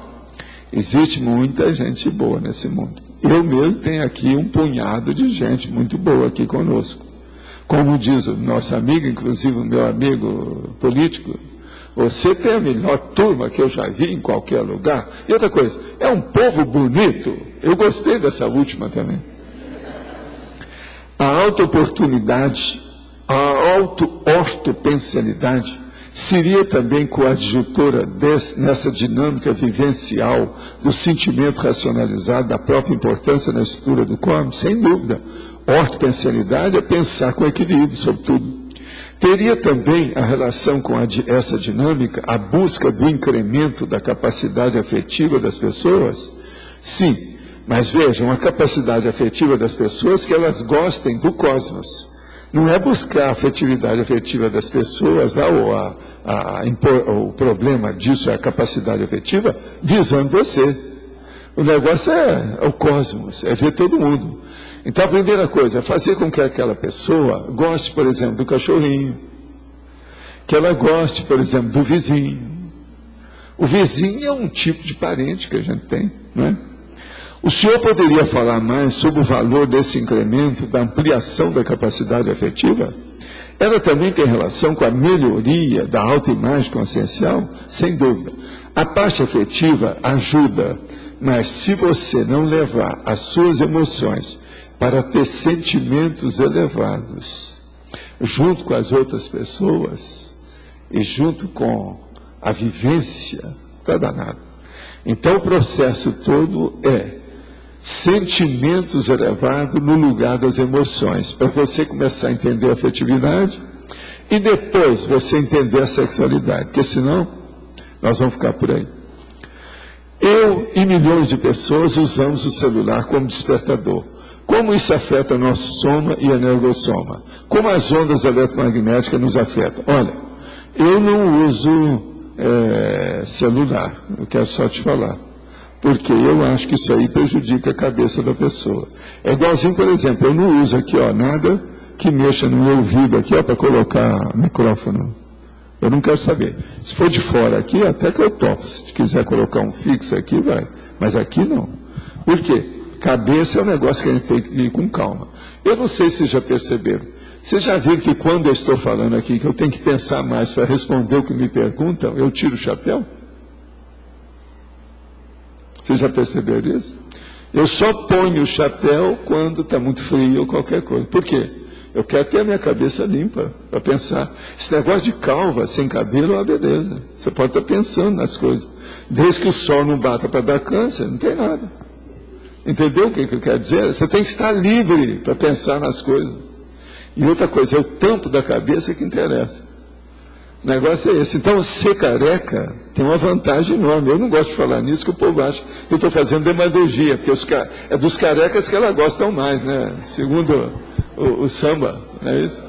S1: existe muita gente boa nesse mundo. Eu mesmo tenho aqui um punhado de gente muito boa aqui conosco. Como diz o nosso amigo, inclusive o meu amigo político, você tem a melhor turma que eu já vi em qualquer lugar. E outra coisa, é um povo bonito. Eu gostei dessa última também. A auto-oportunidade, a auto-ortopensialidade seria também coadjutora nessa dinâmica vivencial do sentimento racionalizado da própria importância na estrutura do corpo? Sem dúvida. Ortopensialidade é pensar com equilíbrio, sobretudo. Teria também a relação com essa dinâmica, a busca do incremento da capacidade afetiva das pessoas? Sim, mas vejam, a capacidade afetiva das pessoas que elas gostem do cosmos. Não é buscar a afetividade afetiva das pessoas, o problema disso é a capacidade afetiva visando você. O negócio é o cosmos, é ver todo mundo. Então, a primeira coisa é fazer com que aquela pessoa goste, por exemplo, do cachorrinho, que ela goste, por exemplo, do vizinho. O vizinho é um tipo de parente que a gente tem, não é? O senhor poderia falar mais sobre o valor desse incremento, da ampliação da capacidade afetiva? Ela também tem relação com a melhoria da autoimagem consciencial? Sem dúvida. A parte afetiva ajuda, mas se você não levar as suas emoções para ter sentimentos elevados, junto com as outras pessoas e junto com a vivência, está danado. Então o processo todo é sentimentos elevados no lugar das emoções, para você começar a entender a afetividade e depois você entender a sexualidade, porque senão nós vamos ficar por aí. Eu e milhões de pessoas usamos o celular como despertador. Como isso afeta nosso soma e energossoma? Como as ondas eletromagnéticas nos afetam? Olha, eu não uso celular, eu quero só te falar, porque eu acho que isso aí prejudica a cabeça da pessoa. É igualzinho, por exemplo, eu não uso aqui, nada que mexa no meu ouvido aqui, para colocar micrófono. Eu não quero saber. Se for de fora aqui, até que eu topo. Se quiser colocar um fixo aqui, vai. Mas aqui não. Por quê? Cabeça é um negócio que a gente tem que ir com calma. Eu não sei se vocês já perceberam. Vocês já viram que quando eu estou falando aqui, que eu tenho que pensar mais para responder o que me perguntam, eu tiro o chapéu? Vocês já perceberam isso? Eu só ponho o chapéu quando está muito frio ou qualquer coisa. Por quê? Eu quero ter a minha cabeça limpa para pensar. Esse negócio de calva sem cabelo é uma beleza. Você pode estar pensando nas coisas. Desde que o sol não bata para dar câncer, não tem nada. Entendeu o que eu quero dizer? Você tem que estar livre para pensar nas coisas. E outra coisa, é o tampo da cabeça que interessa. O negócio é esse. Então, ser careca tem uma vantagem enorme. Eu não gosto de falar nisso, que o povo acha que eu estou fazendo demagogia, porque é dos carecas que ela gostam mais, né? Segundo o samba, não é isso?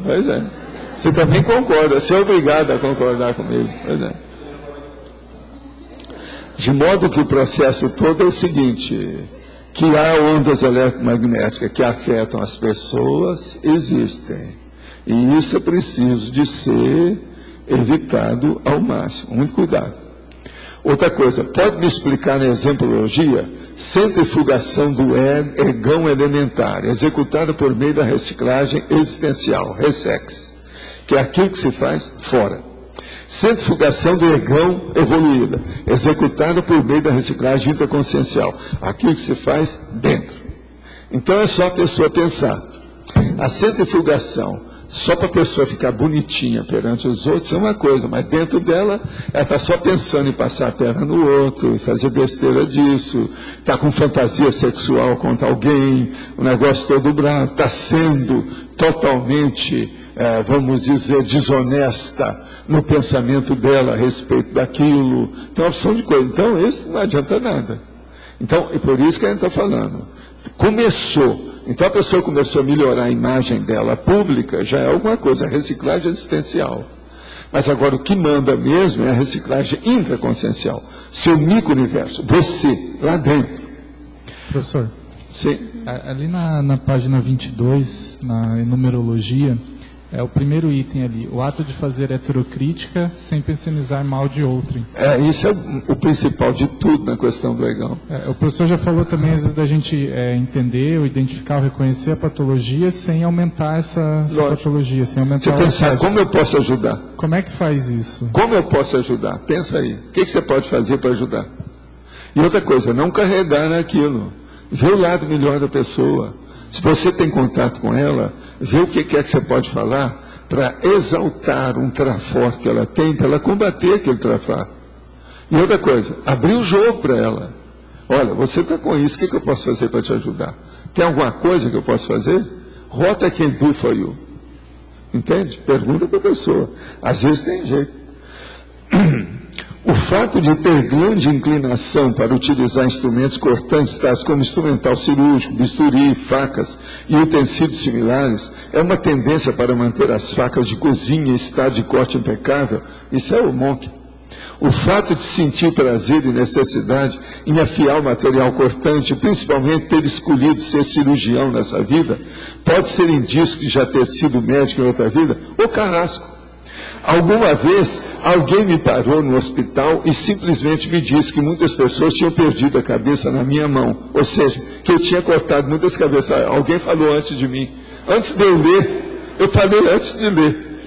S1: Pois é. Você também concorda, você é obrigado a concordar comigo. Pois é. De modo que o processo todo é o seguinte, que há ondas eletromagnéticas que afetam as pessoas, existem. E isso é preciso de ser evitado ao máximo. Muito cuidado. Outra coisa, pode me explicar na exemplologia, centrifugação do egão elementar, executada por meio da reciclagem existencial, RESEX, que é aquilo que se faz fora. Centrifugação do egão evoluída, executada por meio da reciclagem intraconsciencial, aquilo que se faz dentro. Então é só a pessoa pensar. A centrifugação, só para a pessoa ficar bonitinha perante os outros, é uma coisa, mas dentro dela, ela está só pensando em passar a perna no outro, e fazer besteira disso, está com fantasia sexual contra alguém, o negócio todo bravo, está sendo totalmente, vamos dizer, desonesta no pensamento dela a respeito daquilo. Tem uma opção de coisa. Então, isso não adianta nada. Então, é por isso que a gente está falando. Começou. Então, a pessoa começou a melhorar a imagem dela pública, já é alguma coisa, a reciclagem existencial. Mas agora, o que manda mesmo é a reciclagem intraconsciencial. Seu micro-universo, você, lá dentro.
S12: Professor,
S1: sim.
S12: Ali na página 22, na numerologia, É o primeiro item ali, o ato de fazer heterocrítica sem pensionizar mal de outrem.
S1: Isso é o principal de tudo na questão do egão.
S12: O professor já falou também, às vezes, da gente entender, ou identificar, ou reconhecer a patologia sem aumentar essa patologia, sem aumentar.
S1: Você pensar, como eu posso ajudar?
S12: Como é que faz isso?
S1: Como eu posso ajudar? Pensa aí. O que você pode fazer para ajudar? E outra coisa, não carregar naquilo. Vê o lado melhor da pessoa. Se você tem contato com ela, vê o que é que você pode falar para exaltar um trafor que ela tem, para ela combater aquele trafor. E outra coisa, abrir o jogo para ela. Olha, você está com isso, o que eu posso fazer para te ajudar? Tem alguma coisa que eu posso fazer? What I can do for you? Entende? Pergunta para a pessoa. Às vezes tem jeito. O fato de ter grande inclinação para utilizar instrumentos cortantes, tais como instrumental cirúrgico, bisturi, facas e utensílios similares, é uma tendência para manter as facas de cozinha em estado de corte impecável. Isso é o Monk. O fato de sentir prazer e necessidade em afiar o material cortante, principalmente ter escolhido ser cirurgião nessa vida, pode ser indício de já ter sido médico em outra vida, ou carrasco. Alguma vez, alguém me parou no hospital e simplesmente me disse que muitas pessoas tinham perdido a cabeça na minha mão. Ou seja, que eu tinha cortado muitas cabeças. Alguém falou antes de mim. Antes de eu ler, eu falei antes de ler.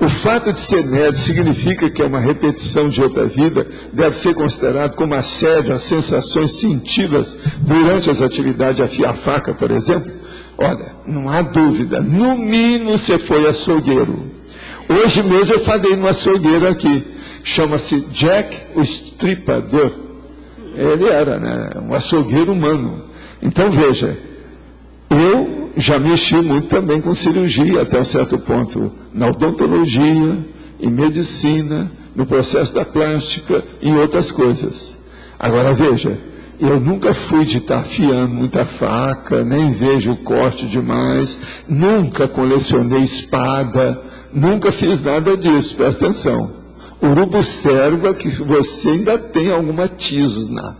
S1: O fato de ser médico significa que é uma repetição de outra vida, deve ser considerado como assédio às sensações sentidas durante as atividades de afiar faca, por exemplo. Olha, não há dúvida, no mínimo você foi açougueiro. Hoje mesmo eu falei no açougueiro aqui, chama-se Jack o Estripador. Ele era, né, um açougueiro humano. Então veja, eu já mexi muito também com cirurgia até um certo ponto, na odontologia, em medicina, no processo da plástica e outras coisas. Agora veja, eu nunca fui de estar afiando muita faca, nem vejo corte demais, nunca colecionei espada, nunca fiz nada disso, presta atenção. Urubu observa que você ainda tem alguma tisna,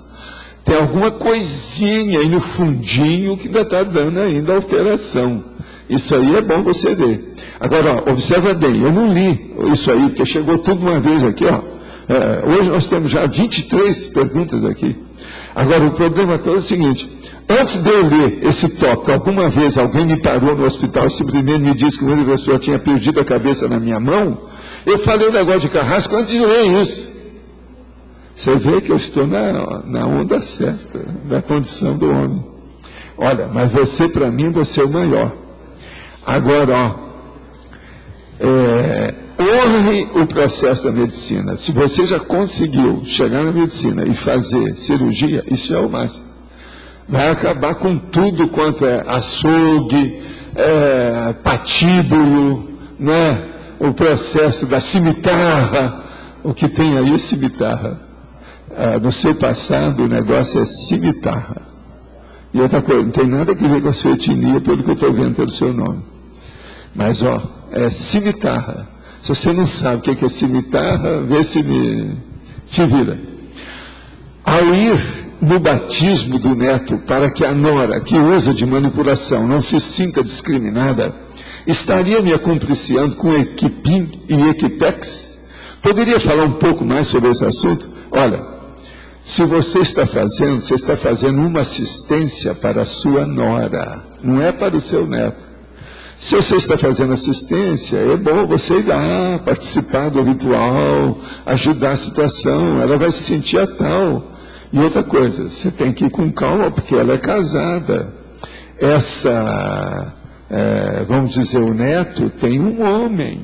S1: tem alguma coisinha aí no fundinho que ainda está dando ainda alteração. Isso aí é bom você ver. Agora, ó, observa bem, eu não li isso aí, porque chegou tudo uma vez aqui, ó. Hoje nós temos já 23 perguntas aqui. Agora, o problema todo é o seguinte: antes de eu ler esse tópico, alguma vez alguém me parou no hospital e simplesmente me disse que uma pessoa tinha perdido a cabeça na minha mão, eu falei o negócio de carrasco antes de ler isso. Você vê que eu estou na onda certa, da condição do homem. Olha, mas você, para mim, você é o maior. Agora, ó, honre o processo da medicina. Se você já conseguiu chegar na medicina e fazer cirurgia, isso é o máximo. Vai acabar com tudo quanto é açougue, patíbulo, né? O processo da cimitarra. O que tem aí é cimitarra. No seu passado, o negócio é cimitarra. E outra coisa, não tem nada a ver com a sua etnia, pelo que eu estou vendo pelo seu nome. Mas, ó, é cimitarra. Se você não sabe o que é cimitarra, vê se te vira. Ao ir no batismo do neto, para que a nora, que usa de manipulação, não se sinta discriminada, estaria me acompliciando com Equipim e Equipex? Poderia falar um pouco mais sobre esse assunto? Olha, se você está fazendo uma assistência para a sua nora, não é para o seu neto. Se você está fazendo assistência, é bom você ir lá, participar do ritual, ajudar a situação, ela vai se sentir a tal. E outra coisa, você tem que ir com calma, porque ela é casada. Vamos dizer, o neto tem um homem.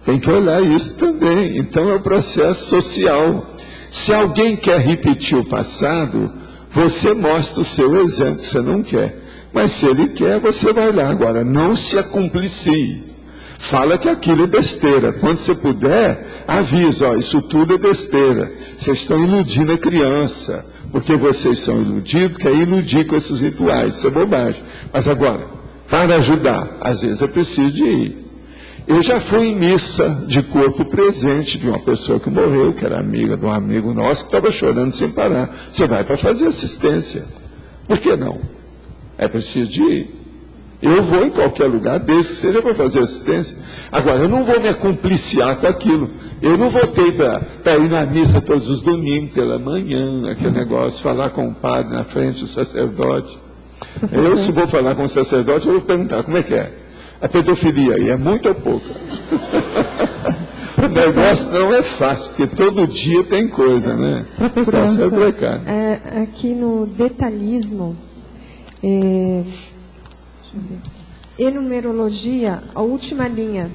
S1: Tem que olhar isso também. Então é um processo social. Se alguém quer repetir o passado, você mostra o seu exemplo, você não quer. Mas se ele quer, você vai lá. Agora, não se acumplicie. Fala que aquilo é besteira. Quando você puder, avisa, ó, isso tudo é besteira. Vocês estão iludindo a criança. Porque vocês são iludidos, quer iludir com esses rituais. Isso é bobagem. Mas agora, para ajudar, às vezes é preciso de ir. Eu já fui em missa de corpo presente de uma pessoa que morreu, que era amiga de um amigo nosso, que estava chorando sem parar. Você vai para fazer assistência. Por que não? É preciso de ir. Eu vou em qualquer lugar, desde que seja para fazer assistência. Agora, eu não vou me acompliciar com aquilo. Eu não votei para ir na missa todos os domingos pela manhã, aquele negócio, falar com o padre na frente, o sacerdote. Eu, se vou falar com o sacerdote, eu vou perguntar, como é que é? A pedofilia aí é muito ou pouco? O negócio não é fácil, porque todo dia tem coisa, né?
S13: Professor, aqui no detalhismo, em numerologia, a última linha.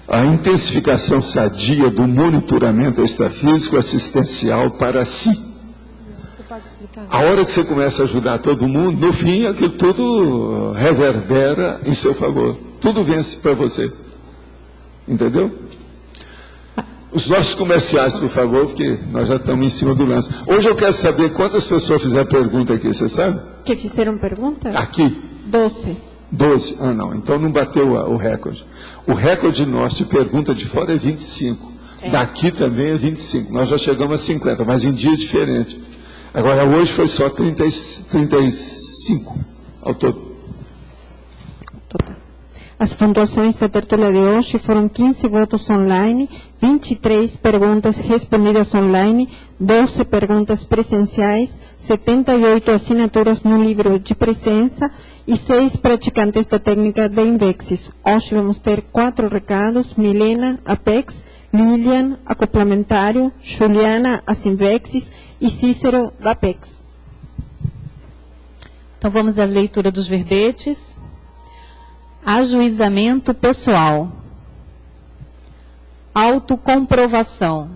S1: A intensificação sadia do monitoramento extrafísico assistencial para si.
S13: Você pode explicar?
S1: A hora que você começa a ajudar todo mundo, no fim, aquilo tudo reverbera em seu favor. Tudo vence para você. Entendeu? Os nossos comerciais, por favor, porque nós já estamos em cima do lance. Hoje eu quero saber quantas pessoas fizeram pergunta aqui, você sabe?
S13: Que fizeram pergunta?
S1: Aqui.
S13: 12.
S1: 12? Ah, não. Então não bateu o recorde. O recorde nosso de pergunta de fora é 25. Daqui também é 25. Nós já chegamos a 50, mas em dias diferentes. Agora, hoje foi só 35 ao todo.
S13: As pontuações da tertúlia de hoje foram 15 votos online, 23 perguntas respondidas online, 12 perguntas presenciais, 78 assinaturas no livro de presença e 6 praticantes da técnica da Invexis. Hoje vamos ter 4 recados: Milena, Apex, Lilian, acoplamentário, Juliana, as Invexis e Cícero, da Apex.
S14: Então vamos à leitura dos verbetes. Ajuizamento pessoal, autocomprovação,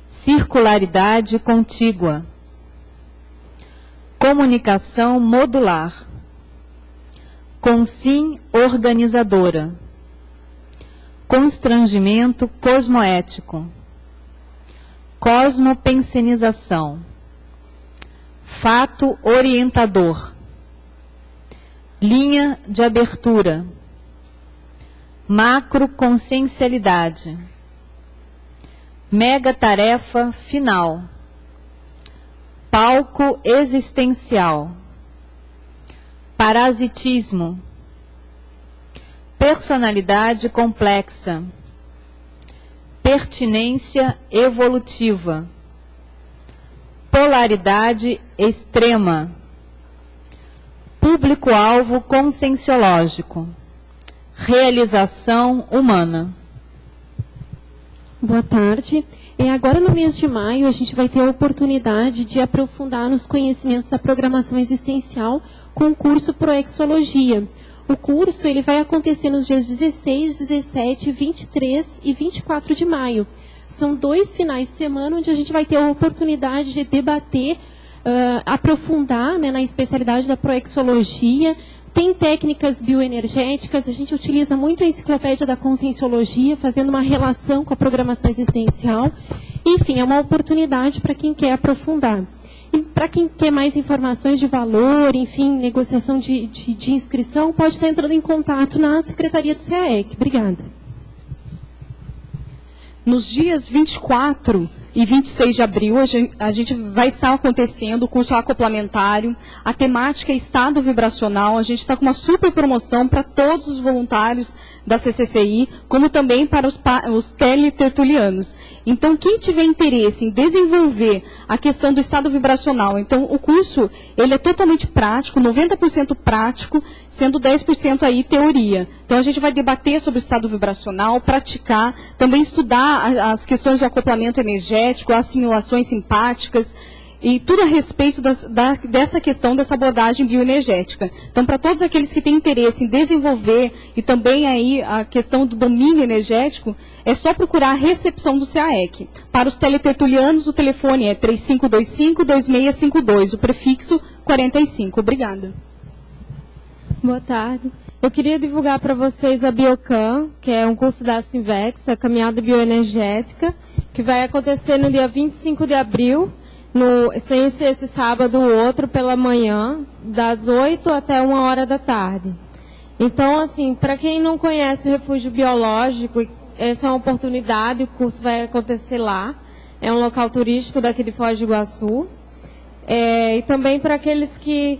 S14: circularidade contígua, comunicação modular, consim organizadora, constrangimento cosmoético, cosmopensenização, fato orientador, linha de abertura, macroconsciencialidade, mega-tarefa final, palco existencial, parasitismo, personalidade complexa, pertinência evolutiva, polaridade extrema, público-alvo conscienciológico, realização humana.
S7: Boa tarde. Agora no mês de maio a gente vai ter a oportunidade de aprofundar nos conhecimentos da programação existencial com o curso Proexologia. O curso ele vai acontecer nos dias 16, 17, 23 e 24 de maio. São 2 finais de semana onde a gente vai ter a oportunidade de debater, aprofundar, né, na especialidade da proexologia. Tem técnicas bioenergéticas, a gente utiliza muito a enciclopédia da conscienciologia, fazendo uma relação com a programação existencial. Enfim, é uma oportunidade para quem quer aprofundar. E para quem quer mais informações de valor, enfim, negociação de inscrição, pode estar entrando em contato na Secretaria do CAEC. Obrigada.
S15: Nos dias 24 e 26 de abril, a gente vai estar acontecendo o curso acoplamentário, a temática é estado vibracional. A gente está com uma super promoção para todos os voluntários da CCCI, como também para os teletertulianos. Então, quem tiver interesse em desenvolver a questão do estado vibracional, então o curso ele é totalmente prático, 90% prático, sendo 10% aí teoria. Então, a gente vai debater sobre o estado vibracional, praticar, também estudar as questões do acoplamento energético, as simulações simpáticas, e tudo a respeito dessa questão, dessa abordagem bioenergética. Então, para todos aqueles que têm interesse em desenvolver e também aí a questão do domínio energético, é só procurar a recepção do CAEC. Para os teletertulianos, o telefone é 3525-2652, o prefixo 45. Obrigada.
S16: Boa tarde. Eu queria divulgar para vocês a Biocam, que é um curso da Sinvex, a caminhada bioenergética, que vai acontecer no dia 25 de abril, sem ser esse sábado ou outro, pela manhã, das 8 até 1 hora da tarde. Então, assim, para quem não conhece o refúgio biológico, essa é uma oportunidade, o curso vai acontecer lá. É um local turístico daqui de Foz do Iguaçu. E também para aqueles que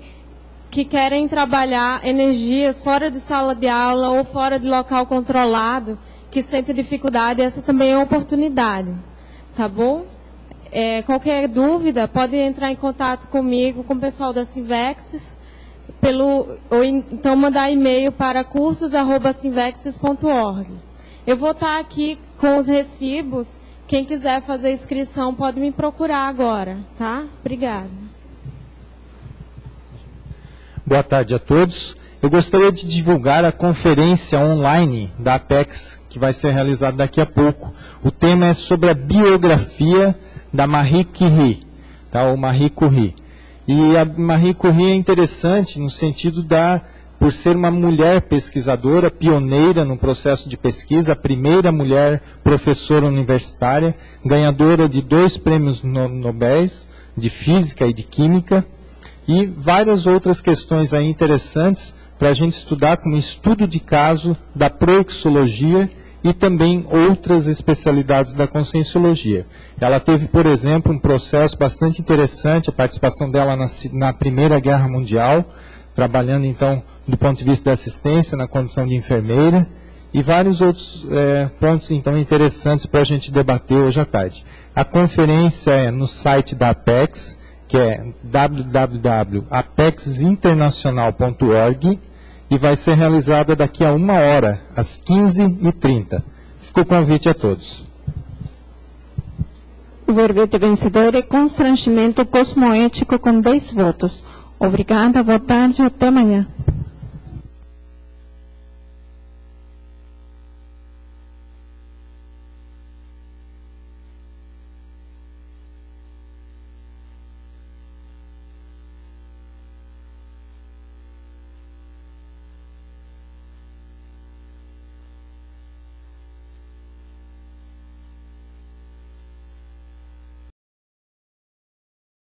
S16: que querem trabalhar energias fora de sala de aula ou fora de local controlado, que sentem dificuldade, essa também é uma oportunidade, tá bom? Qualquer dúvida, pode entrar em contato comigo, com o pessoal da Sinvexis, ou então mandar e-mail para cursos@sinvexis.org. Eu vou estar aqui com os recibos, quem quiser fazer inscrição pode me procurar agora, tá? Obrigada.
S17: Boa tarde a todos. Eu gostaria de divulgar a conferência online da Apex, que vai ser realizada daqui a pouco. O tema é sobre a biografia da Marie Curie, tá? Ou Marie Curie. E a Marie Curie é interessante no sentido por ser uma mulher pesquisadora, pioneira no processo de pesquisa, a primeira mulher professora universitária, ganhadora de 2 prêmios Nobel de Física e de Química, e várias outras questões aí interessantes para a gente estudar como estudo de caso da proexologia e também outras especialidades da conscienciologia. Ela teve, por exemplo, um processo bastante interessante, a participação dela na Primeira Guerra Mundial, trabalhando então do ponto de vista da assistência, na condição de enfermeira, e vários outros pontos então interessantes para a gente debater hoje à tarde. A conferência é no site da Apex, que é www.apexinternacional.org, e vai ser realizada daqui a 1 hora, às 15h30. Fica o convite a todos.
S13: O verbete vencedor é constrangimento cosmoético com 10 votos. Obrigada, boa tarde, até amanhã.